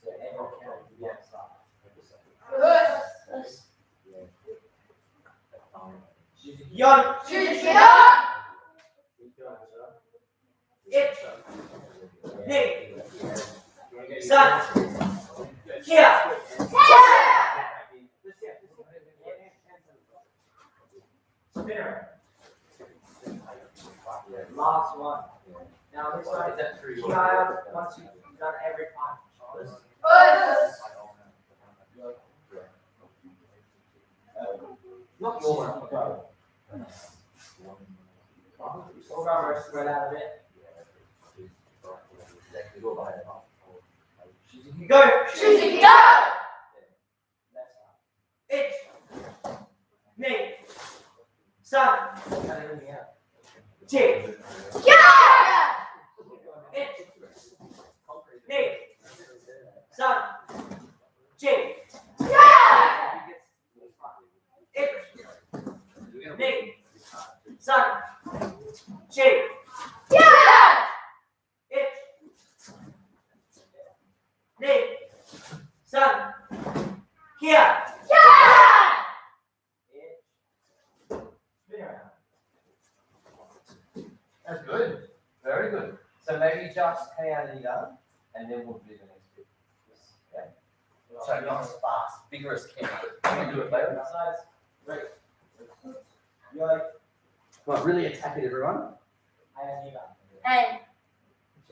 So everyone can do the outside. Suzuki yawn. Itch. Knee. San. Kia. Spinner. Last one. Now this one is that true. Once you've done every part. Not your one. Go. All go spread out a bit. Suzuki go. Left side. Itch. Knee. San. Chick. Itch. Knee. San. Chick. Itch. Knee. San. Chick. Itch. Knee. San. Kia. Spin around. That's good. Very good. So maybe just hand it up and then we'll do the next bit. Okay. So nice, fast, vigorous camp. Can we do it later? Sides. Great. Yo. Well, really attack it, everyone. Hand it up. That's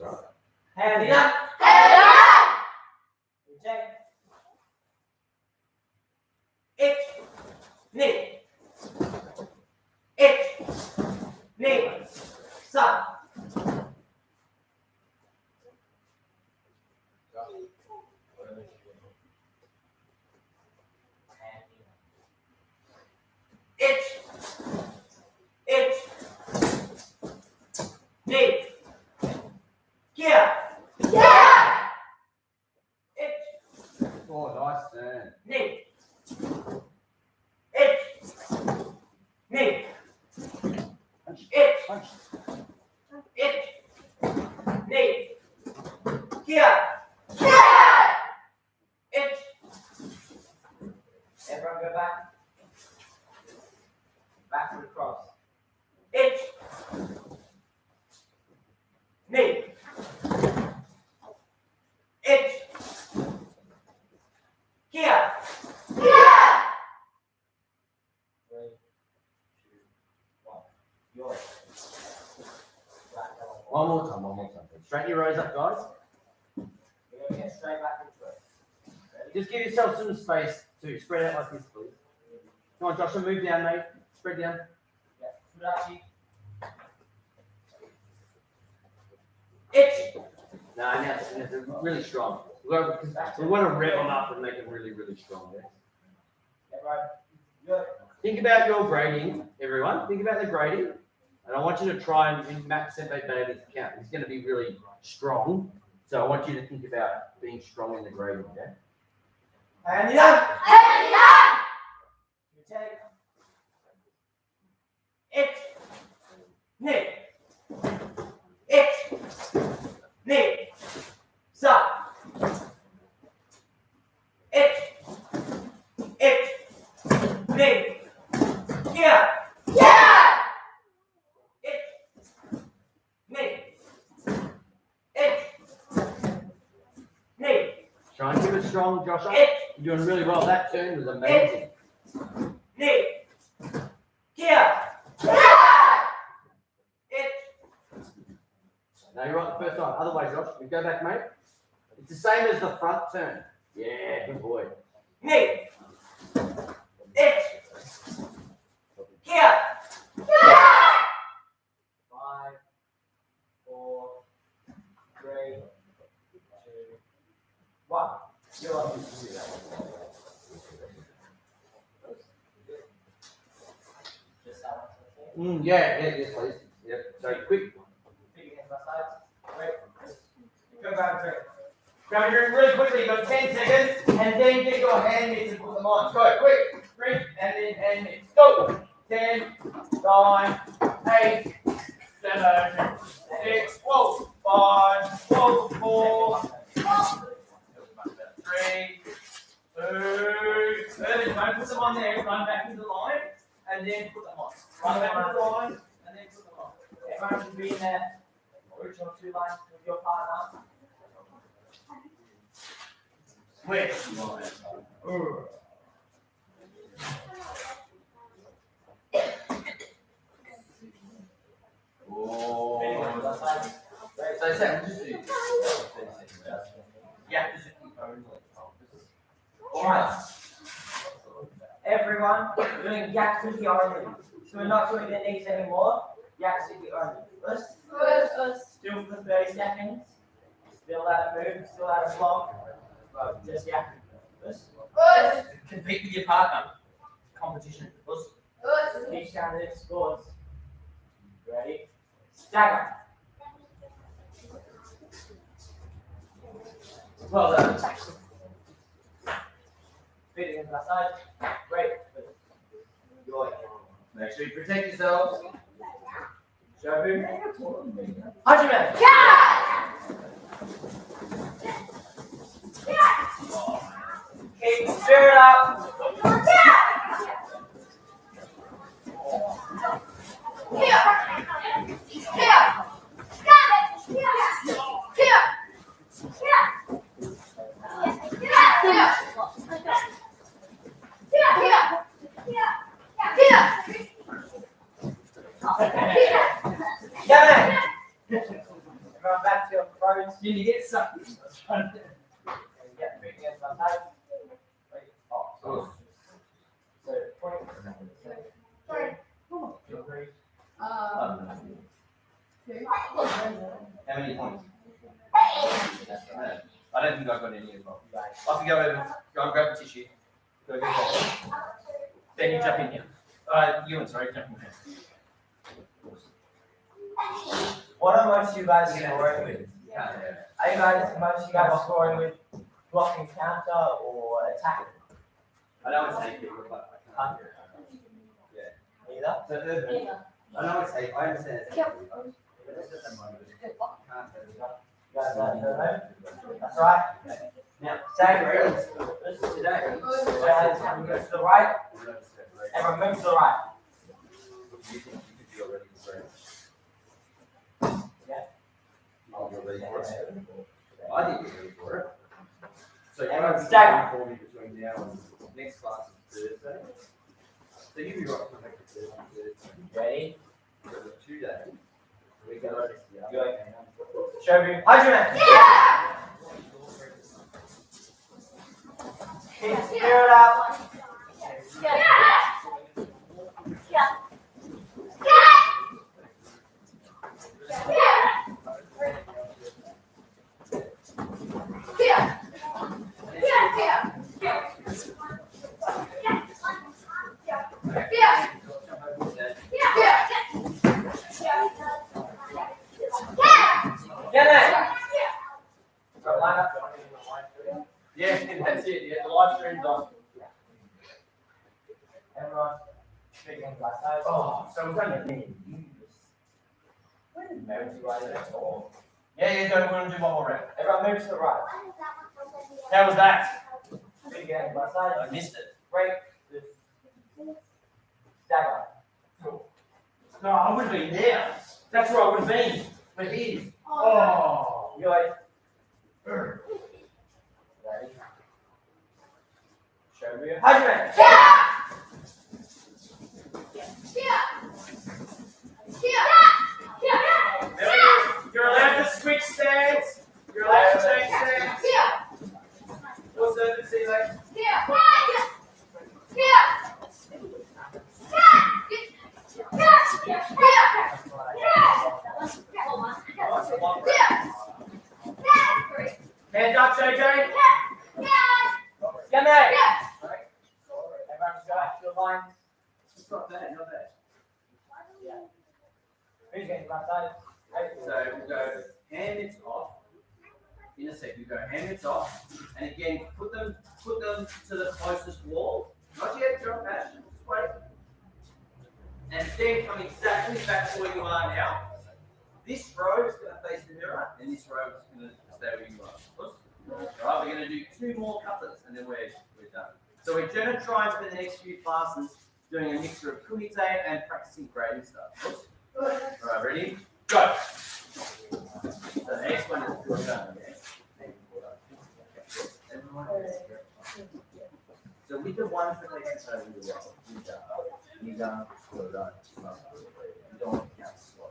right. Hand it up. Reject. Itch. Knee. Itch. Knee. San. Itch. Knee. Kia. Itch. Oh, nice turn. Knee. Itch. Knee. Here. Itch. Everyone go back. Back to the cross. Itch. Knee. Itch. Here. 3, 2, 1. Yours. One more time. Straighten your rows up, guys. We're going to get straight back into it. Ready? Just give yourself some space to spread out like this, please. Come on, Joshua, move down, mate. Spread down. Yeah. Fudachi. Itch. No, now it's really strong. We want to rev them up and make them really, really strong. Yeah? Everyone. Good. Think about your grading, everyone. Think about the grading. And I want you to try and Matt Senpai Bailey's account. He's going to be really strong. So I want you to think about being strong in the grading, yeah? Hand it up. You take. Itch. Knee. Itch. Knee. Stop. Itch. Itch. Knee. Here. Try and keep it strong, Joshua. Itch. You're doing really well. That turn was amazing. Knee. Here. Itch. Now you're right the first time. Other way, Josh. You go back, mate. It's the same as the front turn. Yeah, good boy. Knee. Itch. Here. 5, 4, 3, 2, 1. You're on. Just that one. Yes, please. Yep. So quick. Feet against my sides. Wait. Go grab a drink. Grab your drink really quickly. You've got 10 seconds. And then get your hand mitts and put them on. Go, quick. Drink and then hand mitts. Go. 10, 9, 8, 7, 6, 5, 4, 3, 2, perfect. Don't put them on there. Run back into the line and then put them on. Run back into the line and then put them on. Everyone should be in their original 2 lines with your partner. Quick. Oh. So Sam, just do. Yeah, just keep going. Alright. Everyone, we're doing yak cookie only. So we're not doing the knees anymore. Yak cookie only. First, still for 30 seconds. Still let it move, still let it block. But just yak. First. Compete with your partner. Competition. Each candidate scores. Ready? Stagger. Well done. Feet against my side. Great. Make sure you protect yourselves. Show move. Hajime. Keep the spirit up. Yeah. Run back to your throats. Did you get something? Get feet against my side. Wait. Oh. So 20. 3. How many points? I don't think I got any as well. I can go over. Go and grab a tissue. Go get that. Then you jump in here. Ewan, sorry, jump in here. What are most of you guys scoring with? Are you guys most of you guys scoring with blocking counter or attacking? I don't want to say people, but I can't. Either. So I know it's eight. I understand it's eight. Yep. That's right. Now, same rules. This is today. So everyone moves to the right. Everyone moves to the right. You think you could be already for it? Yeah. Oh, you're ready for it? I think you're ready for it. So you Everyone have stagger. to for me between now and next class is Thursday. So you be right to make it Thursday. Ready? So the 2 days. We go. Good. Show me. Hydrogen. Keep spirit up. Get it. So line up. Yeah, that's it. Yeah, the live stream's on. Everyone. Big hand glass size. Oh, so we've done it. Yeah, go. We're gonna do one more round. Everyone move to the right. How was that? Big hand glass size. I missed it. Break. Stagger. No, I would have been there. That's where I would have been. But here's. Oh. You're like. Urgh. Ready? Show me your hydrogen. You're allowed to switch stands. You're allowed to change stands. What's the see like? Hands up, JJ. Get there. Everyone just go back to the line. It's not bad, not bad. Who's getting left side? So we'll go hand mitts off. In a sec, we go hand mitts off, and again put them to the closest wall. Not yet, drop Ash. Just wait. And then come exactly back to where you are now. This row is going to face the mirror, and this row is going to stay where you are. Right, we're going to do 2 more couplets, and then we're done. So we're going to try and spend the next few classes doing a mixture of kumite and practicing grading stuff. All right, ready? Go. So the next one is good done. So with the ones that they can say really well, you done, well done. You don't want to count slow.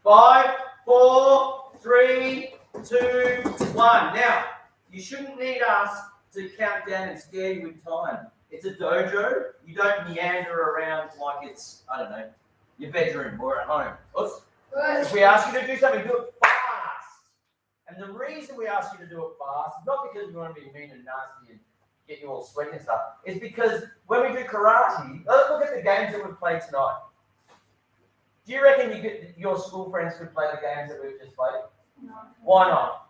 5, 4, 3, 2, 1. Now, you shouldn't need us to count down and scare you with time. It's a dojo. You don't meander around like it's, I don't know, your bedroom or at home. If we ask you to do something, do it fast. And the reason we ask you to do it fast is not because we want to be mean and nasty and get you all sweaty and stuff. It's because when we do karate, let's look at the games that we've played tonight. Do you reckon your school friends could play the games that we've just played? No. Why not?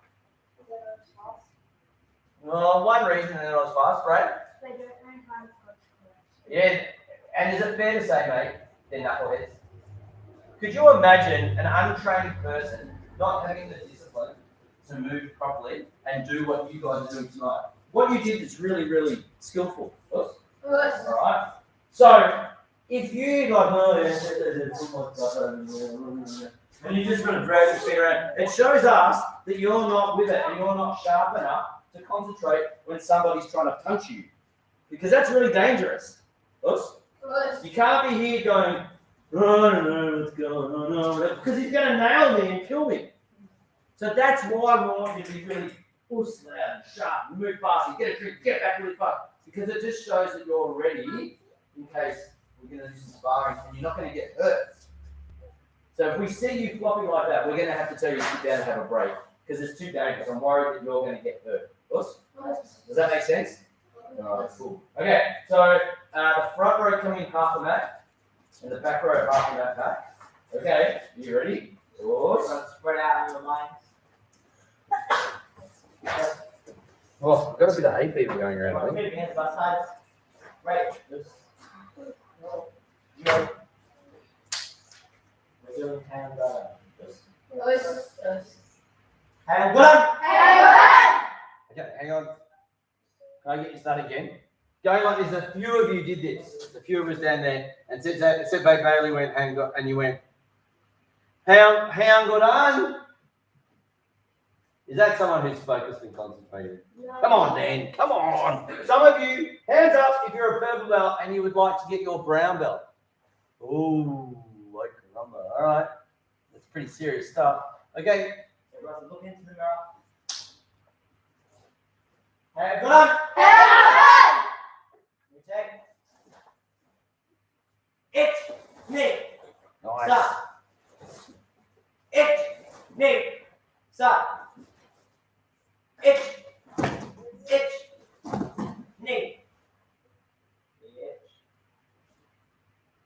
Well, one reason they're not as fast, right? They don't know how to coach. Yeah, and is it fair to say, mate, they're knuckleheads? Could you imagine an untrained person not having the discipline to move properly and do what you guys are doing tonight? What you did is really, really skillful. All right. So if you like, and you just want to drag your feet around, it shows us that you're not with it and you're not sharp enough to concentrate when somebody's trying to punch you, because that's really dangerous. You can't be here going, I don't know what's going on, because he's going to nail me and kill me. So that's why we want you to be really loud and sharp, move fast, you get a drink, get back really fast, because it just shows that you're ready in case we're going to do some sparring and you're not going to get hurt. So if we see you flopping like that, we're going to have to tell you to sit down and have a break, because it's too dangerous. I'm worried that you're going to get hurt. Does that make sense? All right, cool. Okay, so the front row coming half the mat, and the back row half the mat back. Okay, you ready? Spread out on your line. Well, I've got a bit of hay fever going around, I think. Move your hands by sides. Right. doing hand gun. Us. Hand gun. Okay, hang on. Can I get you started again? Going like this, a few of you did this. A few of us down there, and said Bailey went hang on, and you went hang on. Is that someone who's focused and concentrated? No. Come on, Dan. Come on. Some of you, hands up if you're a purple belt and you would like to get your brown belt. Ooh, like number. All right. That's pretty serious stuff. Okay. Everyone look into the mirror. Hand gun. You take. It. Knee. Nice. Stop. It. Knee. Stop. It. Knee.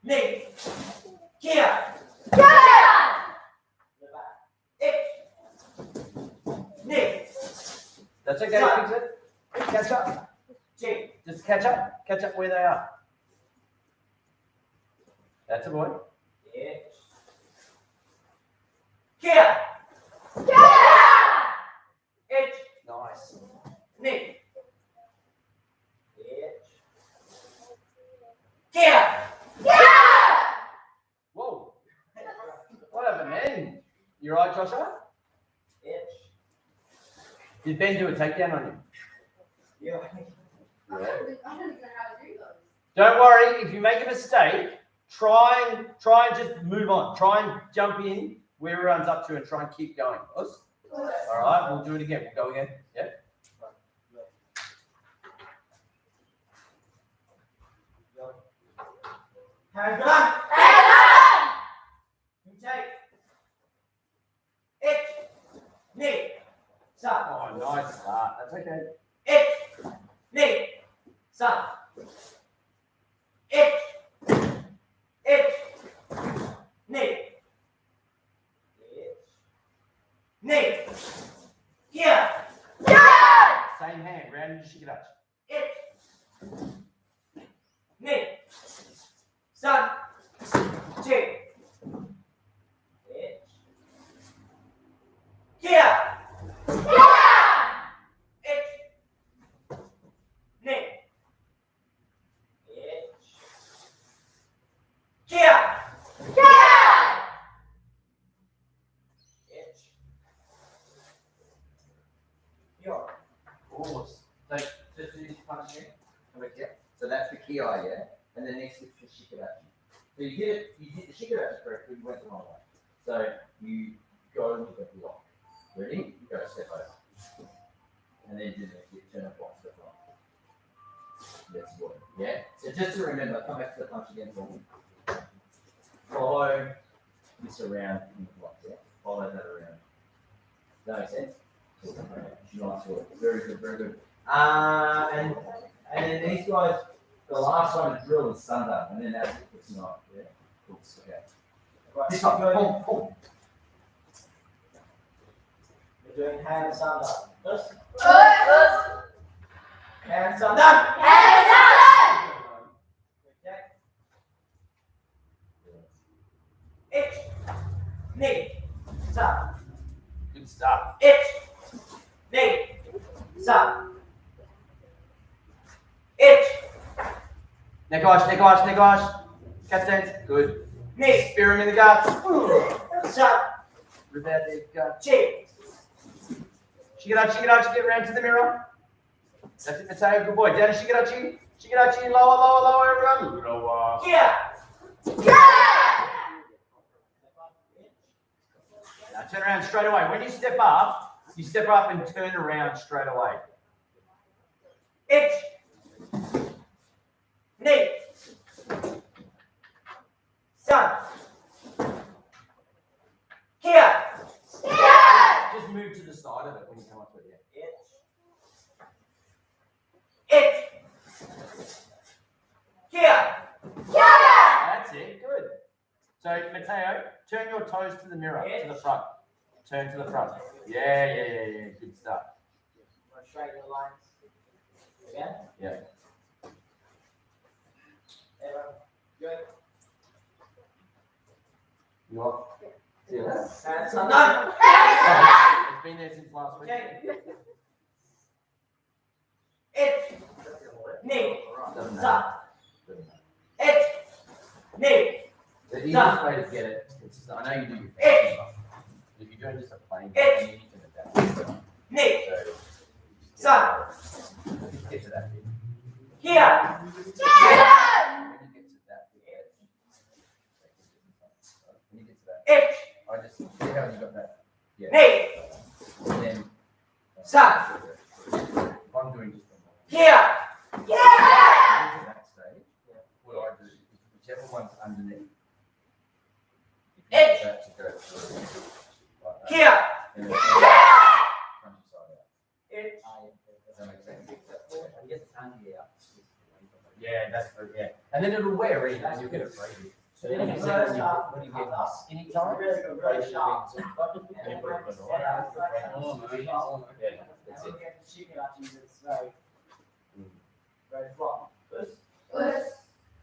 Knee. Here. The back. It. Knee. That's okay. Stop. Fix it. Catch up. G. Just catch up. Catch up where they are. That's a boy. It. Here. It. Nice. Knee. It. Here. Whoa. What happened then? You right, Joshua? It. Did Ben do a takedown on you? Yeah. I don't even know how to do those. Don't worry. If you make a mistake, try and just move on. Try and jump in where everyone's up to and try and keep going. Us? All right. We'll do it again. We'll go again. Yeah. Hand gun. You take. It. Knee. Stop. Oh, nice start. That's okay. It. Knee. Stop. It. Knee. Knee. Here. Same hand. Round into Shikadachi. It. Knee. Stop. Two. It. Here. It. Knee. It. Here. It. Here. Oh, so just do this punch again. Come back here. So that's the ki, yeah? And then next is the Shikadachi. So you hit the Shikadachi correctly, you went the wrong way. So you go with the block. Ready? You go step over. And then do the next hit, turn a block, step on. That's what. Yeah? So just to remember, come back to the punch again for me. Follow this around in the block, yeah? Follow that around. Does that make sense? Nice work. Very good, very good. And then these guys, the last one to drill is Sunday, and then that's it for tonight. Yeah. Cool. Okay. Right. This one, pull. We're doing hand stand up. This. Hand stand up. Okay. It. Knee. Stop. Good stuff. It. Knee. Stop. It. Negosh. Cat stance. Good. Knee. Spear him in the guts. Stop. Rip out the guts. Chin. Shikadachi, get round to the mirror. That's it, Mateo. Good boy. Down to Shikadachi, lower, everyone. Lower. Here. Now turn around straight away. When you step up and turn around straight away. It. Knee. Stop. Here. Just move to the side of it when you come up with it. It. Here. That's it. Good. So, Mateo, turn your toes to the mirror, to the front. Turn to the front. Yeah. Good stuff. Want to straighten your lines? Again? Yeah. Everyone, good. You what? Doesn't Sa. matter. Doesn't matter. Ich. Ni. The easiest way to get it, it's just, I know you do your fancy stuff. If you're doing just a plain then you can adapt. Ni. So, Sa. just get to that bit. Here. When you get to that bit, when you get to that, Ich. I just see how you got that. Yeah. Ni. And then, Sa. I'm doing just one. Here. Get to that stage, what I do is whichever one's underneath, you can get that to go through. Like that. Here. And then front side out. Ich. Does that make sense? Yeah, that's true, yeah. And then it'll wear in and you'll get a freebie. So then you said when you get skinny time, Really good, very sharp. and then put it on. Yeah, that's it. It's very flat. This.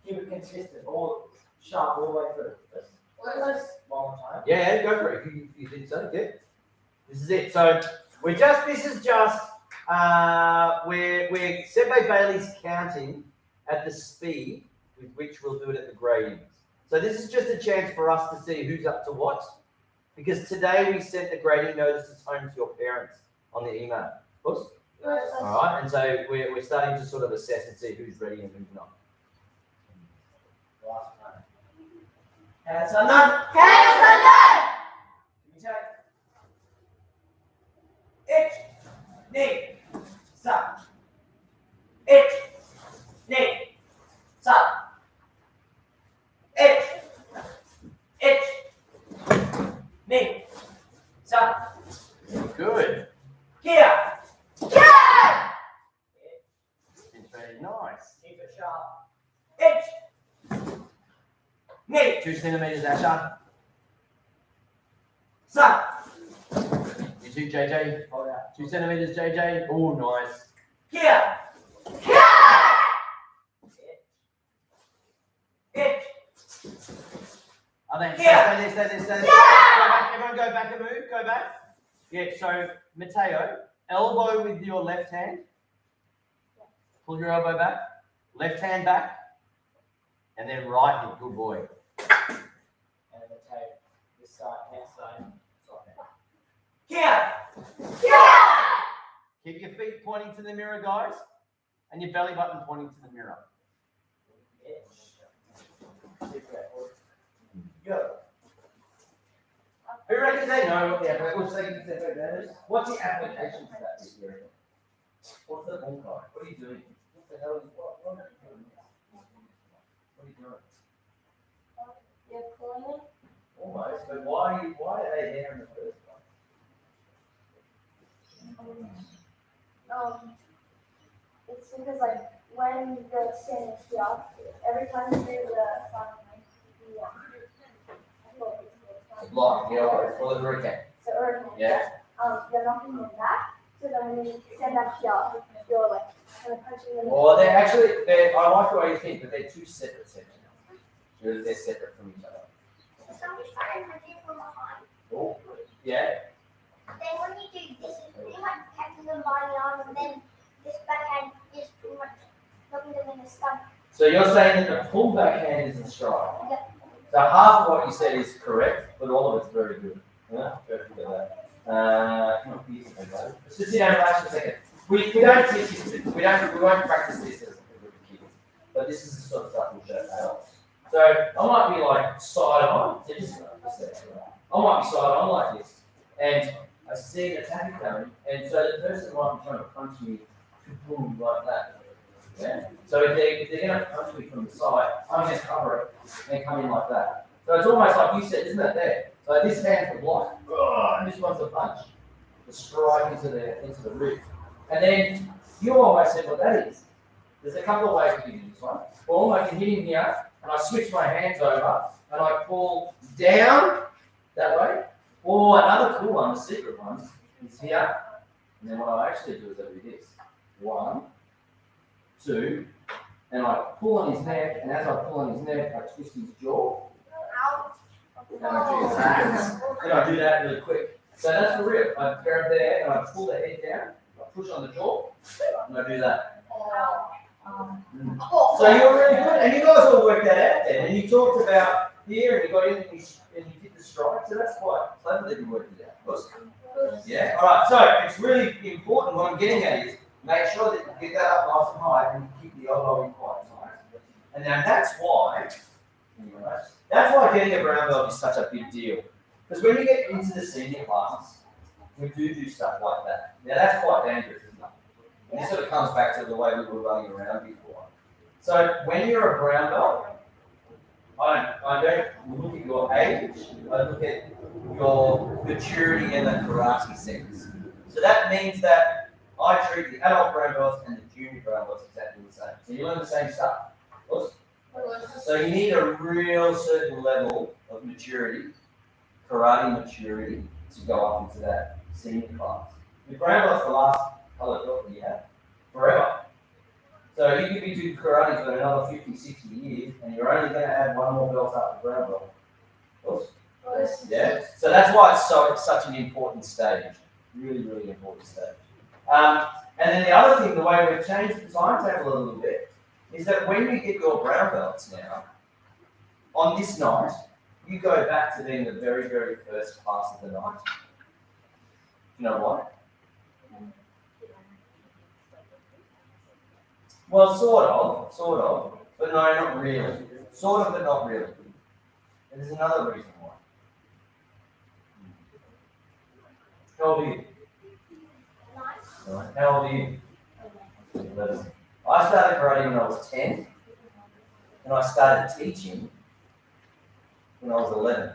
Keep it consistent, all sharp all the way through. This. One more time. Yeah, go for it. If you think so, yeah. This is it. So this is just we're Sebe Bailey's counting at the speed with which we'll do it at the gradings. So this is just a chance for us to see who's up to what, because today we sent the grading notices home to your parents on the email. Of course. All right, and so we're starting to sort of assess and see who's ready and who's not. Last time. Hands on none. Give me check. Ich. Ni. Sa. Ich. Ni. Sa. Ich. Ich. Ni. Sa. Good. Here. It's very nice. Keep it sharp. Ich. Ni. 2 centimeters, Asha. Sa. You too, JJ. Hold out. 2 centimeters, JJ. Oh, nice. Here. Ich. I think. Yeah. Stay there. Yeah. Go back, everyone go back and move. Go back. Yeah, so Mateo, elbow with your left hand. Pull your elbow back. Left hand back. And then right hip. Good boy. And then take this side, hand side. Here. Keep your feet pointing to the mirror, guys. And your belly button pointing to the mirror. Go. Who reckons they know what the application is? What's the application for that this year? What's the ball guy? What are you doing? What the hell is what are you doing? What are you doing? You're pulling it. Almost, but why are they there in the first place? It's because like when the sand is here, every time you do the front line, The block, yeah, or the hurricane. so earth, Yeah. you're knocking them back. So then when you stand back here, you're like kind of punching them. Well, I like the way you think, but they're two separate sections. They're separate from each other. So somebody's trying to hit from behind. Oh, yeah. Then when you do this, it's pretty much catching them by the arm, and then this backhand is pretty much knocking them in the stomach. So you're saying that the pull backhand is the strike. Yep. So half of what you said is correct, but all of it's very good. Yeah, go figure that. Come on, please, everybody. Let's just sit down and relax for a second. We don't teach this. We won't practice this as with the kids. But this is the sort of stuff we'll show adults. So I might be like side on. So just I might be side on like this, and I see an attack coming, and so the person might be trying to punch me, boom, like that. Yeah. So if they're going to punch me from the side, I'm going to cover it and come in like that. So it's almost like you said, isn't it? There. So this hand's the block, and this one's the punch, the strike into the rib. And then you almost said what that is. There's a couple of ways to do this one. Boom, I can hit him here, and I switch my hands over, and I pull down that way. Or another cool one, the secret one, is here. And then what I actually do is I do this. 1, 2, and I pull on his neck, and as I pull on his neck, I twist his jaw. And I do his hands. And I do that really quick. So that's the rip. I grab there, and I pull the head down, I push on the jaw, and I do that. So you were really good, and you guys all worked that out then, and you talked about here, and you got in and you did the strike, so that's quite clever that you worked it out. Yeah, all right, so it's really important, what I'm getting at is, make sure that you get that up nice and high and keep the elbow in quite tight. And now that's why getting a brown belt is such a big deal. Because when you get into the senior class, we do stuff like that. Now that's quite dangerous, isn't it? And this sort of comes back to the way we were running around before. So when you're a brown belt, I don't look at your age, I look at your maturity in the karate sense. So that means that I treat the adult brown belts and the junior brown belts exactly the same. So you learn the same stuff. So you need a real certain level of maturity, karate maturity, to go up into that senior class. The brown belt's the last colour belt that you have, forever. So you could be doing karate for another 50, 60 years, and you're only going to have one more belt after brown belt. Yeah. So that's why it's such an important stage. Really, really important stage. And then the other thing, the way we've changed the timetable a little bit, is that when you get your brown belts now, on this night, you go back to being the very, very first class of the night. You know why? Well, sort of, but no, not really. Sort of, but not really. And there's another reason why. How old are you? How old are you? 11. I started karate when I was 10, and I started teaching when I was 11.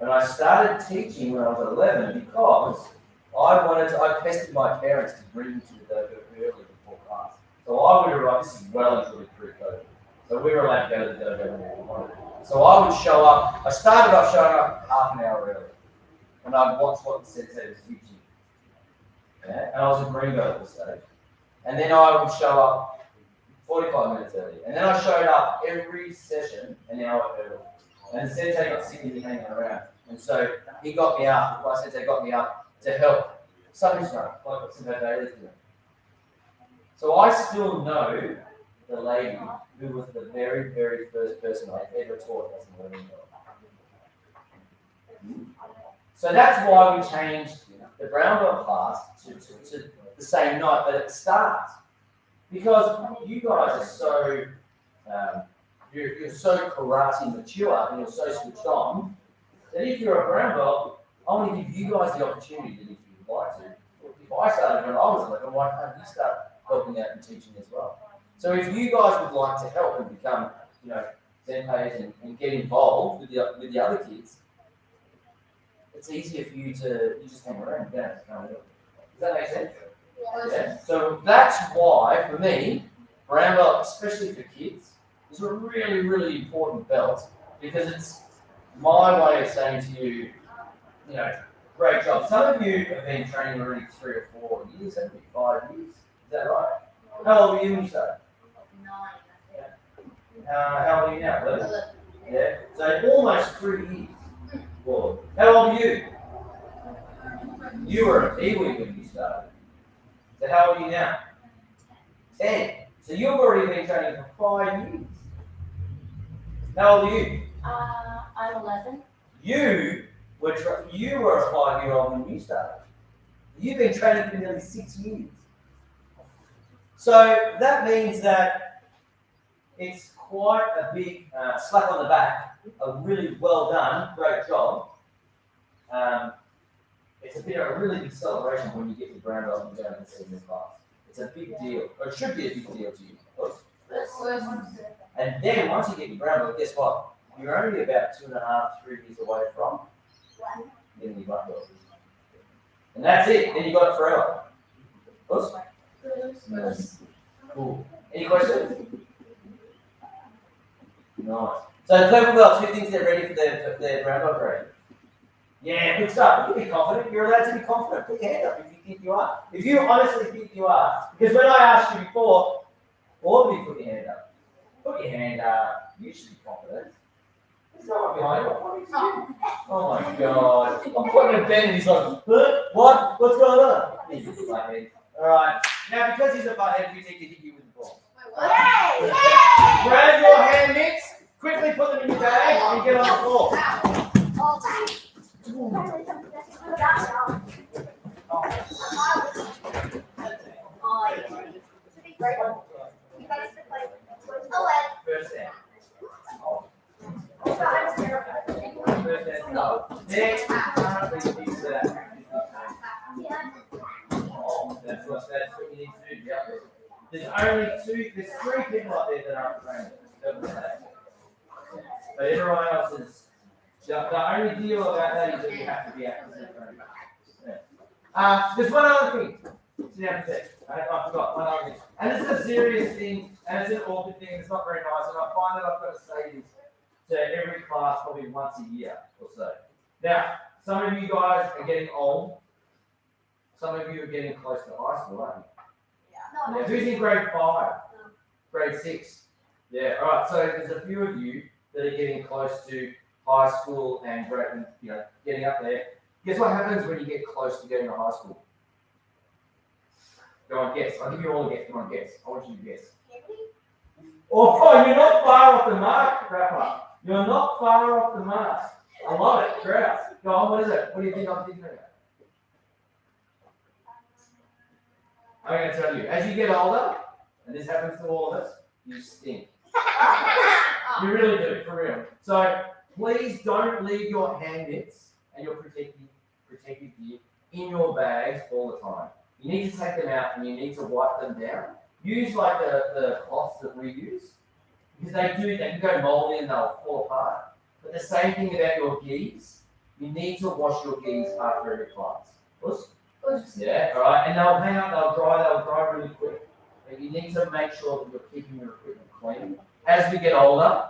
And I started teaching when I was 11 because I pestered my parents to bring me to the dojo early before class. So I would arrive, this is well and truly pre-COVID. So we were allowed to go to the dojo when we wanted. So I would show up, I started off showing up half an hour early. And I'd watch what the sensei was teaching. Yeah? And I was a green belt at the stage. And then I would show up 45 minutes early. And then I showed up every session an hour early. And the sensei got sick of me hanging around. And so he got me up, my sensei got me up to help Sunday school, like what some of our dailies doing. So I still know the lady who was the very, very first person I ever taught as an 11-year-old. So that's why we changed the brown belt class to the same night, but at the start. Because you guys are so, you're so karate mature and you're so switched on, that if you're a brown belt, I want to give you guys the opportunity that if you would like to. If I started when I was 11, why can't you start helping out and teaching as well? So if you guys would like to help and become, senpais and get involved with the other kids, it's easier for you just hang around. You don't have to come and help. Does that make sense? Yeah. So that's why, for me, brown belt, especially for kids, is a really, really important belt because it's my way of saying to you, great job. Some of you have been training already 3 or 4 years, haven't you? 5 years. Is that right? How old were you when you started? 9. How old are you now? 11? Yeah. So almost 3 years. Well, how old are you? You were a Kiwi when you started. So how old are you now? 10. So you've already been training for 5 years. How old are you? I'm 11. You were a 5-year-old when you started. You've been training for nearly 6 years. So that means that it's quite a big slap on the back, a really well done, great job. It's a really big celebration when you get your brown belt and go into the senior class. It's a big deal, or it should be a big deal to you. And then once you get your brown belt, guess what? You're only about 2.5, 3 years away from getting your black belt. And that's it. Then you got it forever. Nice. Cool. Any questions? Nice. So the purple belts, who thinks they're ready for their brown belt grade? Yeah, good stuff. You can be confident. You're allowed to be confident. Put your hand up if you think you are. If you honestly think you are. Because when I asked you before, all of you put your hand up. Put your hand up. You should be confident. There's no one behind you. Oh my god. I'm putting a pen and he's like, what? What's going on? All right. Now, because he's a butthead, we need to hit you with the ball. Yay! Grab your hand mitts, quickly put them in your bag, and get on the floor. First down. First down. No. Next, currently use that. That's what you need to do. Yeah. There's three people up there that aren't trained. But everyone else is. The only deal about that is that you have to be actively trained. Yeah. There's one other thing. Sit down a sec. I forgot one other thing. And this is a serious thing, and it's an awkward thing. It's not very nice, and I find that I've got to say this to every class probably once a year or so. Now, some of you guys are getting old. Some of you are getting close to high school, aren't you? Yeah. Who's in grade 5? Grade 6? Yeah, all right. So there's a few of you that are getting close to high school and getting up there. Guess what happens when you get close to getting to high school? Go on, guess. I'll give you all a guess. Come on, guess. I want you to guess. Oh, you're not far off the mark, Rapper. You're not far off the mark. I love it. Grouse. Go on, what is it? What do you think I'm thinking about? I'm going to tell you. As you get older, and this happens to all of us, you stink. You really do, for real. So please don't leave your hand mitts and your protective gear in your bags all the time. You need to take them out and you need to wipe them down. Use like the cloths that we use, because they can go moldy and they'll fall apart. But the same thing about your gis, you need to wash your gis after every class. Yeah, all right, and they'll hang up, they'll dry really quick. But you need to make sure that you're keeping your equipment clean as we get older,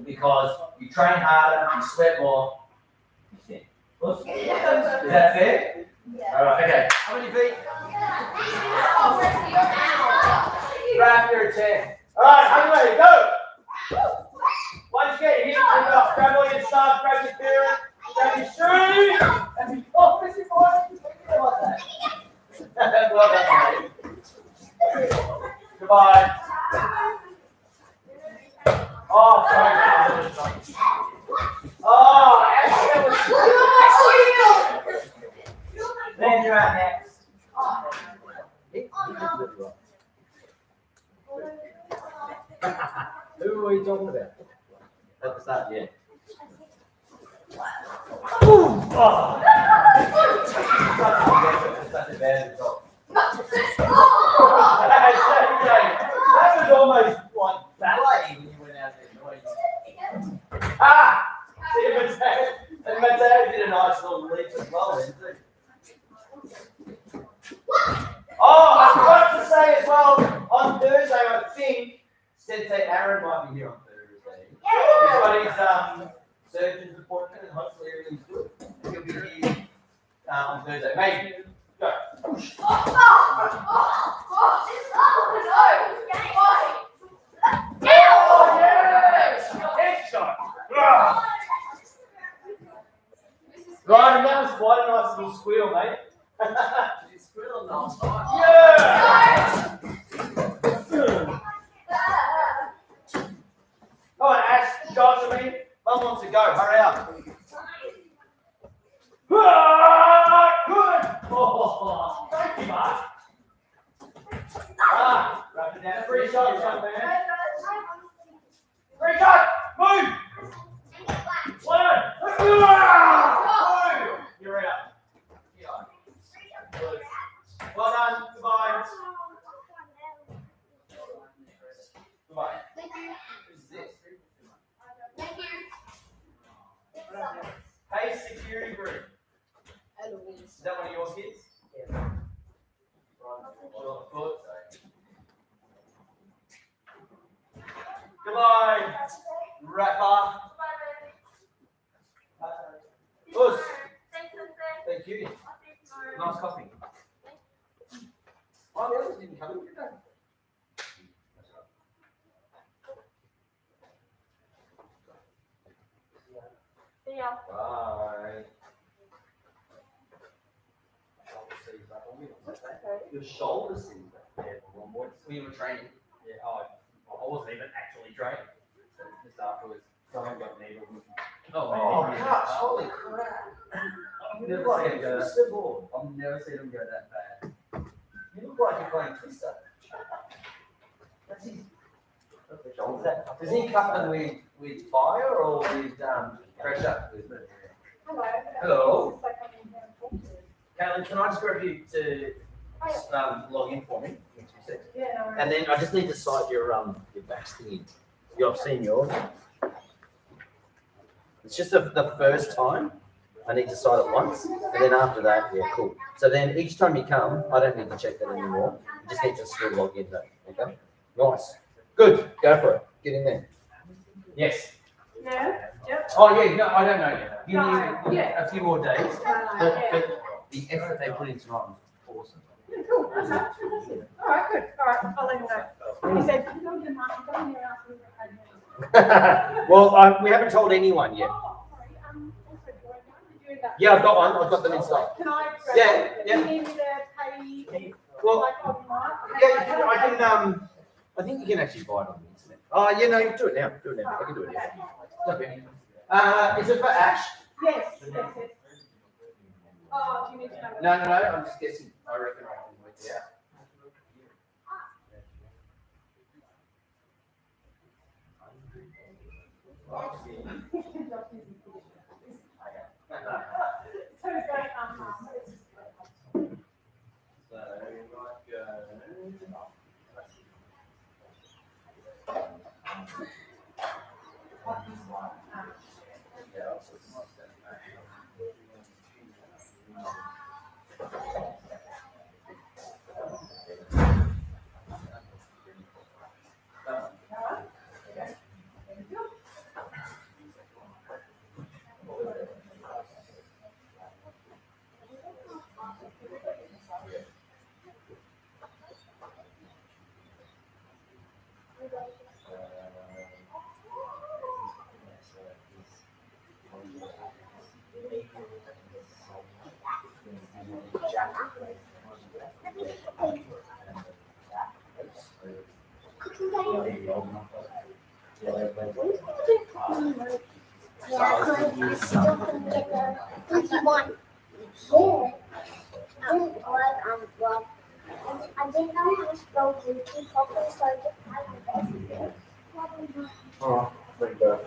because you train harder, you sweat more, you stink. Is that fair? Yeah. All right, okay. How many feet? Wrap your 10. All right, how many? Go! Once you get hit, grab all your stuff, grab your parent, grab your shoes, and be off with your body. Well done, mate. Goodbye. Oh, sorry. Oh, actually, then you're at next. Who are you talking about? At the start, yeah. Such a bad result. That was almost like ballet when you went out there. See, Mateo did a nice little leap as well then too. Oh, I forgot to say as well, on Thursday, I think, Sensei Aaron might be here on Thursday. He's got his surgeon's appointment and hopefully everything's good. He'll be here on Thursday. Maybe. Go. Oh, yes! Headshot. Right, and that was quite a nice little squeal, mate. Did you squeal last night? Yeah! Come on, Ash, Josh, Mum wants to go. Hurry up. Good! Oh, thank you, Mark. Wrap it down. 3 shots, young man. 3 shots! Move! 1! You're out. Well done. Goodbye. Goodbye. Who's this? Hey, security group. Is that one of your kids? Yeah. Goodbye, rapper. Us. Thank you. Nice coffee. Oh, the others didn't come in, did they? See ya. Bye. Your shoulder seems like We were training. yeah. Oh, I wasn't even actually training. Just afterwards, someone got needled. Oh, man. gosh, holy crap. I've never seen him go that. I've never seen him go that bad. You look like you're playing Twister. That's his. Does he cut them with fire or with pressure? Hello. Hello. It's like I'm in here. Caitlin, can I just grab you to log in for me? In 2 seconds. Yeah, no worries. And then I just need to cite your backs thing in. You've seen yours. It's just the first time I need to cite it once, and then after that, yeah, cool. So then each time you come, I don't need to check that anymore. You just need to still log in though. Okay? Nice. Good. Go for it. Get in there. Yes. Yeah, yep. Oh yeah. No, I don't know yet. Give No, me yeah. a few more days. Yeah. But the effort they put into tonight was awesome. Yeah, cool. Okay. All right, good. All right, I'll let him know. He said, "No, you're not. I'm going here after the Well, we haven't told anyone yet. Oh, sorry. Also, do I know to do that? Yeah, I've got one. I've got them in stock. Can I? Yeah, yeah. You need me to pay? Well, Like online? yeah, I can. I think you can actually buy it on the internet. Oh, yeah, no, you do it now. Do it now. I can do it now. Okay. Is it for Ash? Yes, yes, yes. Oh, do you need to know? No. I'm just guessing. I reckon I can work it out. So it's going So we might go. Yeah, I still couldn't get the 21. Yeah. Well, I didn't know how to spell Gucci properly, so I just had the Oh, there you go.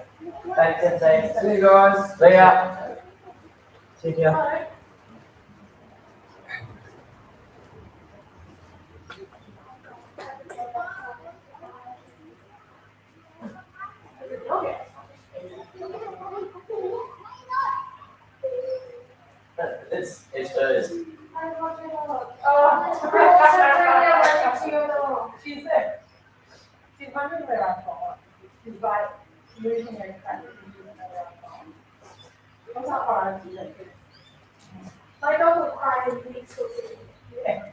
Thanks, Sensei. See you guys. See ya. See ya. It's hers. She's there. She's wondering where I'm from. She's like losing her track. What's up, hard? My dog will cry in weeks or two. Yeah.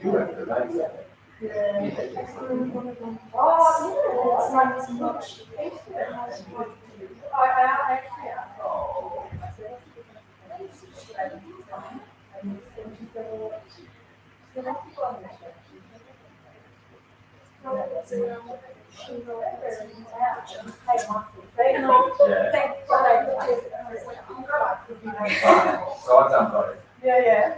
You have to like that. So I've done both. Yeah.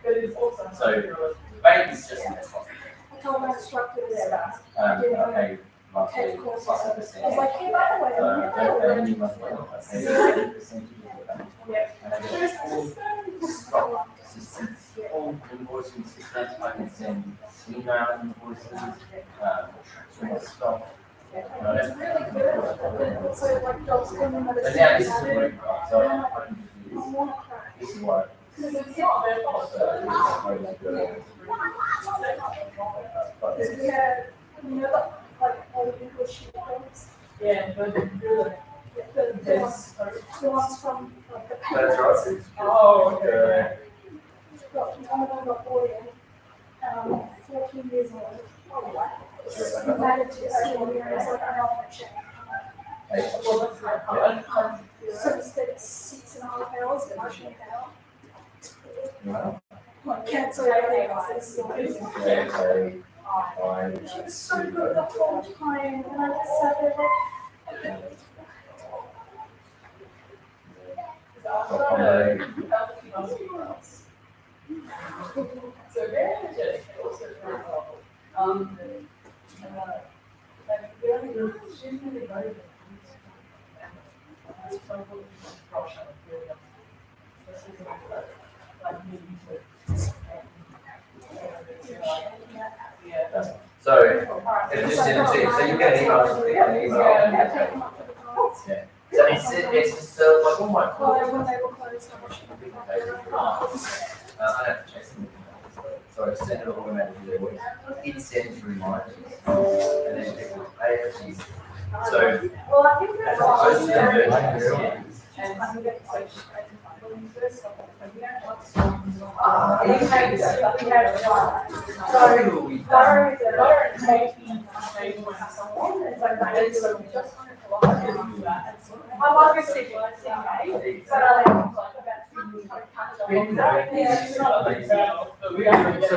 But it's awesome. So bank is just I told my instructor this. I pay monthly plus a I was percentage. like, hey, by the way, So I don't pay any monthly. I pay 30% of the bank. yeah. And I get full stock assistance, all invoicing assistance. I can send email invoices, transfer stock, It's really good, but then also like dogs come in with a But now this is stick. work, right? So I can I use want to cry. this one. Because it's not their fault. But Because we had, you know, like old English dogs. Yeah, but The ones from like the that's right. oh, okay. Got one of them got boy, 14 years old. Married to a senior, it's like an alpha check. So instead it's 6.5 hours, the motion power. Like cancel everything else. This is amazing. She was so good the whole time, and I just sat there like, So very energetic, also very powerful. Like the only group, she's really very good. So, it's just send it to you. So you get an email, just click on the email. yeah, take them up to the box. Yeah. So it's just like, oh my Well, god. when they were closed, I watched them. I have to check some. So I send it automatically. It sends reminders. And then people pay it. So, Well, I think that's most of them very do. And I'm going to say, when you first got them, we had lots of Sorry, will be done. I love your sick, but I like about 2 So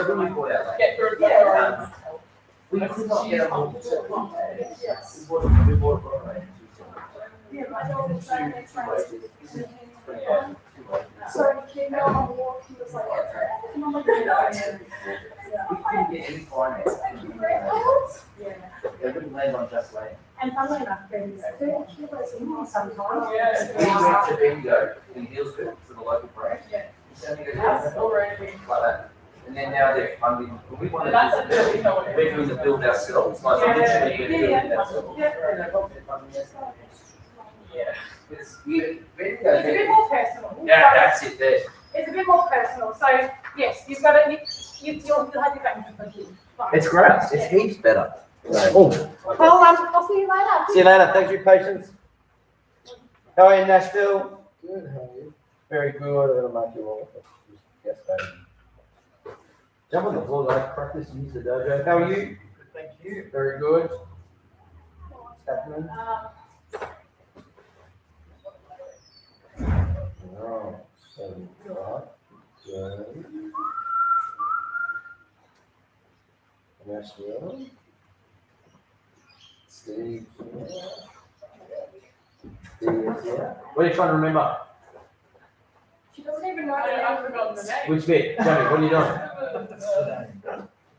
when we bought out, Get through we could not get a whole set. We bought it for Yeah, my dog was trying to make friends. Yeah. So he came out on a walk, he was like, come on, look at We couldn't get any finance. Yeah. They wouldn't land on just land. And funnily enough, there's 30 kilos in here sometimes. We went to Bingo in Hillsville, to the local brand. Yeah. We sent me to That's already. like that. And then now they're funding, we want to That's a do, bit, we know what we're doing the build ourselves, like literally we're doing it ourselves. Yeah. And they've got their funding us. Yeah. It's, It's a Bingo, bit more personal. yeah, that's it there. It's a bit more personal. So, yes, you've got to, you'll have your back. It's great, it's heaps better. Oh, Well, I'll see you later. see you later, thanks for your patience. How are you in Nashville? Good, how are you? Very good, I'm gonna make you all. Yes, baby. Jump on the floor, guys, practice, use the dojo. How are you? Good, thank you. Very good. What's happening? Oh, so, right, good. Nashville. Steve. What are you trying to remember? She doesn't even know I've forgotten the name. Which bit? Tell me, what are you doing?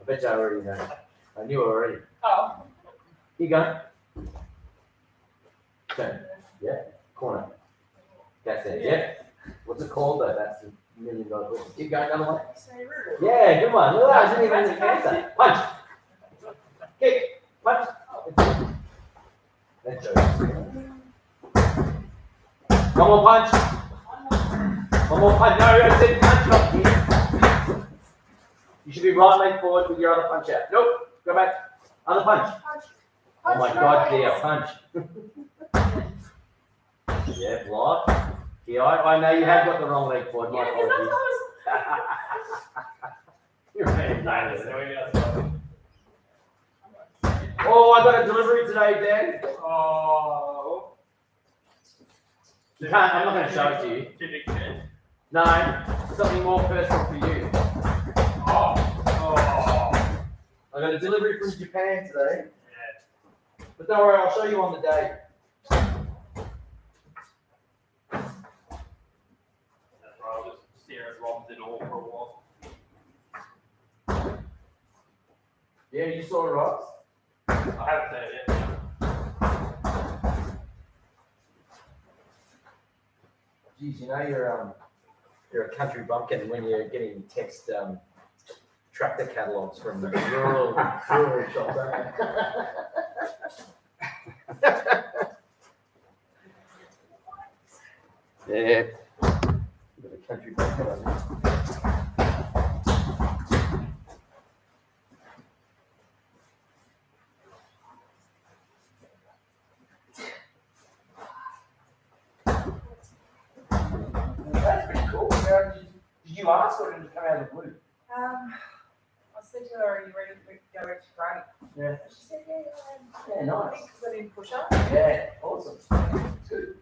I bet you I already know. I knew already. Oh. Here you go. Turn. Yeah. Corner. That's it. Yeah. What's it called though? That's the $1 million question. Keep going another one. Yeah, good one. Look at that. I didn't even answer. Punch. Kick. Punch. That's it. Come on, punch. One more punch. No, I said punch, not here. You should be right leg forward with your other punch out. Nope. Go back. Other punch. Oh my God, dear. Punch. Yeah, block. Yeah, I know you have got the wrong leg forward. My apologies. You're very nice. Oh, I got a delivery today, Dan. Oh. You can't, I'm not going to show it to you. No, something more personal for you. Oh. I got a delivery from Japan today. But don't worry, I'll show you on the day. I'll just stare at Rob's at all for a while. Yeah, you saw it, Ross? I haven't said it yet. Geez, you know you're a country bumpkin when you're getting text tractor catalogs from the rural shops. Yeah. Bit of country background. That's pretty cool. Did you ask or did it come out of the blue? I said to her, are you ready to go back to karate? Yeah. She said, yeah, Yeah, I nice. think because I didn't push up. Yeah, awesome. Good.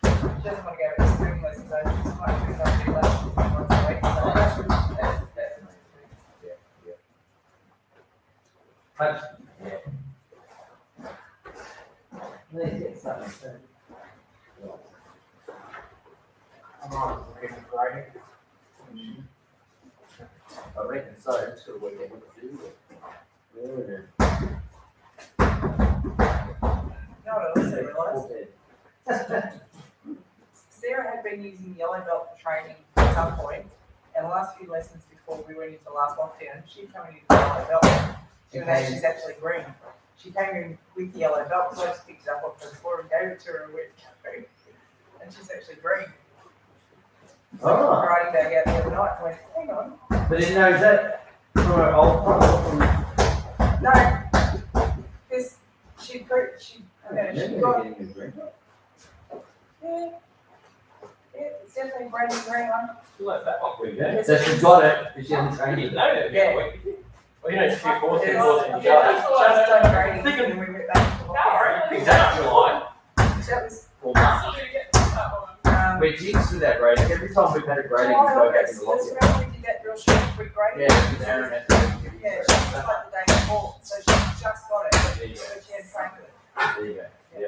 She doesn't want to go to swimming lessons, so she's quite good enough to do that once a week. Oh, So that's good. That's amazing. Yeah, yeah. Punch. Yeah. Let's get something. I'm on ready for Friday. I reckon so. Just got to work out what to do with it. you know what I also realised? Sarah had been using yellow belt for training at some point, and the last few lessons before we went into the last lockdown, she'd come in with yellow belt, even though she's actually green. She came in with the yellow belt, so I just picked it up off the floor and gave it to her and went, "Go." And she's actually green. So I Oh. took the karate bag out the other night and went, hang on. But didn't know, is that from her old club or from? No, because she got, yeah, it's definitely a brand new green one. Like that one. Yes, So it she is. got it, but she hasn't trained it. Yeah. Well, you know, it's two courses. Just done training and then we went back to the lockdown. Is that July? That was, Or March? We're jinxed with that grading. Every time we've had a grading, we July, go back August, into because lockdown. remember we did that real short quick grading? Yeah, because Aaron has to. Yeah, she was like the day before, so she just got it, There you go. but she had trained with it. There you go. Yeah.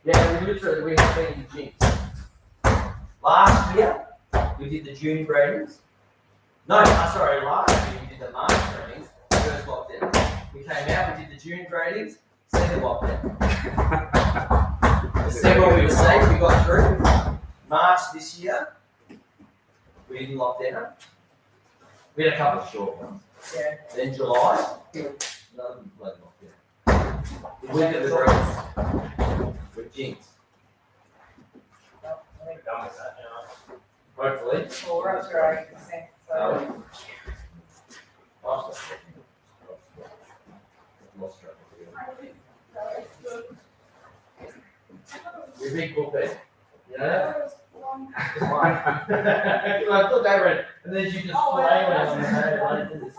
Yeah, we literally, we have been jinxed. Last year, we did the June gradings. No, sorry, last year we did the March gradings, first lockdown. We came out, we did the June gradings, second lockdown. December we were safe, we got through. March this year, we didn't lock down. We had a couple of short ones. Yeah. Then July, another bloody lockdown. The week of the gradings, we're jinxed. Well, I think- Done with that now. Hopefully. Well, we're up to our 80%, so. Lost track of it. You're a big book there. You know that? It's fine. I looked over it and then you just flailing on the head like this.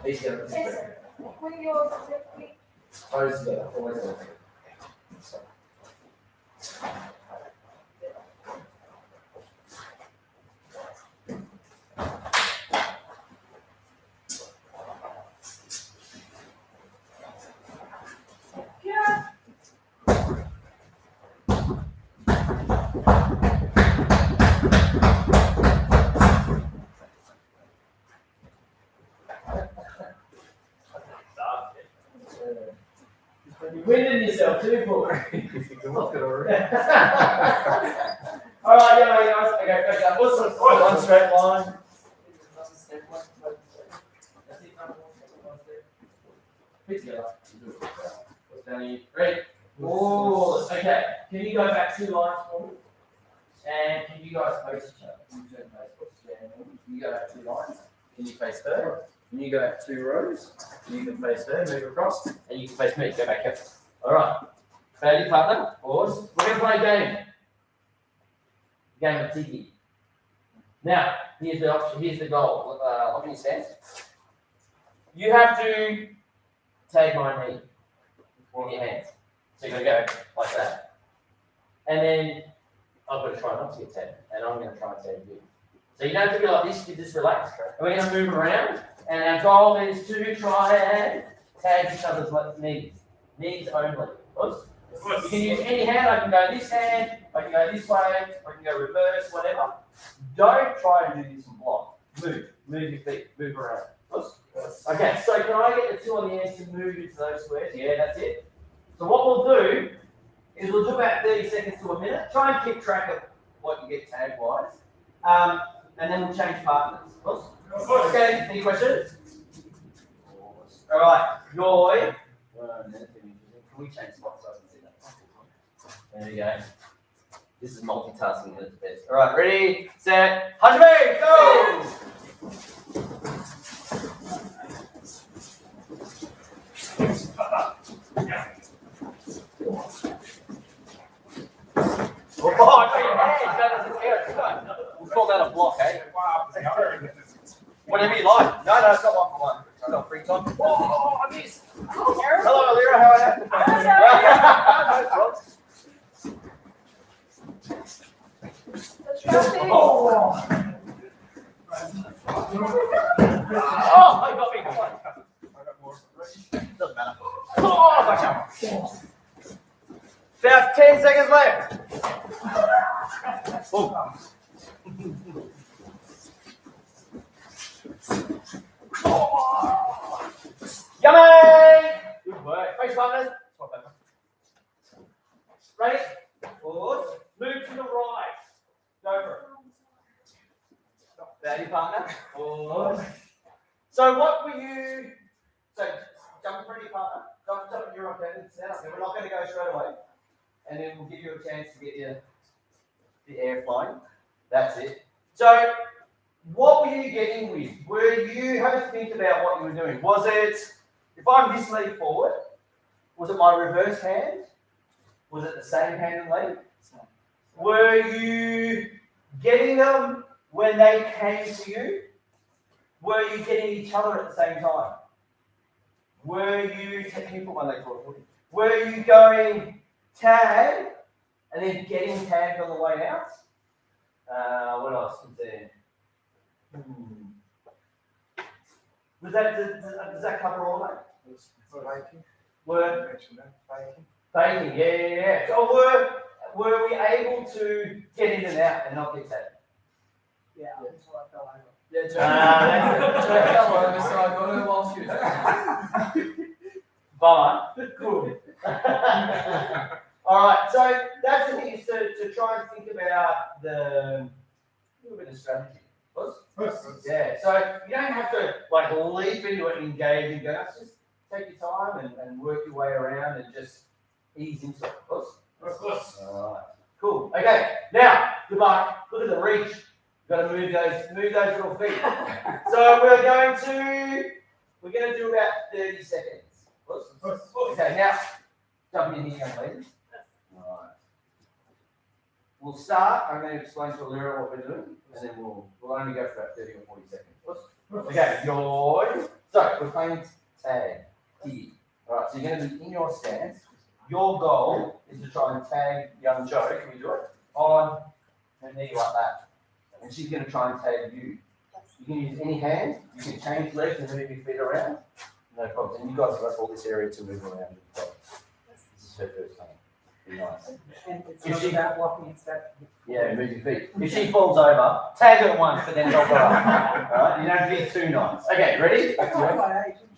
He's gonna close together, always open. You're winning yourself too, Paul. Alright, yeah, guys. Okay, okay. One straight line. That's it. Put together. What's down here? Ready? Oh, okay. Can you go back 2 lines for me? And can you guys face each other? You turn face. What's down here? Can you go back 2 lines? Can you face her? Can you go back 2 rows? You can face her, move across, and you can face me. Go back here. Alright. Fail your partner. Pause. We're going to play a game. Game of tiki. Now, here's the option. Here's the goal. Look at your stance. You have to tag my knee with your hands. So you're going to go like that. And then I've got to try not to get tagged. And I'm going to try and tag you. So you don't have to be like this. You just relax. And we're going to move around. And our goal is to try and tag each other's knees. Knees only. Oops. You can use any hand. I can go this hand. I can go this way. I can go reverse. Whatever. Don't try and do this and block. Move. Move your feet. Move around. Okay, so can I get the two on the end to move into those squares? Yeah, that's it. So what we'll do is we'll do about 30 seconds to a minute. Try and keep track of what you get tag wise. And then we'll change partners. Okay, any questions? All right, Joy. Can we change spots so I can see that? There you go. This is multitasking at its best. All right, ready, set, Hajime, go! Oh, I got your hand. That doesn't count. We'll call that a block, eh? Whatever you like. No, it's not one for one. It's not free time. Oh, I missed. Hello, Alira. How are you? No problem. Oh, I got me. Doesn't matter. Oh, gotcha. About 10 seconds left. Oh. Yummy! Good work. Face partners. Ready? Forward. Move to the right. Go for it. Daddy partner. Forward. So what were you? So jump in front of your partner. Jump in your right hand. Stand up. We're not going to go straight away. And then we'll give you a chance to get the air flying. That's it. So, what were you getting with? Were you having to think about what you were doing? Was it, if I'm this leg forward, was it my reverse hand? Was it the same hand and leg? Were you getting them when they came to you? Were you getting each other at the same time? Were you, can you put one leg forward? Were you going tag and then getting tagged on the way out? What else was there? Was that, does that cover all that? Faking, yeah. So were we able to get in and out and not get tagged? Yeah, until I fell over. Yeah, Joe fell over, so I got her while she was Bummer. Good. All right, so that's the thing is to try and think about a little bit of strategy. Yeah, so you don't have to like leap into it and engage and go. Just take your time and work your way around and just ease into it. Of course. All right. Cool. Okay. Now, good luck. Look at the reach. You've got to move those little feet. So we're going to do about 30 seconds. Okay. Now, jump in here, young ladies. All right. We'll start. I'm going to explain to Alira what we're doing, and then we'll only go for about 30 or 40 seconds. Okay. So we're playing tag. T. All right. So you're going to be in your stance. Your goal is to try and tag young Joe. Can we do it? On her knee like that, and she's going to try and tag you. You can use any hand. You can change legs and move your feet around. No problem. And you guys have got all this area to move around. This is her first time. Be nice. And it's not about blocking, it's that. Yeah, move your feet. If she falls over, tag her once, but then help her up. Alright, you don't have to be too nice. Okay, ready? Back to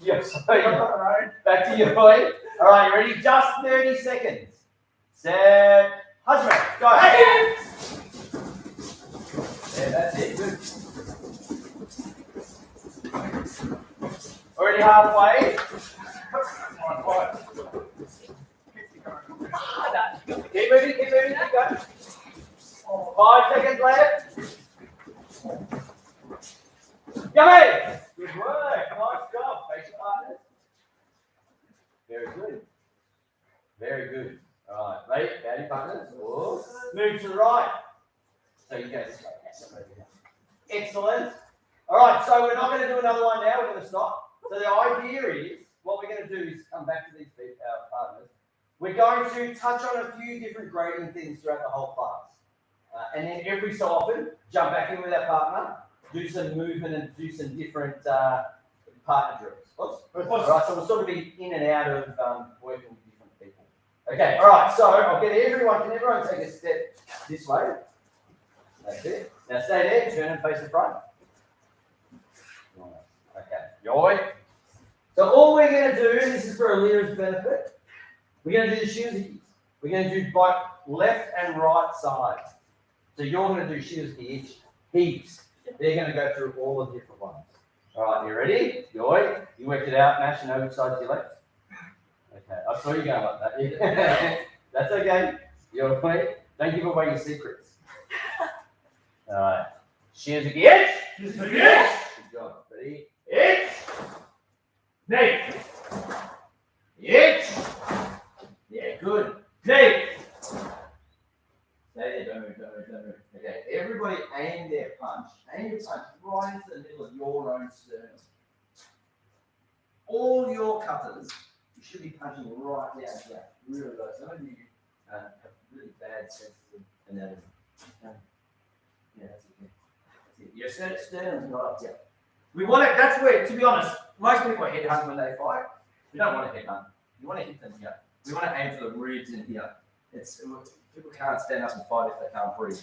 you. Yes. Back to you, boy. Alright, you ready? Just 30 seconds. Set. Husband, go. Yeah, that's it. Good. Already halfway. Keep moving, keep going. 5 seconds left. Yummy! Good work. Nice job. Face your partners. Very good. Very good. All right. Ready? Daddy partners. Whoa. Move to the right. So you go this way. Excellent. All right. So we're not going to do another one now. We're going to stop. So the idea is, what we're going to do is come back to these partners. We're going to touch on a few different grading things throughout the whole class. And then every so often, jump back in with our partner, do some movement and do some different partner drills. All right, so we'll sort of be in and out of working with different people. Okay, all right, so I'll get everyone, can everyone take a step this way? That's it. Now stay there, turn and face the front. Okay, Joy. So all we're going to do, and this is for Alira's benefit, we're going to do the shizukis. We're going to do both left and right side. So you're going to do shizuki heaps. They're going to go through all the different ones. All right, you ready? Joy, you worked it out, Nash, you know which side's your left? Okay, I saw you going like that. That's okay. You're clear. Don't give away your secrets. All right. Shizuki itch. Shizuki itch. Good job. Ready? Itch. Knee. Itch. Yeah, good. Knee. Stay there. Don't move. Okay, everybody aim their punch. Aim your punch right into the middle of your own sternum. All your cutters, you should be punching right down here. Really low. Some of you have really bad senses of anatomy. Yeah, that's it. Your sternum's not up yet. We want it, that's where, to be honest, most people are headhunt when they fight. We don't want to headhunt. You want to hit them here. We want to aim for the ribs in here. People can't stand up and fight if they can't breathe.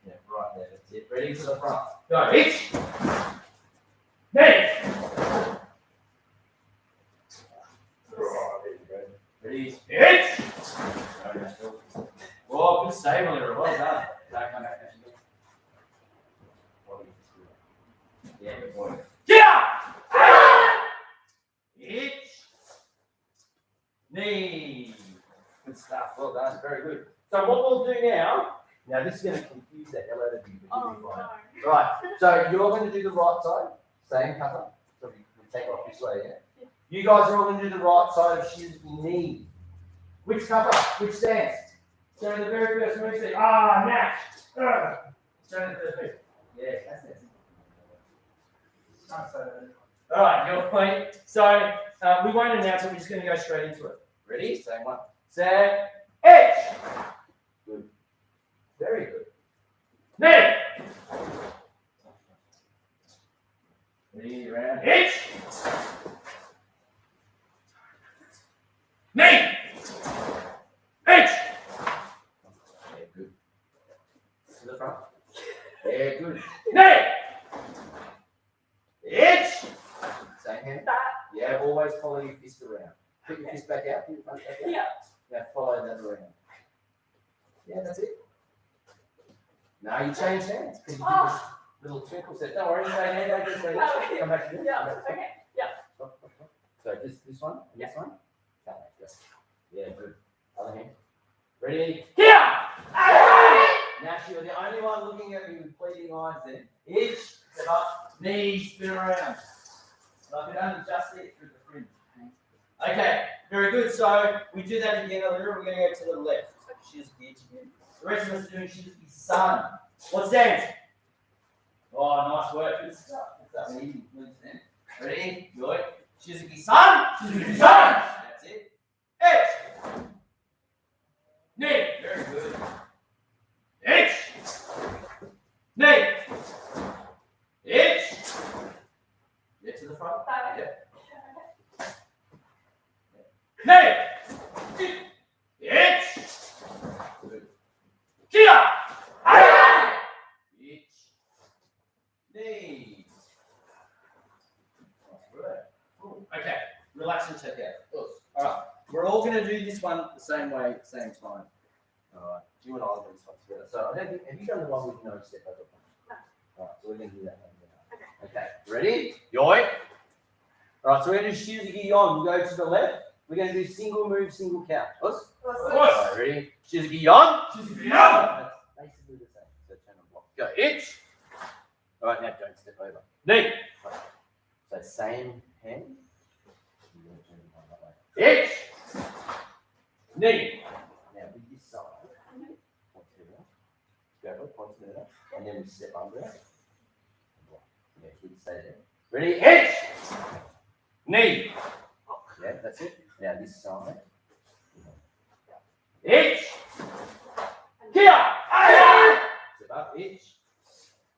Yeah, right there. That's it. Ready to the front. Go. Hit. Knee. Ready. Hit. Oh, good save, Olivia. Well done. Don't come back. Yeah, good boy. Yeah! Hit. Knee. Good stuff. Well done. Very good. So what we'll do now this is going to confuse the hell out of you. Oh, no. Right. So you're going to do the right side, same cover. So we take off this way, yeah? You guys are all going to do the right side of shizuki knee. Which cover? Which stance? So in the very first move, say, Nash. So in the first move. Yeah, that's it. All right, your point. So we won't announce it. We're just going to go straight into it. Ready? Same one. Set. Edge. Good. Very good. Knee. Ready? Around. Edge. Knee. Edge. Yeah, good. To the front. Yeah, good. Knee. Edge. Same hand. Yeah, always follow your fist around. Put your fist back out. Put your punch back out. Yeah. Now follow that around. Yeah, that's it. Now you change hands because you did this little twinkle set. Don't worry, stay hand over this way. Come back to this. Yeah, okay. Yeah. So this one and this one. Come back. Go. Yeah, good. Other hand. Ready? Here! Nash, you're the only one looking at me with pleading eyes then. Itch, sit up, knees, spin around. And I can only just see it through the fringe. Okay, very good. So we do that again a little. We're going to go to the left. She's the itch again. The rest of us are doing she's the sun. What stance? Oh, nice work. Good stuff. That's that easy. Good stance. Ready? Good. Shizuki sun. Shizuki sun. That's it. Itch. Knee. Very good. Itch. Knee. Itch. Get to the front. Yeah. Knee. Itch. Good. Kia. Itch. Knee. Okay. Relax and check out. All right. We're all going to do this one the same way, at the same time. All right. You and I will do this one together. So have you done the one with no step over? No. All right. So we're going to do that one now. Okay. Ready? Yoi. All right. So we're going to do shizuki yon. We'll go to the left. We're going to do single move, single count. Us? All right. Ready? Shizuki yon. Shizuki yon. That's basically the same. So turn and block. Go. Itch. All right. Now don't step over. Knee. So same hand. Itch. Knee. Now with this side, point to the go, point to the and then we step under it. Yeah, keep stay there. Ready? Itch. Knee. Yeah, that's it. Now this side. Itch. Kia. Step up. Itch.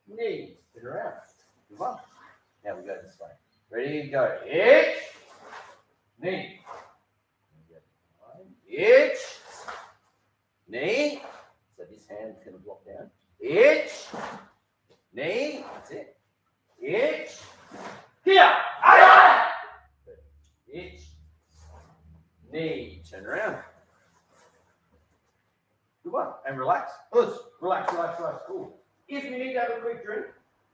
Knee. Spin around. Good one. Now we go this way. Ready? Go. Itch. Knee. Itch. Knee. So this hand is going to block down. Itch. Knee. That's it. Itch. Here. Aye. Itch. Knee. Turn around. Good one. And relax. Us. Relax. Cool. If you need to have a quick drink,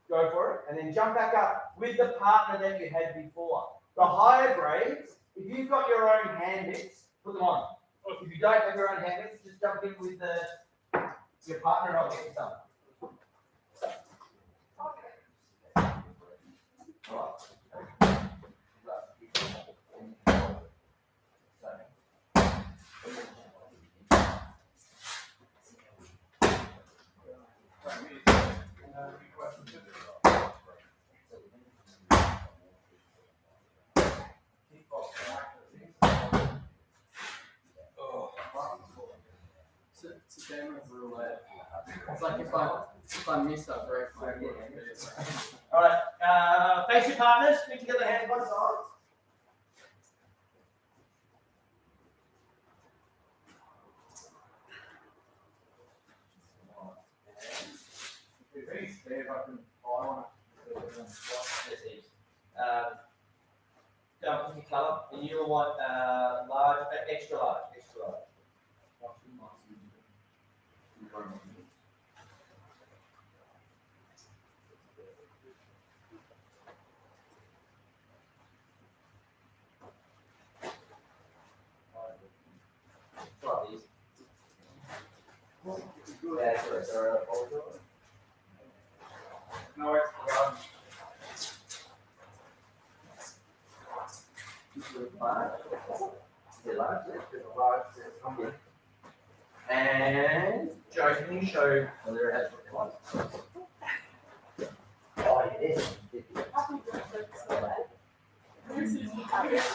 go for it. And then jump back up with the partner that you had before. The higher grades, if you've got your own hand mitts, put them on. If you don't have your own hand mitts, just jump in with your partner and I'll get you some. It's a game of roulette. It's like if I miss, I break my hand. All right. Face your partners. Stick together, hands by the sides. Don't pick your colour, and you'll want large, extra large. Try these. Yeah, sorry. No, it's And Joe, can you show whether it has what it wants? Oh, it is.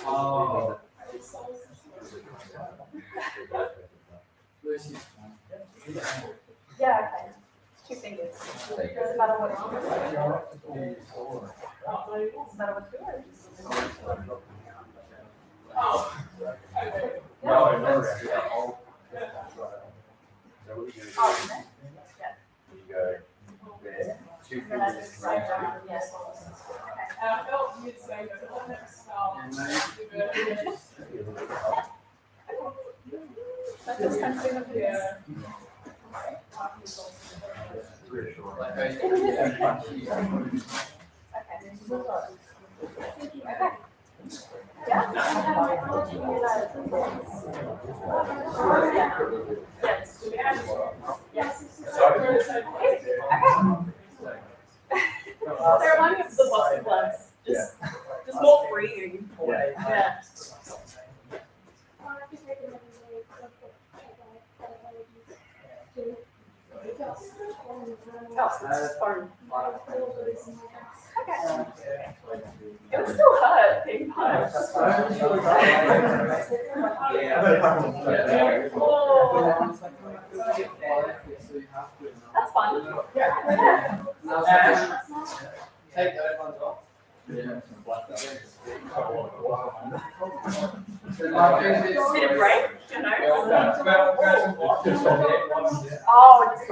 Oh. Lucy's. Yeah, okay. 2 fingers. Doesn't matter what it is. Doesn't matter what it is. No, that's Oh, okay. You go there. 2 Then I fingers. just write down, yes. I felt you'd say that the next That just comes in with Yeah. Like Okay. Yeah. Yes. Yes. They remind me of the boxing gloves. Just more freeing. Yeah. Oh, so it's just fun. Okay. It would still hurt being punched. Oh, that's fun. Yeah. Take those ones off. Bit of break, you know? Oh, it's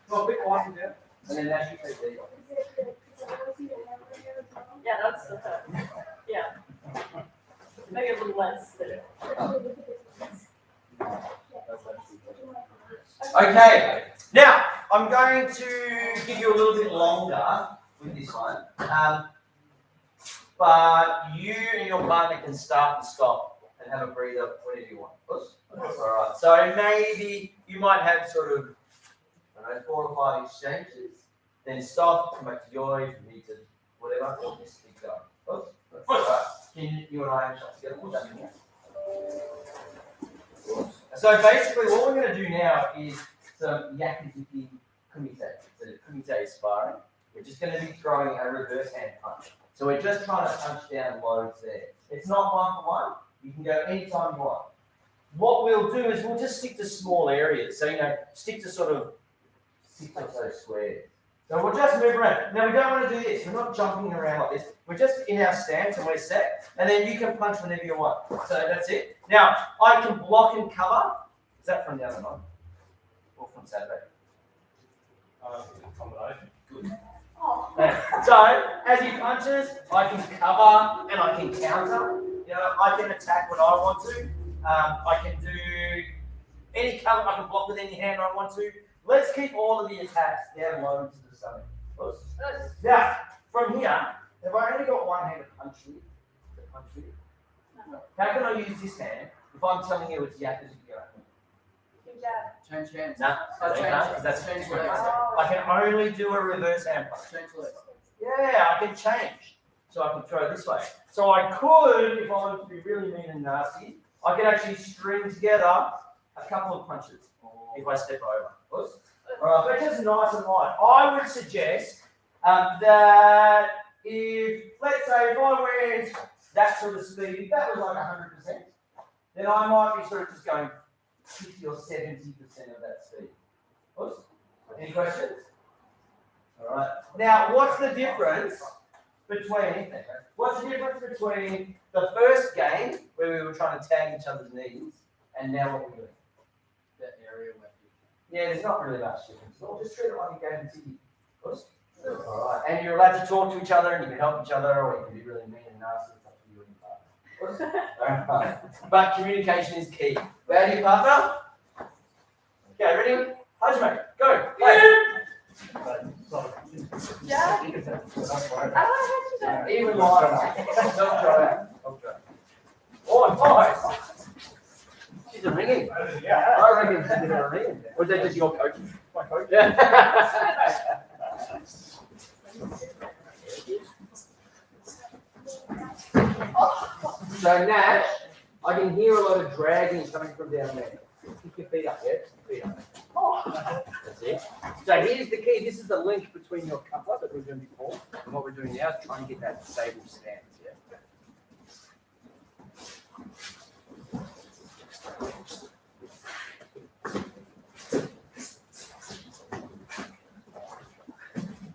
Well, a bit white there. And then now you take these. yeah, that's the hurt. Yeah. Maybe a little less, but. Okay, now I'm going to give you a little bit longer with this one, but you and your partner can start and stop and have a breather whenever you want. All right, so maybe you might have sort of, I don't know, 4 or 5 exchanges, then stop, come back to your, if you need to, whatever, or just keep going. All right. Can you and I have a shot together? Put that in here. So basically, what we're going to do now is some yakizuki kumite. So kumite is sparring. We're just going to be throwing a reverse hand punch. So we're just trying to punch down loads there. It's not 1-for-1. You can go anytime you want. What we'll do is we'll just stick to small areas. So, stick to sort of 6 or so squares. So we'll just move around. Now, we don't want to do this. We're not jumping around like this. We're just in our stance and we're set. And then you can punch whenever you want. So that's it. Now, I can block and cover. Is that from the other night? Or from Saturday? Combination. So, as he punches, I can cover and I can counter. You know, I can attack when I want to. I can do any cover. I can block with any hand I want to. Let's keep all of the attacks down low to the stomach. Now, from here, if I only got one hand to punch you, how can I use this hand if I'm telling you it's yappers you go? Change hands. No, that's change legs. I can only do a reverse hand punch. Change legs. Yeah, I can change. So I can throw this way. So I could, if I wanted to be really mean and nasty, I could actually string together a couple of punches if I step over. Alright, but just nice and light. I would suggest that if, let's say, if I went that sort of speed, if that was like 100%, then I might be sort of just going 60 or 70% of that speed. Any questions? All right. Now, what's the difference between the first game where we were trying to tag each other's knees and now what we're doing? That area where Yeah, there's not really much difference. Well, just treat it like a game of Tiki. All right. And you're allowed to talk to each other and you can help each other or you can be really mean and nasty. It's up to you and your partner. All right. But communication is key. Bow to your partner. Okay, ready? Hajime, go. Play. Yeah. I don't want to hurt you. Even lighter. Don't try it. Oh, nice. She's a ringing. Yeah. I reckon she's a ringing. Or is that just your coaching? My coach. Yeah. So Nash, I can hear a lot of dragging coming from down there. Keep your feet up, yeah? Feet up. That's it. So here's the key. This is the link between your coupler that we were doing before and what we're doing now is trying to get that stable stance, yeah?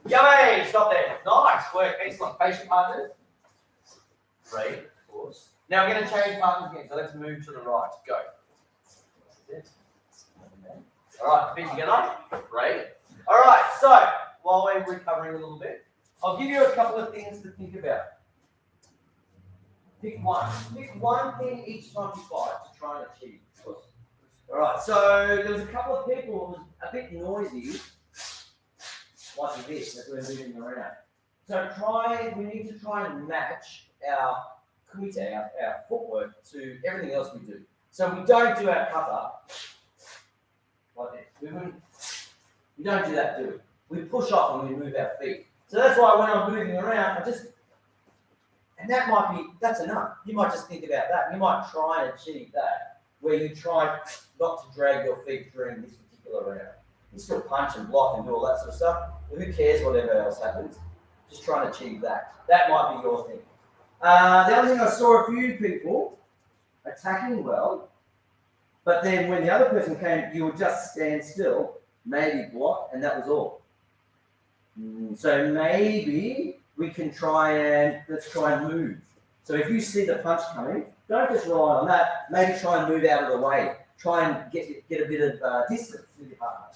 Yummy! Stop there. Nice work. Excellent. Patient partners. Great, of course. Now we're going to change partners again. So let's move to the right. Go. All right, feet together. Great. All right, so while we're recovering a little bit, I'll give you a couple of things to think about. Pick one. Pick one thing each time you fight to try and achieve. All right, so there was a couple of people who was a bit noisy, like this, as we're moving around. So we need to try and match our kumite, our footwork, to everything else we do. So we don't do our kata like this. We don't do that, do we? We push off and we move our feet. So that's why when I'm moving around, that's enough. You might just think about that. You might try and achieve that, where you try not to drag your feet during this particular round. You still punch and block and do all that sort of stuff. But who cares whatever else happens? Just try and achieve that. That might be your thing. The other thing, I saw a few people attacking well, but then when the other person came, you would just stand still, maybe block, and that was all. So maybe we can let's try and move. So if you see the punch coming, don't just rely on that. Maybe try and move out of the way. Try and get a bit of distance with your partner.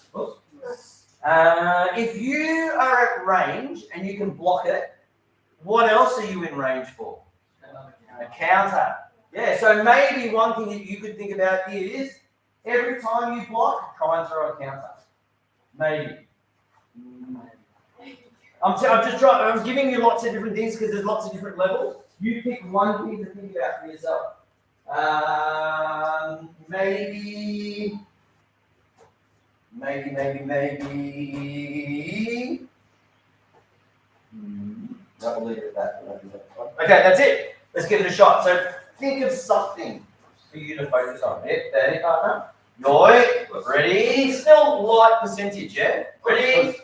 If you are at range and you can block it, what else are you in range for? A counter. Yeah, so maybe one thing that you could think about is every time you block, try and throw a counter. Maybe. I'm giving you lots of different things because there's lots of different levels. You pick one thing to think about for yourself. Maybe. I'll leave it at that. Okay, that's it. Let's give it a shot. So think of something for you to focus on. Yep, there, partner. Yoi, ready? Still light percentage, yeah? Ready?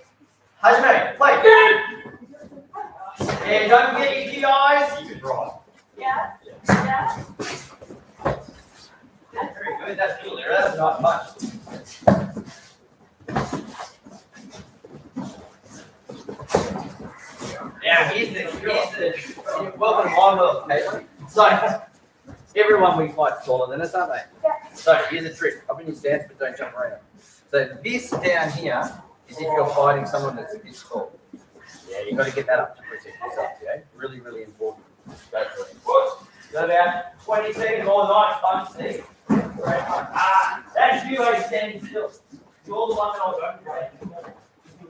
Hajime, play. Yeah, don't forget your key eyes. You can drive. Yeah. Very good. That's cool there. That's not much. Now here's the welcome to my world, Caitlin. So everyone we fight is taller than us, aren't they? Yeah. So here's a trick. Up in your stance, but don't jump around. So this down here is if you're fighting someone that's a bit tall. Yeah, you've got to get that up to protect yourself, yeah? Really, really important. Go for it. Got about 20 seconds or nice punch there. That's you guys standing still. You're the one that I was open.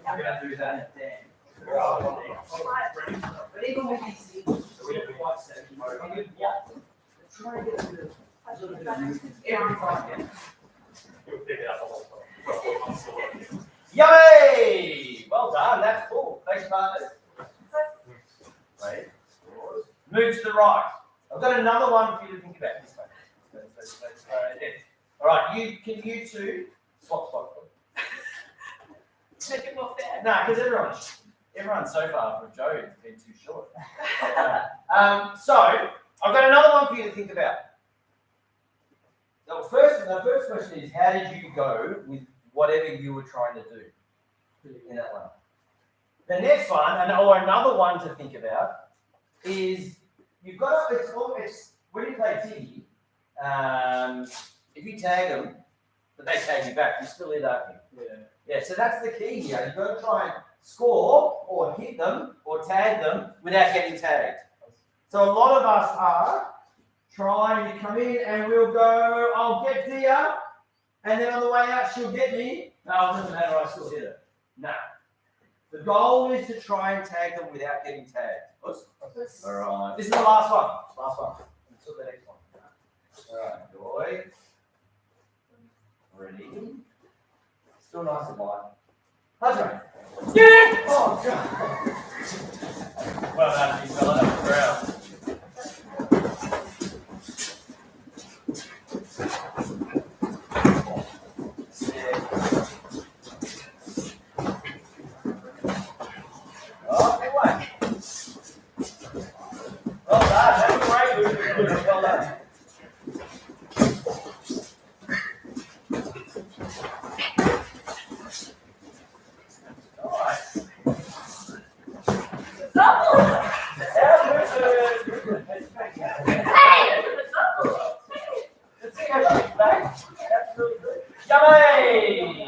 I'm going to do that. But even with these things, We're quite safe. yeah, try and get a little bit of movement every time. You'll pick it up the whole time. Yay! Well done. That's cool. Thanks, partners. Right. Move to the right. I've got another one for you to think about this way. All right. You two swap. Make it more fair. No, because everyone's so far from Joe has been too short. So I've got another one for you to think about. The first question is, how did you go with whatever you were trying to do in that one? The next one, or another one to think about, is you've got to, it's when you play Tiggy, if you tag them, but they tag you back, you still hit, aren't you? Yeah, so that's the key here. You've got to try and score or hit them or tag them without getting tagged. So a lot of us are trying to come in and we'll go, I'll get Dia, and then on the way out she'll get me. No, it doesn't matter, I still hit her. No. The goal is to try and tag them without getting tagged. Oops. All right. This is the last one. Until the next one. All right, boy. Ready? Still nice and light. Husband. Yeah! Oh, God. Well done, you fella. That was ground. Oh, good one. Well done. That was great. Well done. Yummy!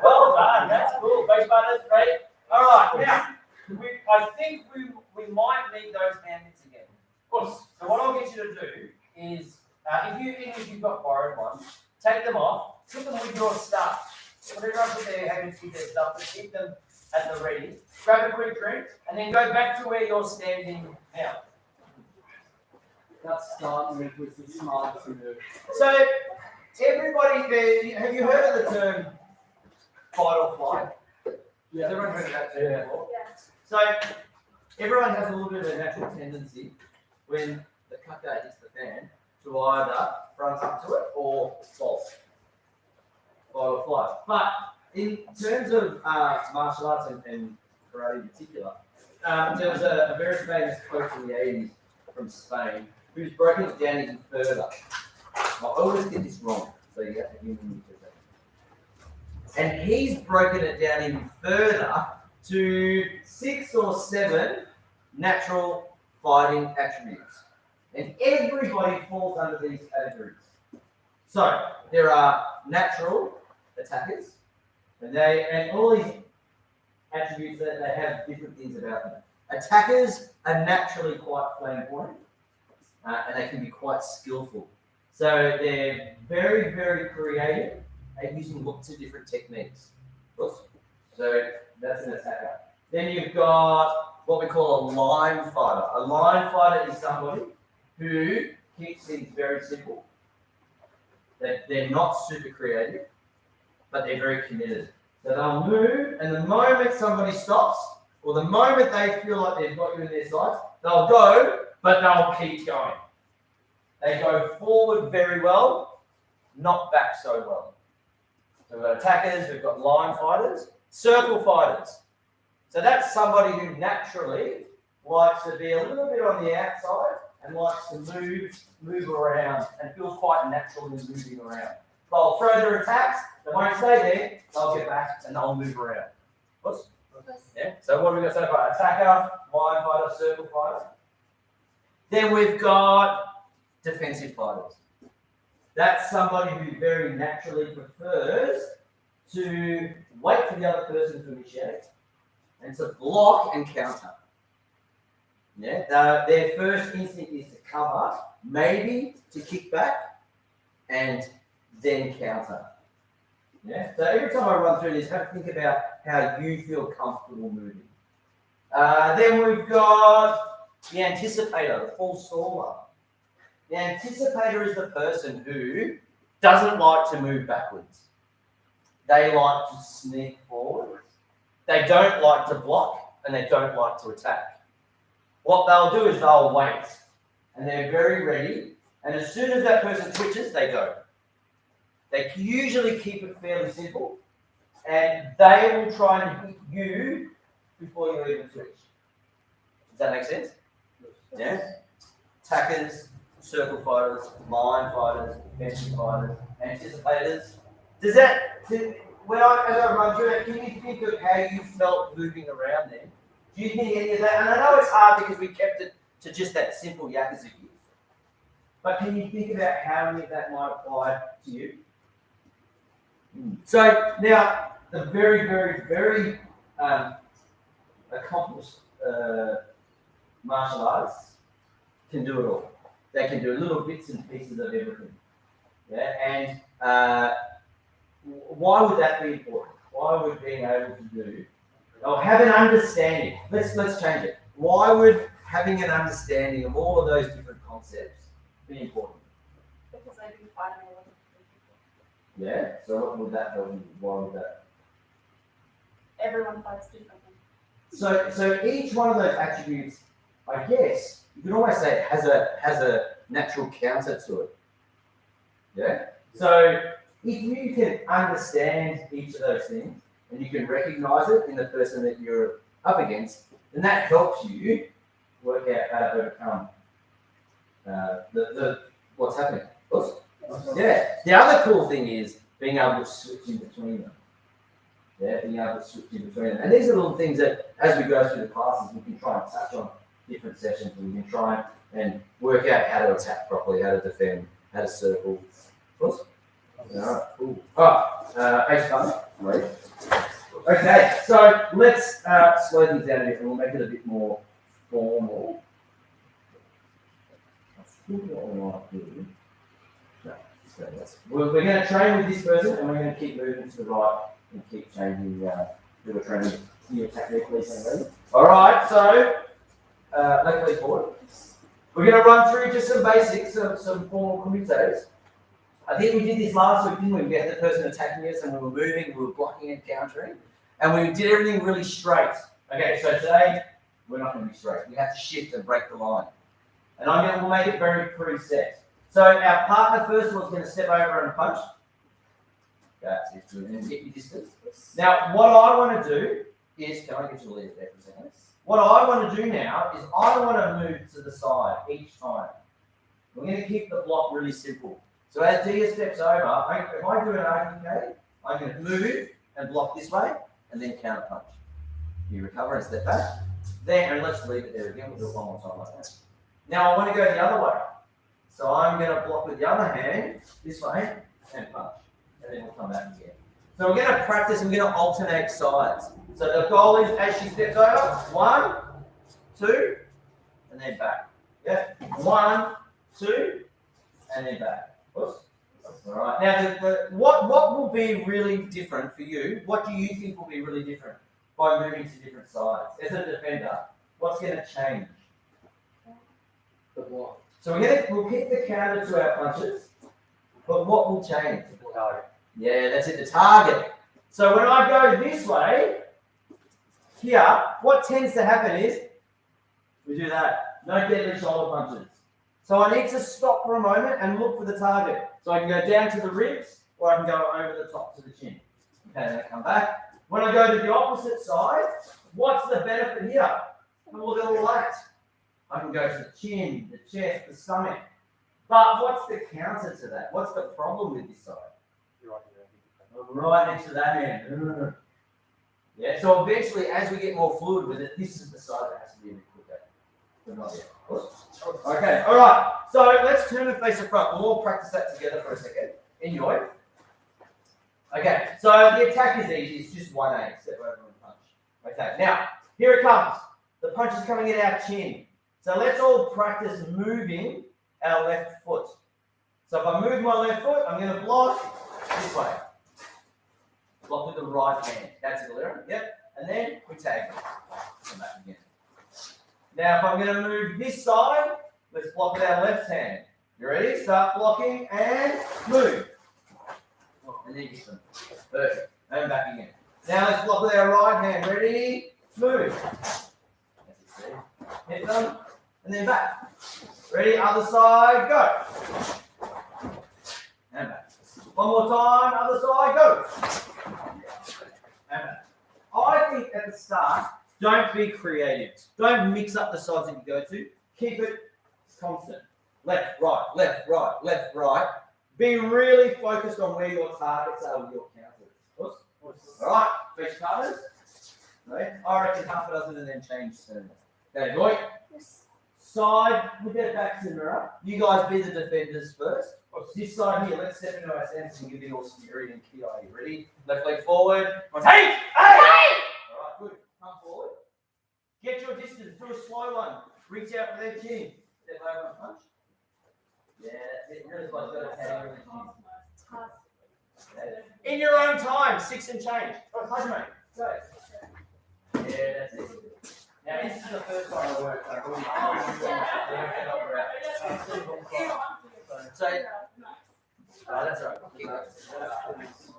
Well done, that's cool. Face butters, great. All right, now, I think we might need those handmits again. So what I'll get you to do is, if you've got borrowed ones, take them off, put them with your stuff. Whatever else that they're having to keep their stuff, but keep them at the ready. Grab a quick drink, and then go back to where you're standing now. That's starting with the smart to move. So, everybody there, have you heard of the term fight or flight? Yeah. Has everyone heard of that term before? So, everyone has a little bit of a natural tendency when the cucker hits the fan to either front up to it or fall. Fight or flight. But in terms of martial arts and karate in particular, there was a very famous coach in the 80s from Spain who's broken it down even further. I always get this wrong, so you have to give me a second. And he's broken it down even further to 6 or 7 natural fighting attributes. And everybody falls under these categories. So there are natural attackers, and all these attributes that they have different things about them. Attackers are naturally quite flamboyant, and they can be quite skillful. So they're very, very creative at using lots of different techniques. So that's an attacker. Then you've got what we call a line fighter. A line fighter is somebody who keeps things very simple. They're not super creative, but they're very committed. So they'll move, and the moment somebody stops, or the moment they feel like they've got you in their sights, they'll go, but they'll keep going. They go forward very well, not back so well. So we've got attackers, we've got line fighters, circle fighters. So that's somebody who naturally likes to be a little bit on the outside and likes to move around and feels quite natural in moving around. They'll throw their attacks, they won't stay there, they'll get back and they'll move around. Whoops. Yeah. So what have we got so far? Attacker, line fighter, circle fighter. Then we've got defensive fighters. That's somebody who very naturally prefers to wait for the other person to initiate and to block and counter. Yeah, their first instinct is to cover, maybe to kick back, and then counter. Yeah. So every time I run through this, have to think about how you feel comfortable moving. Then we've got the anticipator, the full staller. The anticipator is the person who doesn't like to move backwards. They like to sneak forward. They don't like to block, and they don't like to attack. What they'll do is they'll wait, and they're very ready. And as soon as that person twitches, they go. They usually keep it fairly simple, and they will try and hit you before you even switch. Does that make sense? Yeah? Attackers, circle fighters, line fighters, defensive fighters, anticipators. Does that, as I run through that, can you think of how you felt moving around then? Do you think any of that? And I know it's hard because we kept it to just that simple Yakuza gift. But can you think about how any of that might apply to you? So now, the very, very, very accomplished martial artists can do it all. They can do little bits and pieces of everything. Yeah, and why would that be important? Why would being able to do, or have an understanding? Let's change it. Why would having an understanding of all of those different concepts be important? Because I do find a lot of people. Yeah. So what would that help you? Why would that? Everyone fights differently. So each one of those attributes, I guess, you can almost say it has a natural counter to it. Yeah? So if you can understand each of those things and you can recognize it in the person that you're up against, then that helps you work out how to overcome the what's happening. Oops. Yeah. The other cool thing is being able to switch in between them. Yeah, being able to switch in between them. And these are little things that, as we go through the classes, we can try and touch on different sessions. We can try and work out how to attack properly, how to defend, how to circle. Oops. Alright, cool. H fun. Right. Okay, so let's slow things down a bit and we'll make it a bit more formal. I think what we might do. We're going to train with this person and we're going to keep moving to the right and keep changing the training new technique, please. Alright, so leg lead forward. We're going to run through just some basics, some formal comités. I think we did this last week, didn't we? We had the person attacking us and we were moving, we were blocking and countering, and we did everything really straight. Okay, so today we're not going to be straight. We have to shift and break the line. And we'll make it very preset. So our partner first of all is going to step over and punch. That's it, good. And get your distance. Now, what I want to do is, can I get you a lead there for a second? What I want to do now is I want to move to the side each time. We're going to keep the block really simple. So as Dia steps over, if I do an RKK, I'm going to move and block this way and then counter punch. You recover and step back. Then, and let's leave it there again. We'll do it one more time like that. Now I want to go the other way. So I'm going to block with the other hand this way and punch. And then we'll come back again. So we're going to practice and we're going to alternate sides. So the goal is as she steps over, 1, 2, and then back. Yeah? 1, 2, and then back. Oops. All right. Now, what will be really different for you? What do you think will be really different by moving to different sides? As a defender, what's going to change? The block. So we'll keep the counter to our punches, but what will change? The target. Yeah, that's it. The target. So when I go this way, here, what tends to happen is we do that. No deadly shoulder punches. So I need to stop for a moment and look for the target. So I can go down to the ribs or I can go over the top to the chin. Okay, then I come back. When I go to the opposite side, what's the benefit here? I'm a little relaxed. I can go to the chin, the chest, the stomach. But what's the counter to that? What's the problem with this side? Right next to that hand. Yeah, so eventually as we get more fluid with it, this is the side that has to be a bit quicker. But not yet. Okay, all right. So let's turn and face the front. We'll all practice that together for a second. Enjoy. Okay, so the attack is easy. It's just 1A, step over and punch. Okay, now, here it comes. The punch is coming in our chin. So let's all practice moving our left foot. So if I move my left foot, I'm going to block this way. Block with the right hand. That's it, Lyra. Yep. And then we tag. Come back again. Now, if I'm going to move this side, let's block with our left hand. You ready? Start blocking and move. And then get them. Perfect. And back again. Now let's block with our right hand. Ready? Move. That's it. Hit them. And then back. Ready? Other side. Go. And back. One more time. Other side. Go. And back. I think at the start, don't be creative. Don't mix up the sides that you go to. Keep it constant. Left, right, left, right, left, right. Be really focused on where your targets are with your counters. All right, face counters. Right? I reckon half a dozen and then change turns. Okay, boy. Side, we get back to the mirror. You guys be the defenders first. This side here, let's step into our stance and give it all security and ki. Ready? Left leg forward. Hey! Hey! All right, good. Come forward. Get your distance. Do a slow one. Reach out for their chin. Step over and punch. Yeah, that's it. Really close. Got to tag over the chin. In your own time. 6 and change. Oh, punch, mate. Go. Yeah, that's it. Now, this is the first time I work. So, oh, that's right.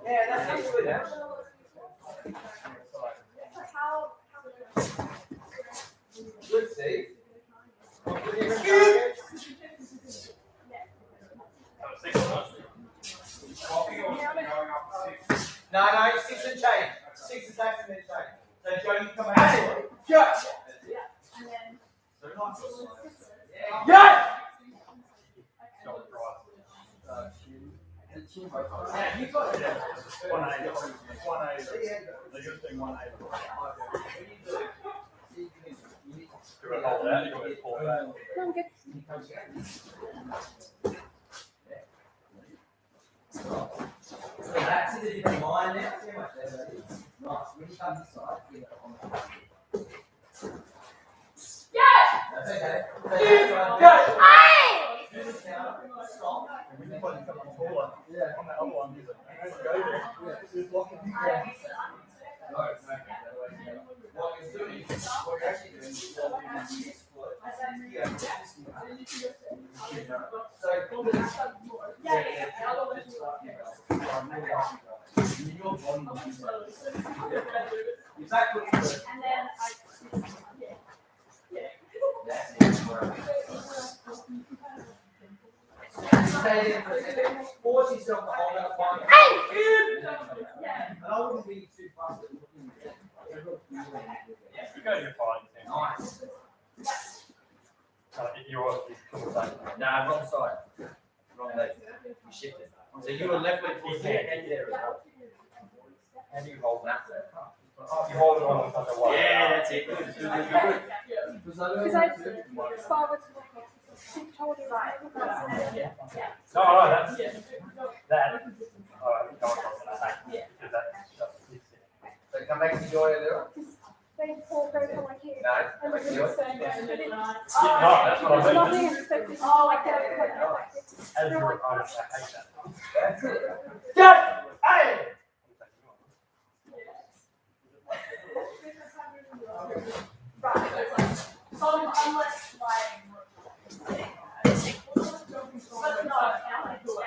Yeah, that's good. Good, Steve. No, 6 and change. 6 attacks and then change. So, Joe, you come out. Hey, Joe. And then. Yeah. Yeah, you got it. 1A. 1A. They're just doing 1A. Do it hold that, you always pull that. No, I'm good. That's in a different line now. See how much better that is. Nice. When you come this side, you get on the That's okay. Go! Do this now. Stop. When you find someone taller, Yeah. on that other one, he's like, go there. Just blocking. No, what you're doing, what you're actually doing is you're moving this foot. Yeah, this one. So, your body will be your back foot first. And then That's it. Stay there for a second. Force yourself to hold that one. And I wouldn't be too fast at looking at it. You go to your fine. Nice. You're cool side. Nah, wrong side. Wrong leg. You shifted. So you were left leg forward there and there as well. How do you hold that? You hold it on the other way. Yeah, that's it. Good. because I start with shoulder right. No, that's that. Oh, no, because So come back to joy a little. They pull go for like here. No, And come we're back to just joy. staying there and then no, that's what I it's mean. nothing expected. Oh, like that. As you're on it, I hate that. That's it. Go! Hey! Right. So unless like. But no, I do it.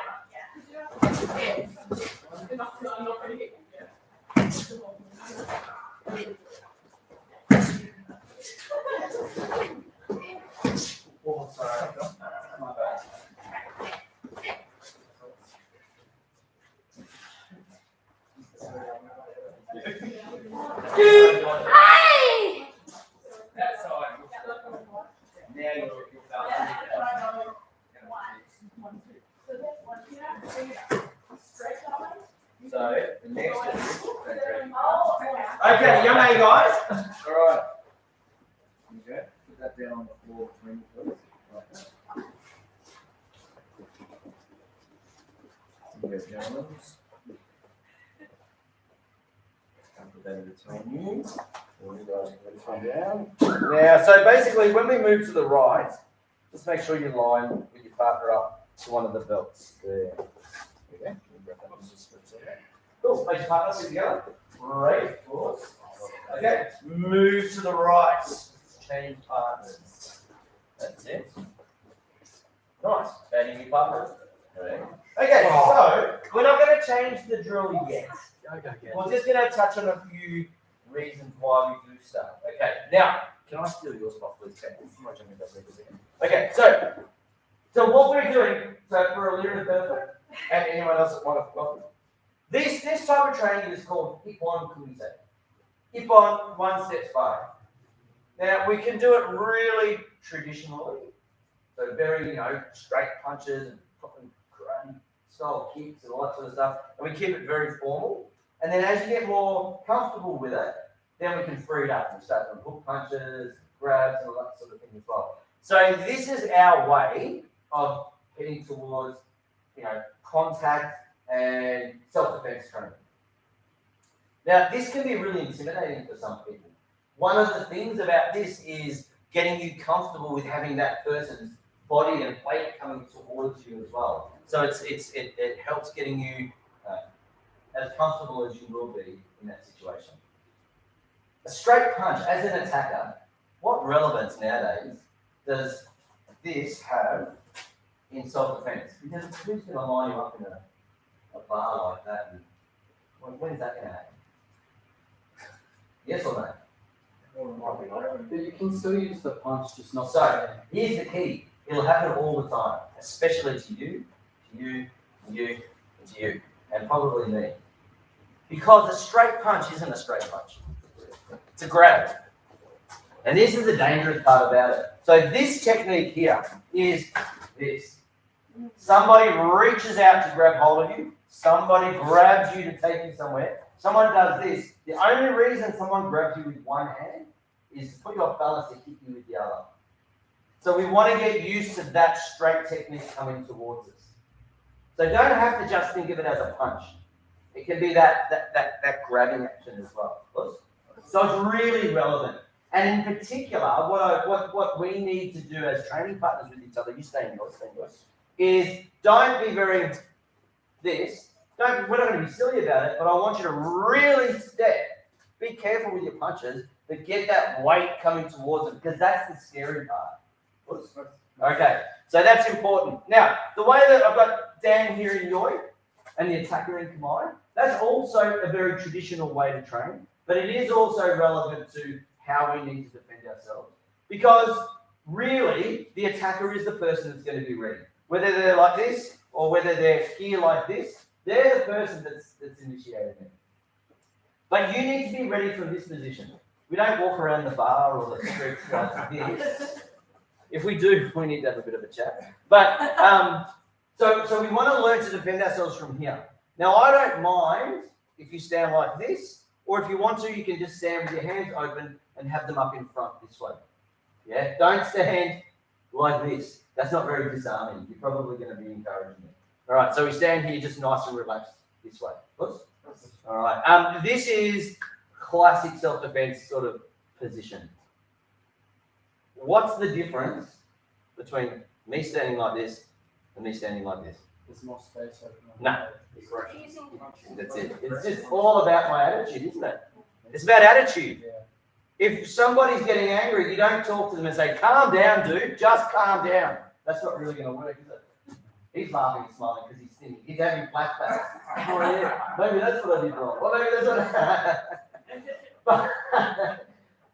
I'm not gonna get Oh, sorry. My bad. Hey! That side. Now you're So the next is okay, young A guys. Alright. Okay. Put that down on the floor between you, please. Like that. Here, gentlemen. better between you. All you guys can this one down. Now, so basically, when we move to the right, just make sure you line with your partner up to one of the belts there. Okay. Cool. Make your partner sit together. Great. Of course. Okay. Move to the right. Change partners. That's it. Nice. Adding your partner. Okay, so we're not going to change the drill yet. We're just going to touch on a few reasons why we do stuff. Okay, now, can I steal your spot, please? Okay, so what we're doing, so for a little bit and anyone else that wants to this type of training is called Ippon Kumise. Ippon, one step sparring. Now, we can do it really traditionally, so very, straight punches and karate style kicks and all that sort of stuff, and we keep it very formal. And then as you get more comfortable with it, then we can free it up and start doing hook punches, grabs, and all that sort of thing as well. So this is our way of heading towards, contact and self-defense training. Now, this can be really intimidating for some people. One of the things about this is getting you comfortable with having that person's body and weight coming towards you as well. So it helps getting you as comfortable as you will be in that situation. A straight punch as an attacker, what relevance nowadays does this have in self-defense? Because who's going to line you up in a bar like that? And when's that going to happen? Yes or no? But you can still use the punch, just not. So here's the key. It'll happen all the time, especially to you, and to you, and probably me. Because a straight punch isn't a straight punch. It's a grab. And this is the dangerous part about it. So this technique here is this. Somebody reaches out to grab hold of you. Somebody grabs you to take you somewhere. Someone does this. The only reason someone grabs you with one hand is to put you off balance to hit you with the other. So we want to get used to that straight technique coming towards us. So don't have to just think of it as a punch. It can be that grabbing action as well. So it's really relevant. And in particular, what we need to do as training partners with each other, you stay in yours, is don't be very this. We're not going to be silly about it, but I want you to really step. Be careful with your punches, but get that weight coming towards them, because that's the scary part. Okay, so that's important. Now, the way that I've got Dan here in Yoi and the attacker in Khmer, that's also a very traditional way to train, but it is also relevant to how we need to defend ourselves. Because really, the attacker is the person that's going to be ready. Whether they're like this or whether they're here like this, they're the person that's initiating it. But you need to be ready from this position. We don't walk around the bar or the streets like this. If we do, we need to have a bit of a chat. But so we want to learn to defend ourselves from here. Now, I don't mind if you stand like this, or if you want to, you can just stand with your hands open and have them up in front this way. Yeah, don't stand like this. That's not very disarming. You're probably going to be encouraging it. All right, so we stand here just nice and relaxed this way. Oops. All right, this is classic self-defense sort of position. What's the difference between me standing like this and me standing like this? There's more space open. No. That's it. It's just all about my attitude, isn't it? It's about attitude. Yeah. If somebody's getting angry, you don't talk to them and say, calm down, dude, just calm down. That's not really going to work, is it? He's laughing and smiling because he's thinking. He's having flashbacks. Oh, yeah. Maybe that's what I did wrong. Well, maybe that's what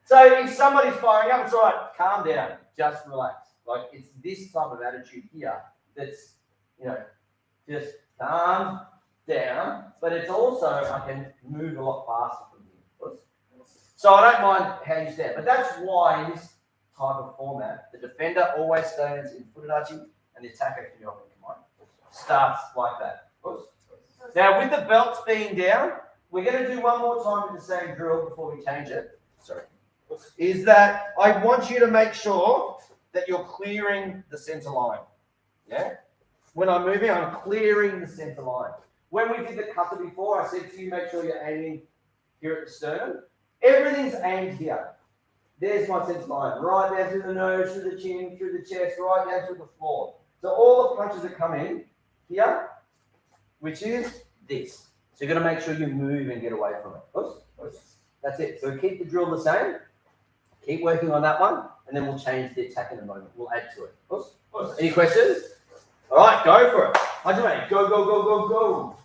So if somebody's firing up, it's all right, calm down, just relax. Like, it's this type of attitude here that's, just calm down, but it's also, I can move a lot faster from here. So I don't mind how you stand, but that's why in this type of format, the defender always stands in futadachi and the attacker can go starts like that. Now, with the belts being down, we're going to do one more time with the same drill before we change it. Sorry. Is that I want you to make sure that you're clearing the center line. Yeah? When I'm moving, I'm clearing the center line. When we did the kata before, I said to you, make sure you're aiming here at the sternum. Everything's aimed here. There's my sense line, right down through the nose, through the chin, through the chest, right down through the floor. So all the punches that come in here, which is this. So you're going to make sure you move and get away from it. Oops, oops. That's it. So keep the drill the same. Keep working on that one, and then we'll change the attack in a moment. We'll add to it. Oops, oops. Any questions? All right, go for it. Hajime, go, go, go, go, go.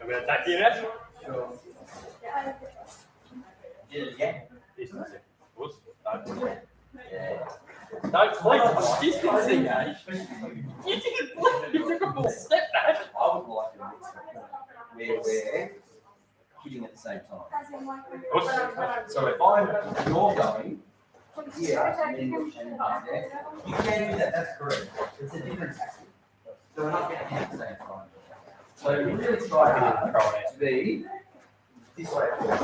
I'm going to attack you now. Sure. Did it again. This is it. Whoops. No. Yeah. Don't play consistency, eh? You took a full step back. I would like to where we're hitting at the same time. Whoops. So if you're going here, and then you're changing there, you can do that, that's correct. It's a different tactic. So we're not going to hit at the same time. So we really try hard to be this way first.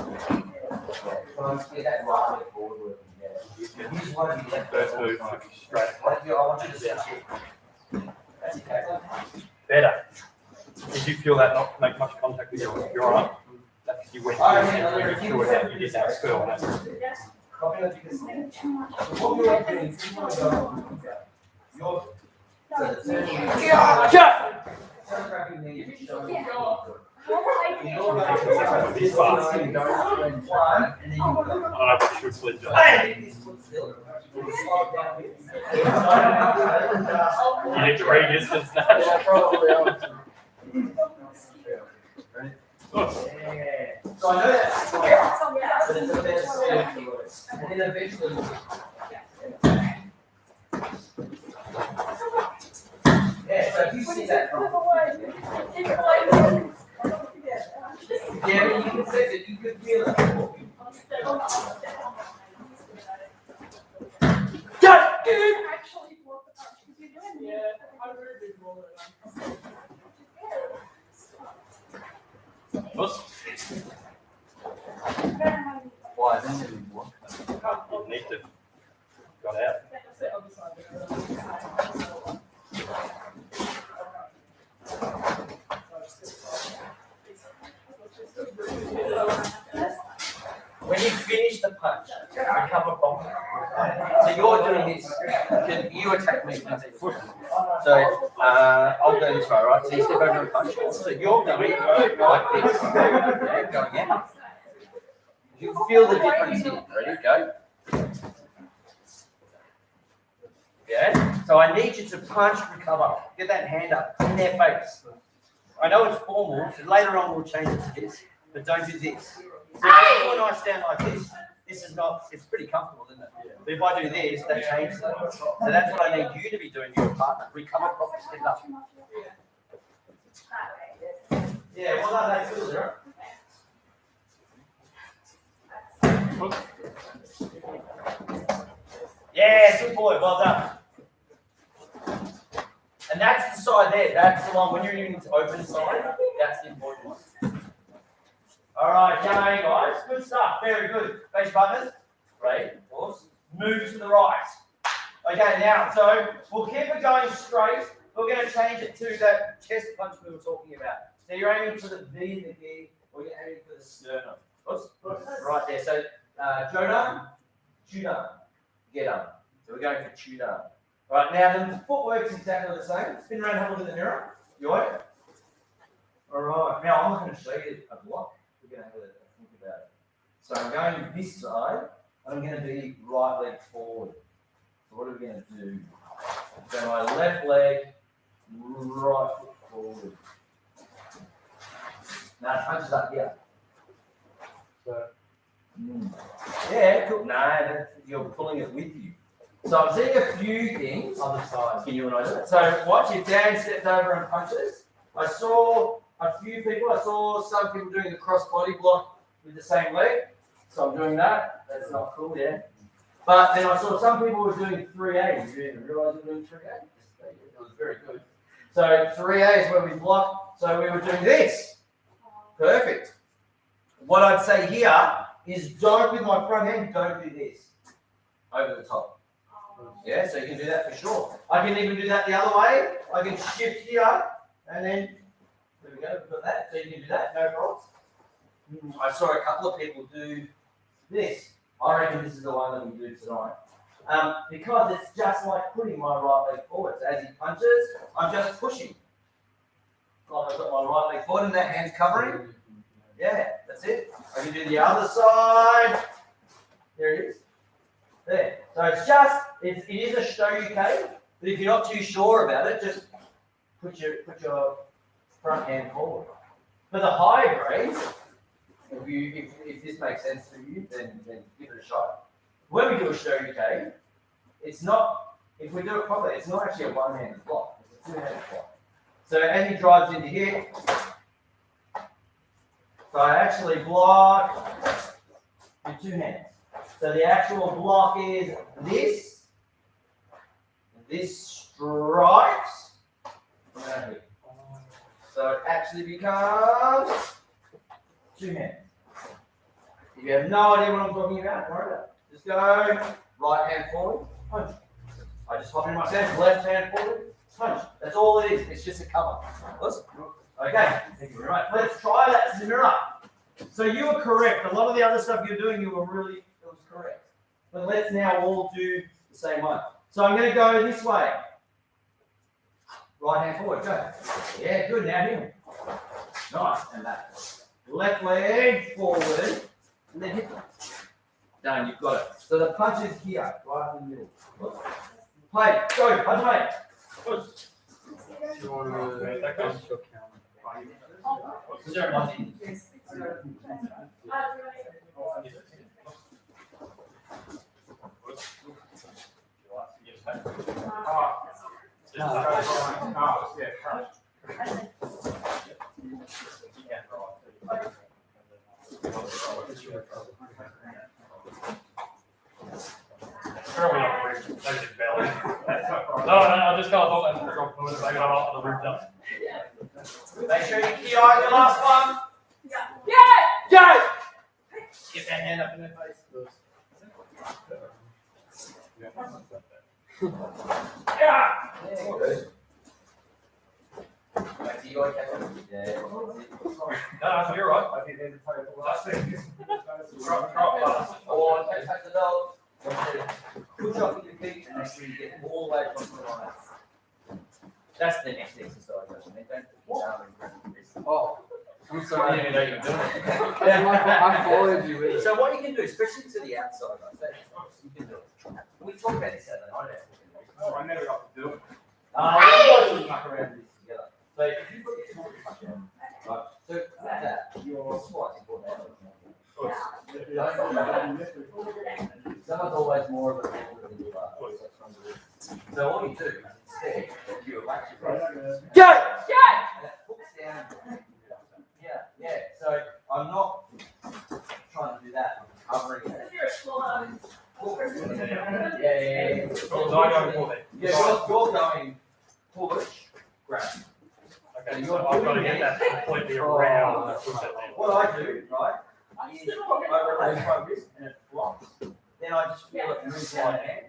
Try and get that right leg forward working. Yeah. Here's one of your left First move, straight. I want you to switch it. That's okay. Better. Did you feel that not make much contact with your arm? That's you went Oh, through yeah, it, you did that curl. Copy what you can see. What you're doing, you're so the turn grabbing the shoulder. You're going This far. and then one, and then you go. I should split it. This foot still. You slow down with You need to re-distance that. Yeah. So I know that's slow, but it's a better step to it. And then eventually. Yeah, so if you see that from. Yeah, but you can sense it, you can feel it. Actually, block the punch because you're doing it. Whoops. Why? Then you walk. You need to got out. When you finish the punch, recover from it. So you're doing this. You attack me. So I'll go this way, right? So you step over and punch. So you're going like this. Yeah, go again. You feel the difference here. Ready? Go. Yeah. So I need you to punch, recover. Get that hand up in their face. I know it's formal. Later on we'll change it to this, but don't do this. So if you and I stand like this, this is not, it's pretty comfortable, isn't it? But if I do this, that changes it. So that's what I need you to be doing, your partner. Recover, proper, stand up. Yeah, well done, that's good, right? Yeah, good boy, well done. And that's the side there, that's the one, when you're using the open side, that's the important one. All right, okay, guys, good stuff, very good. Face partners, great, of course. Move to the right. Okay, now, so we'll keep it going straight. We're going to change it to that chest punch we were talking about. So you're aiming for the V in the knee, or you're aiming for the sternum. Oops, right there. So, Jodan, Chudan, get up. So we're going for Chudan. All right, now the footwork's exactly the same. Spin around, have a look in the mirror. You want it? All right, now I'm not going to show you a block. We're going to have a think about it. So I'm going this side, and I'm going to be right leg forward. So what are we going to do? So my left leg, right foot forward. Now it punches up here. Yeah, cool. No, you're pulling it with you. So I'm seeing a few things. Other side. Can you and I do it? So watch, if Dan steps over and punches. I saw a few people. I saw some people doing the cross body block with the same leg. So I'm doing that. That's not cool, yeah. But then I saw some people were doing 3A. You didn't realize they were doing 3A? It was very good. So 3A is where we block. So we were doing this. Perfect. What I'd say here is don't, with my front hand, don't do this. Over the top. Yeah, so you can do that for sure. I can even do that the other way. I can shift here and then There we go, we've got that. So you can do that, no problems. I saw a couple of people do this. I reckon this is the one that we do tonight. Because it's just like putting my right leg forward. So as he punches, I'm just pushing. Like I've got my right leg forward and that hand's covering. Yeah, that's it. I can do the other side. There it is. There. So it's just, it is a shoryuken, but if you're not too sure about it, just put your front hand forward. For the higher grades, if this makes sense to you, then give it a shot. When we do a shoryuken, it's not, if we do it properly, it's not actually a one-handed block, it's a two-handed block. So as he drives into here, so I actually block with two hands. So the actual block is this strikes around here. So it actually becomes two hands. If you have no idea what I'm talking about, don't worry about it. Just go right hand forward, punch. I just hop in my stance, left hand forward, punch. That's all it is. It's just a cover. Listen. Okay, thank you very much. Let's try that in the mirror. So you were correct. A lot of the other stuff you're doing, it was correct. But let's now all do the same one. So I'm going to go this way. Right hand forward, go. Yeah, good. Now here. Nice, and that. Left leg forward, and then hit them. Done, you've got it. So the punch is here, right in the middle. Play, go, punch mate. Push. You want to that goes to account. Is there a Monty? Probably not the roof. Maybe just belly. No, I just got thought that was going to make it off the roof up. Make sure you key on your last one. Yeah! Go! Get that hand up in their face. Yeah! Good. Back to you, okay? Yeah. No, you're right. I think there's a total. Drop. Or take the belt. Push off with your feet and make sure you get all the way across the line. That's the next exercise, actually. Don't put your arm in front of your wrist. Oh, I'm I sorry. didn't even know you were doing it. I followed you with it. So what you can do, especially to the outside, you can do it. We talked about this the other night. Oh, I never got to do it. We guys muck around this together. So if you put your small punch in, right? So that your squat's important. Someone's always more of a builder than you are. So all you do is instead you relax your breath. Go! And it hooks down. Yeah. So I'm not trying to do that. I'm covering it. Yeah. So I go for it. Yeah, you're going push, grab. Okay, so I've got to get that completely around and push it in. What I do, right, is I relax my wrist and it blocks. Then I just feel it move down the hand,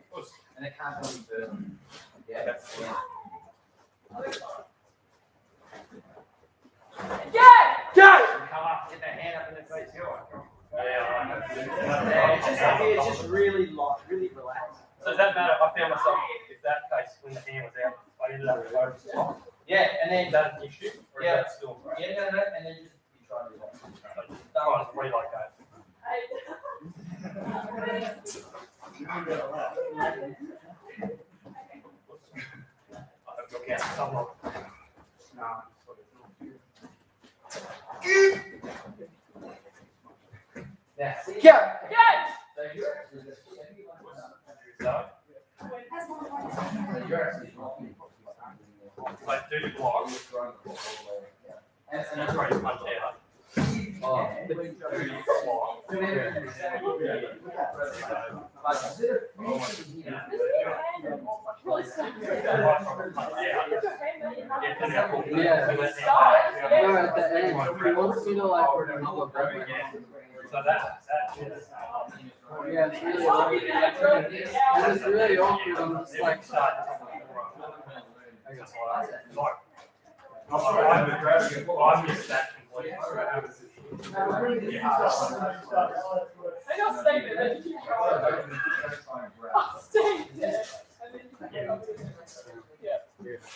and it can't go any further. Yeah. Go! Come up, get that hand up in the face. Yeah, it's just really light, really relaxed. So does that matter? I found myself, if that case, when the hand was out, I ended up with over the top. Yeah, and Is then that an issue? Or is that still right? yeah, no, and then just you try to do that. So just try to play like that. I hope you'll get someone. Now, see, Yeah! so you're actually just So, so you're actually blocking. like, do you block? And And that's where you punch out. oh, Do you block? but instead of finishing here, Really sad. Yeah. No, at the end, he wants me to like. So that is. Yeah, it's really awkward. And it's really awkward. I'm just like, I guess like, I missed that completely. I got stayed there, then you keep going. I'll stay there. And then you get up to the next one. Yeah.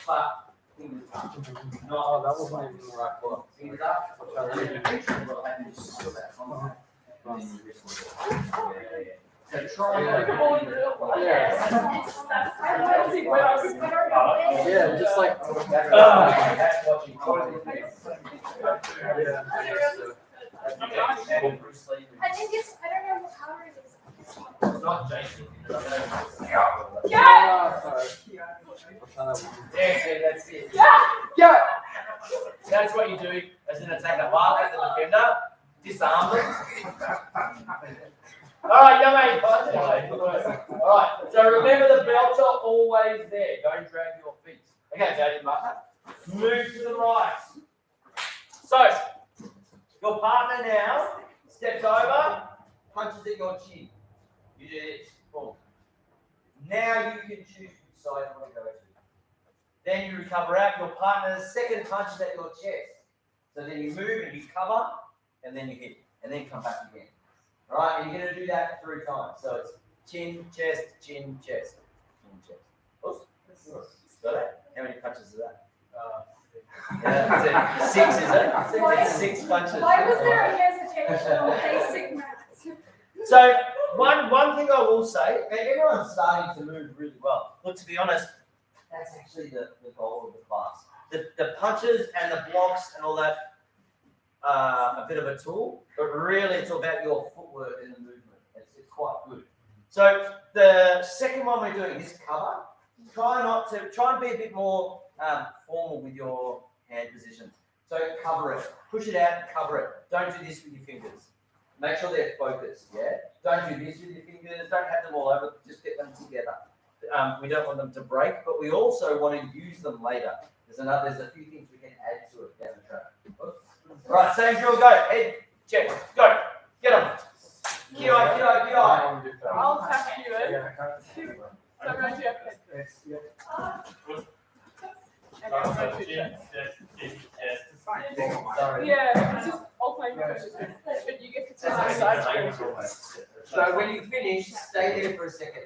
But fingers up. Oh, that wasn't even the right foot. Fingers up. So try. Yeah, just like. That's watching. I think it's, I don't know what color it is. It's not Jason. That's it. Go! That's what you do as an attacker. Mark as a defender, disarm them. Alright, young mate. Alright, so remember the belts are always there. Don't drag your feet. Okay, Daddy Mark. Move to the right. So, your partner now steps over, Punches at your chin. you do this. Boom. Now you can choose which side you want to go to. Then you recover out. Your partner's second punch is at your chest. So then you move and you cover, and then you hit, and then come back again. All right, and you're going to do that 3 times. So it's chin, chest, chin, chest, chin, chest. Oops. Got it? How many punches is that? Yeah, that's it. 6, is it? It's 6 punches. Why was there a hesitation on basic maths? So one thing I will say, and everyone's starting to move really well. Look, to be honest, that's actually the goal of the class. The punches and the blocks and all that are a bit of a tool, but really it's about your footwork and the movement. It's quite good. So the second one we're doing is cover. Try and be a bit more formal with your hand positions. So cover it, push it out, and cover it. Don't do this with your fingers. Make sure they're focused, yeah? Don't do this with your fingers, don't have them all over, just get them together. We don't want them to break, but we also want to use them later. There's a few things we can add to it down the track. Right, same drill, go. Head, chest, go. Get them. Ki. I'll tap you in. So I'm going to your head. And I'm going to your chest. Sorry. Yeah, it's just alternating pushes. But you get to test the sides. So when you finish, stay there for a second.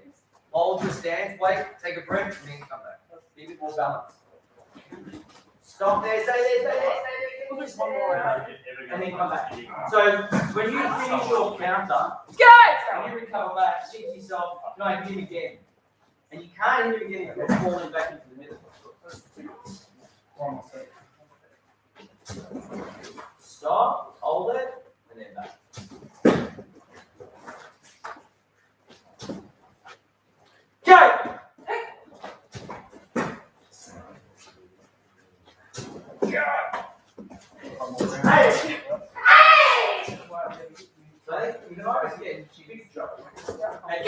Hold your stance, wait, take a breath, and then come back. Be a bit more balanced. Stop there, stay there. Just one more round, and then come back. So when you finish your counter, when you recover back, think to yourself, can I hit him again? And you can't hit him again if you're falling back into the middle. Stop, hold it, and then back. Go! Hey! So you can always get big Joe. And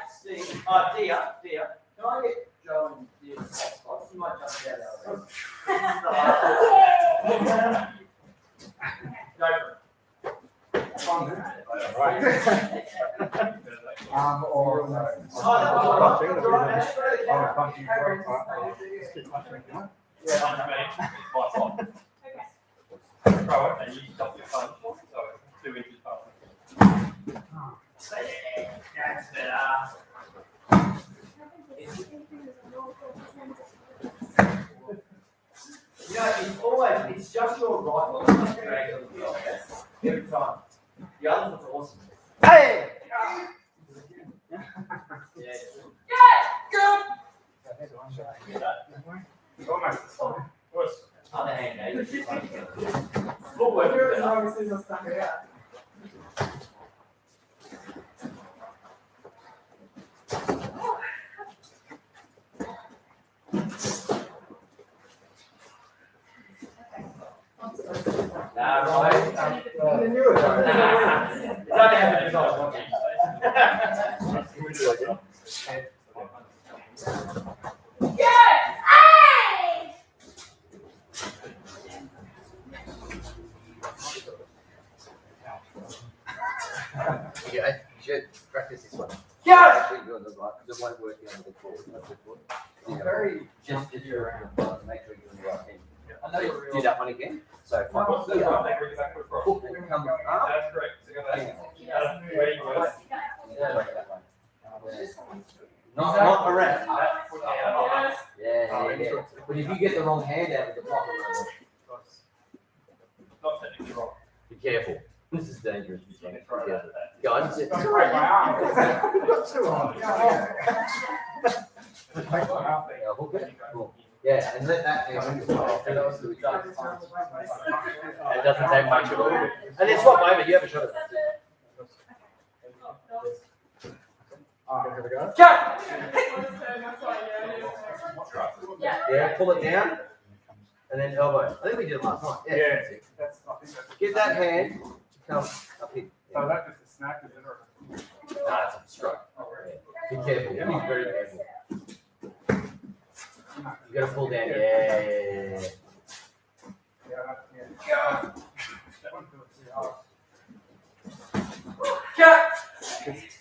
Steve, Dia, can I get Joe and Dia's spots? You might jump out Go for Throw it and you stop your punch. So it's 2 inches past. That's better. It's just your right one. Every time. The other one's awesome. Hey! Yeah. Good! Other hand, eh? Footwork. Nah, right. It's only happening if I was watching. Yeah, you should practice this one. Yeah! Because it won't work the other foot. Very just if you're around, make sure you're in the right thing. I know you do that one again. So fine. Hook and come up. That's correct. So you're gonna where you were. Yeah, like that one. Not around. That foot down. Yeah. But if you get the wrong hand out with the block, Not technically wrong. be careful. This is dangerous. Be Try careful. that. Guys, it's Don't break my arm. I've got 2 arms. Yeah, hook it. Cool. Yeah, and let that hang. It doesn't take much at all. And then swap over. You have a shot at that. Yeah, pull it down, and then elbow. I think we did it last night. Yeah. That's, I think that's. Get that hand to come up here. So that's just a snack, is it? Or? That's a stroke. Be careful. Be very careful. You gotta pull down. Yeah. That one feels too hard.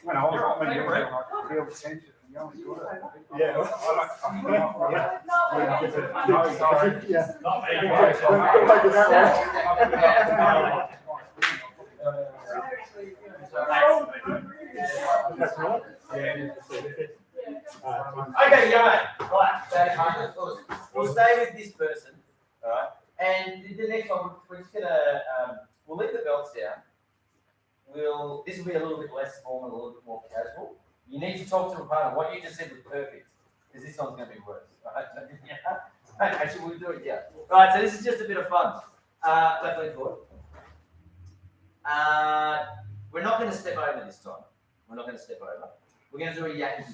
When I was feel the tension. You only do it. Yeah. Not me. Okay, Johan. Right, we'll stay with this person. Alright. And the next one, we're just gonna we'll leave the belts down. This will be a little bit less formal, a little bit more casual. You need to talk to a partner. What you just said was perfect. Because this one's gonna be worse. Right? Actually we'll do it, yeah. Right, so this is just a bit of fun. Left leg forward. We're not gonna step over this time. We're not gonna step over. We're gonna do a yak.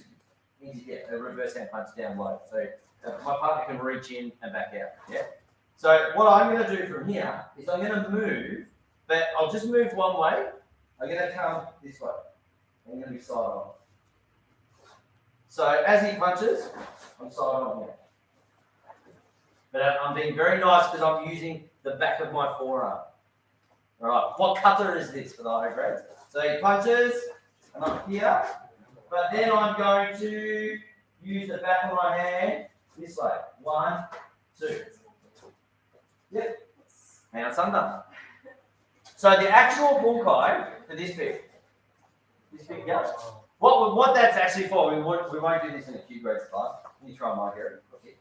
A reverse hand punch down low. So my partner can reach in and back out. Yeah. So what I'm going to do from here is I'm going to move, but I'll just move one way. I'm going to come this way. I'm going to be side on. So as he punches, I'm side on here. But I'm being very nice because I'm using the back of my forearm. All right. What cutter is this for the high grades? So he punches, and I'm here. But then I'm going to use the back of my hand this way. 1, 2. Yep. Now it's undone. So the actual bunkai for this bit. Yeah. What that's actually for, we won't do this in a Q grades class. Let me try my hair. Okay.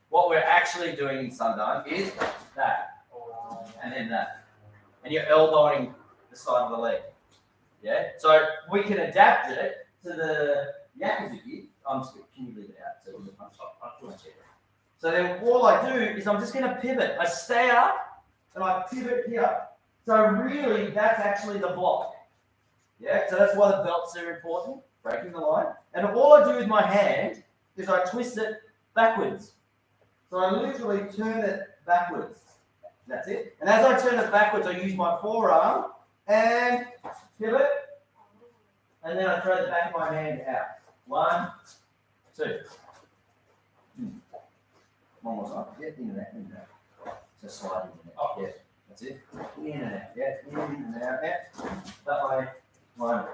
What we're actually doing in Sundown is that. And then that. And you're elbowing the side of the leg. Yeah? So we can adapt it to the Yakuzuki. Can you leave it out? So, so then all I do is I'm just going to pivot. I stay up and I pivot here. So really that's actually the block. Yeah, so that's why the belts are important, breaking the line. And all I do with my hand is I twist it backwards. So I literally turn it backwards. That's it. And as I turn it backwards, I use my forearm and pivot. And then I throw the back of my hand out. 1, 2. One more time. Yeah, in and out, in and out. So slide in and out. Oh, yeah, that's it. In and out. Yeah, in and out. Yeah. That way. 1,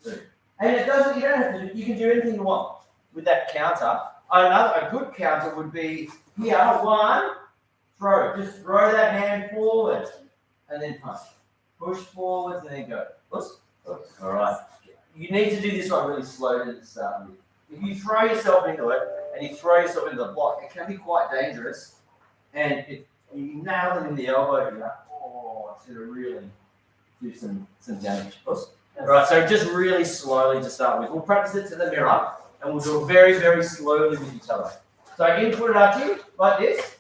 2. And it doesn't. You don't have to. You can do anything you want with that counter. A good counter would be here. 1, throw. Just throw that hand forward, and then punch. Push forwards and then go. All right. You need to do this one really slowly to start with. If you throw yourself into it and you throw yourself into the block, it can be quite dangerous. And if you nail it in the elbow here, it's going to really do some damage. All right, so just really slowly to start with. We'll practice it to the mirror and we'll do it very, very slowly with each other. So input achi like this.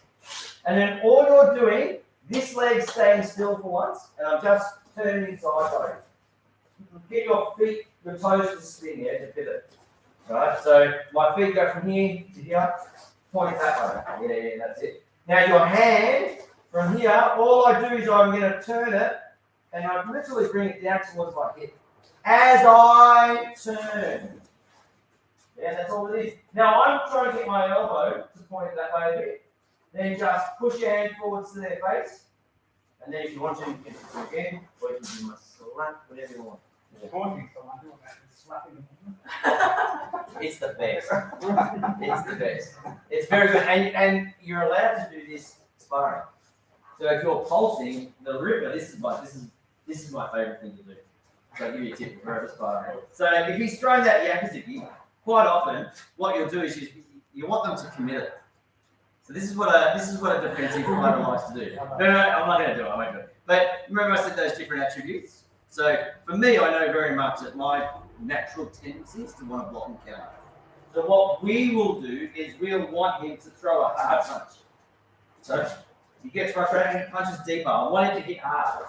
And then all you're doing, this leg's staying still for once, and I'm just turning sideways. Get your feet, your toes to spin here to pivot. Right, so my feet go from here to here, point that way. Yeah, that's it. Now your hand from here, all I do is I'm going to turn it and I literally bring it down towards my hip as I turn. Yeah, that's all it is. Now I'm trying to get my elbow to point that way a bit. Then just push your hand forwards to their face. And then if you want to, you can do it again, or you can do my slap, whatever you want. It's the best. It's the best. It's very good. And you're allowed to do this sparring. So if you're pulsing, the ripper, this is my favourite thing to do. So I'll give you a tip for a sparring. So if he's throwing that yakuza, quite often what you'll do is you want them to commit it. So this is what a defensive fighter likes to do. No, I'm not going to do it. I won't do it. But remember, I said those different attributes. So for me, I know very much that my natural tendency is to want to block and counter. So what we will do is we'll want him to throw a hard punch. So he gets frustrated and punches deeper. I want him to hit hard.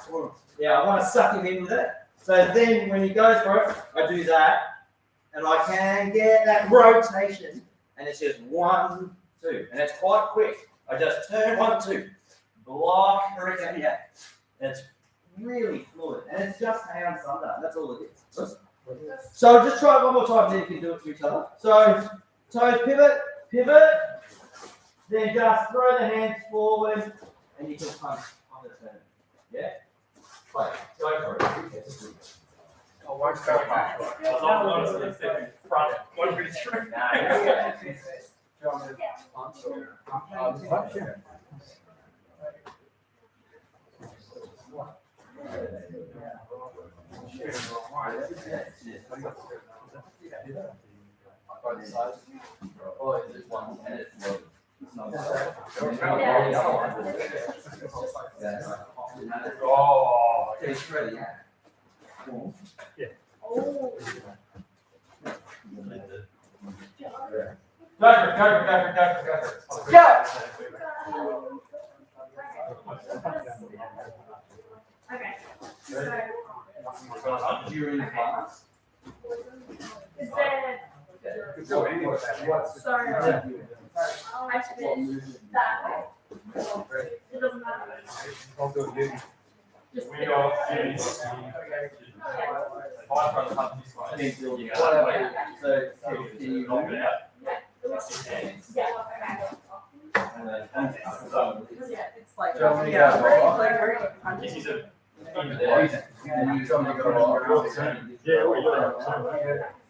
Yeah, I want to suck him in with it. So then when he goes for it, I do that, and I can get that rotation, and it's just 1, 2, and it's quite quick. I just turn 1, 2, block, hurricane, yeah. And it's really fluid, and it's just hand thunder. That's all it is. So just try it one more time, then you can do it to each other. So toes pivot, then just throw the hands forward, and you can punch on the turn. Yeah? Play. Go for it. Oh, what's going on? I was honestly thinking front. What are we doing? Or is it 1 minute? Oh, It's ready. Go. Okay. During class. Is there, sorry, I finished that way. It doesn't matter. Just We are getting So, can you hold it out? It's like, This is a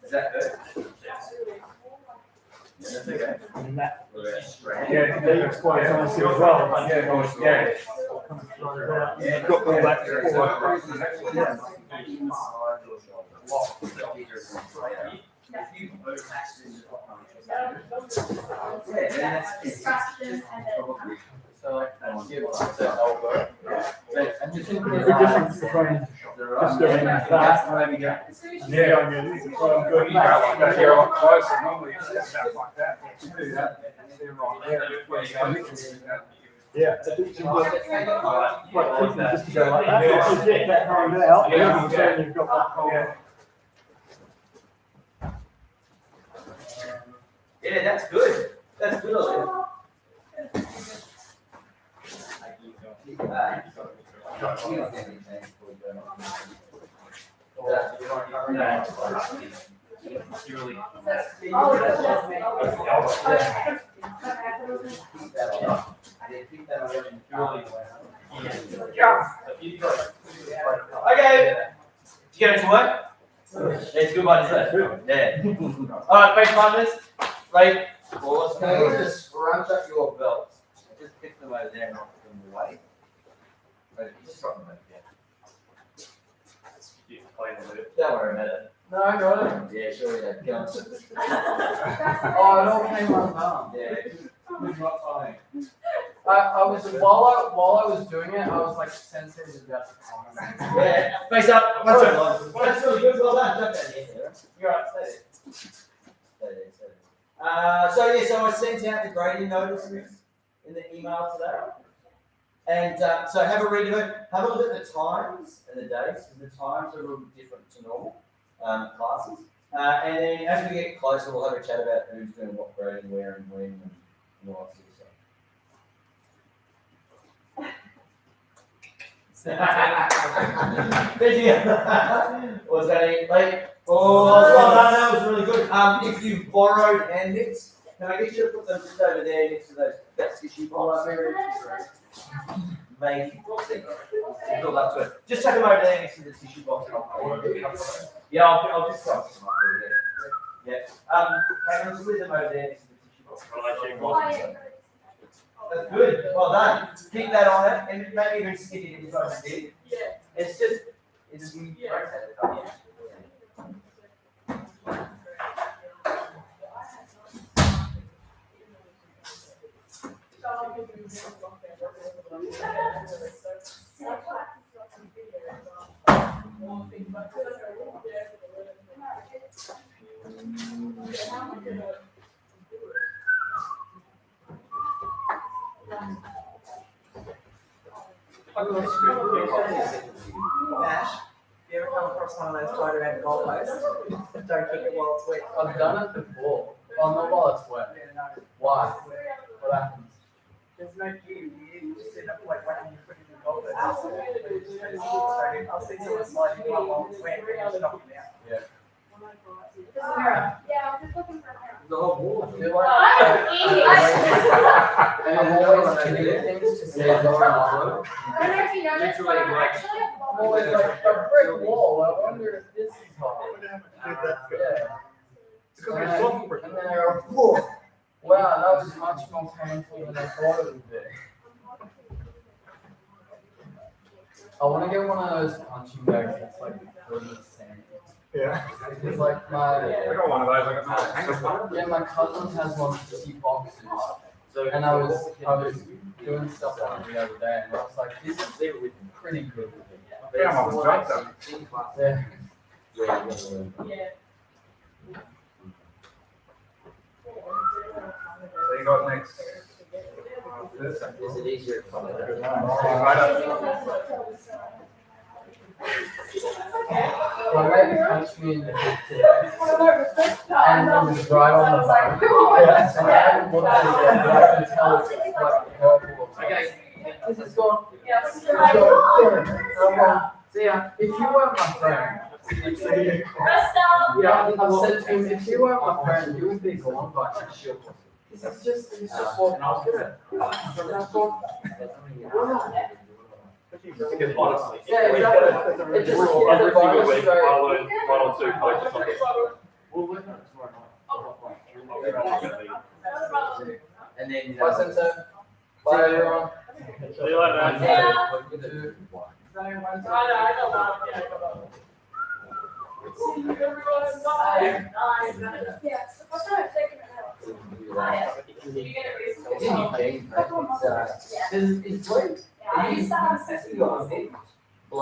Is that good? That's okay. Yeah, David's quite nice as well. Yeah. You've got all that Distraction and then. So like, elbow. And just think the difference between just doing that and going in, you can try and go back. You're on closer, normally it's just like that. You do that, they're right there. Yeah, so it's quite quick just to go like that. If you get that hand out, then you've got that whole. Yeah, that's good. That's good, Olivia. Okay. Did you get it to work? It's good one, isn't it? Yeah. Alright, face partners. Right. Well, let's go. Just scrunch up your belts. Just pick them over there and not put them away. But just drop them over there. Don't worry about it. No, I got it. Yeah, sure, yeah. Go on. Oh, it all came undone. Yeah. Good not timing. I was while I was doing it, I was like sensitive about the comment. Yeah. Face up. One second. That's really good. Well done. Jump down here. You're right. Stay there. Stay there. So I sent out the grading notices in the email today. And so have a read of it. Have a look at the times and the dates, because the times are a little bit different to normal classes. And then as we get closer, we'll have a chat about who's doing what grading, where, and when, and all that sort of stuff. Was that late? Oh, well done. That was really good. If you borrowed hand mix, can I get you to put them just over there next to that tissue box? Maybe. We'll see. Build up to it. Just chuck them over there next to the tissue box. Yeah, I'll just throw some up over there. Yeah. Can I just leave them over there next to the tissue box? That's good. Well done. Keep that on it, and maybe even skip it inside the stick. Yeah. It's just you Yeah. rotate it. Can't you? Nash, you ever come across one of those tied around the goalpost? Don't kick it while it's wet. I've done it before. Oh, not while it's wet. Yeah, no. Why? What happens? There's no cue. You just end up like whacking your foot in the goalpost. So I'll see someone sliding one while it's wet and just knock them out. Yeah. Yeah, I'm just looking for a mirror. The whole wall. I feel like I'm I'm always kidding things to say I'm not I don't know if you noticed, but I'm actually a I'm always like, a brick wall. I wonder if this is hard. Yeah. Because it's soft brick. And then I go, whoa. Wow, that was much more painful than I thought it would be. I want to get one of those punching bags that's like filled with sand. Yeah. It's like I got one of those. I got my cousin has one of the boxes. And I was doing stuff on it the other day, and I was like, this is pretty good. Yeah, I'm on the jump though. Yeah. Yeah. So you got next. Is it easier to follow that? My mate punched me in the head today, and it was right on the bone. Yeah, and I haven't looked at it yet, but I can tell it's like purple. Okay. Because it's gone. Yes. It's gone. Okay. See ya. If you weren't my friend, Rest up. yeah, I've said to him, if you weren't my friend, you would be gone by now. It's just what I was gonna. Honestly. Yeah, exactly. It just Every single week, so- I learn one or two coaches on this. We'll work on it tomorrow. And then Bye, Sensei. Bye, everyone. See you later, man. Yeah. I know. See you everyone. Bye. Yeah, so I'm trying to take it out. You get it recently. It's like, I used to have blood. Oh, I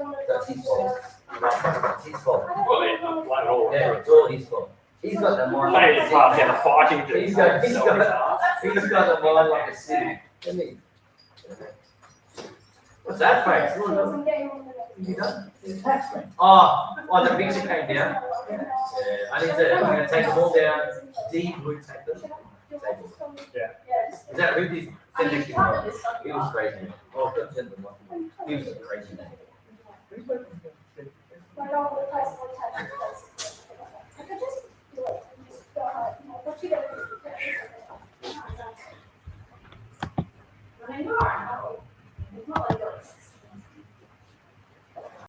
want to. That's his fault. That's his fault. Well, yeah, not like all. Yeah, it's all his fault. He's got the mind. Hey, it's past down a fighting dude. He's got the mind like a city. Isn't he? What's that face? Wasn't getting on the Oh, the picture came down. Yeah, I'm gonna take them all down. Deep would take them. Is that who did? He was crazy. Oh, that's the one. He was a crazy man. My dog would press one touch. I could just do it. Just go ahead. What you gotta do? I know.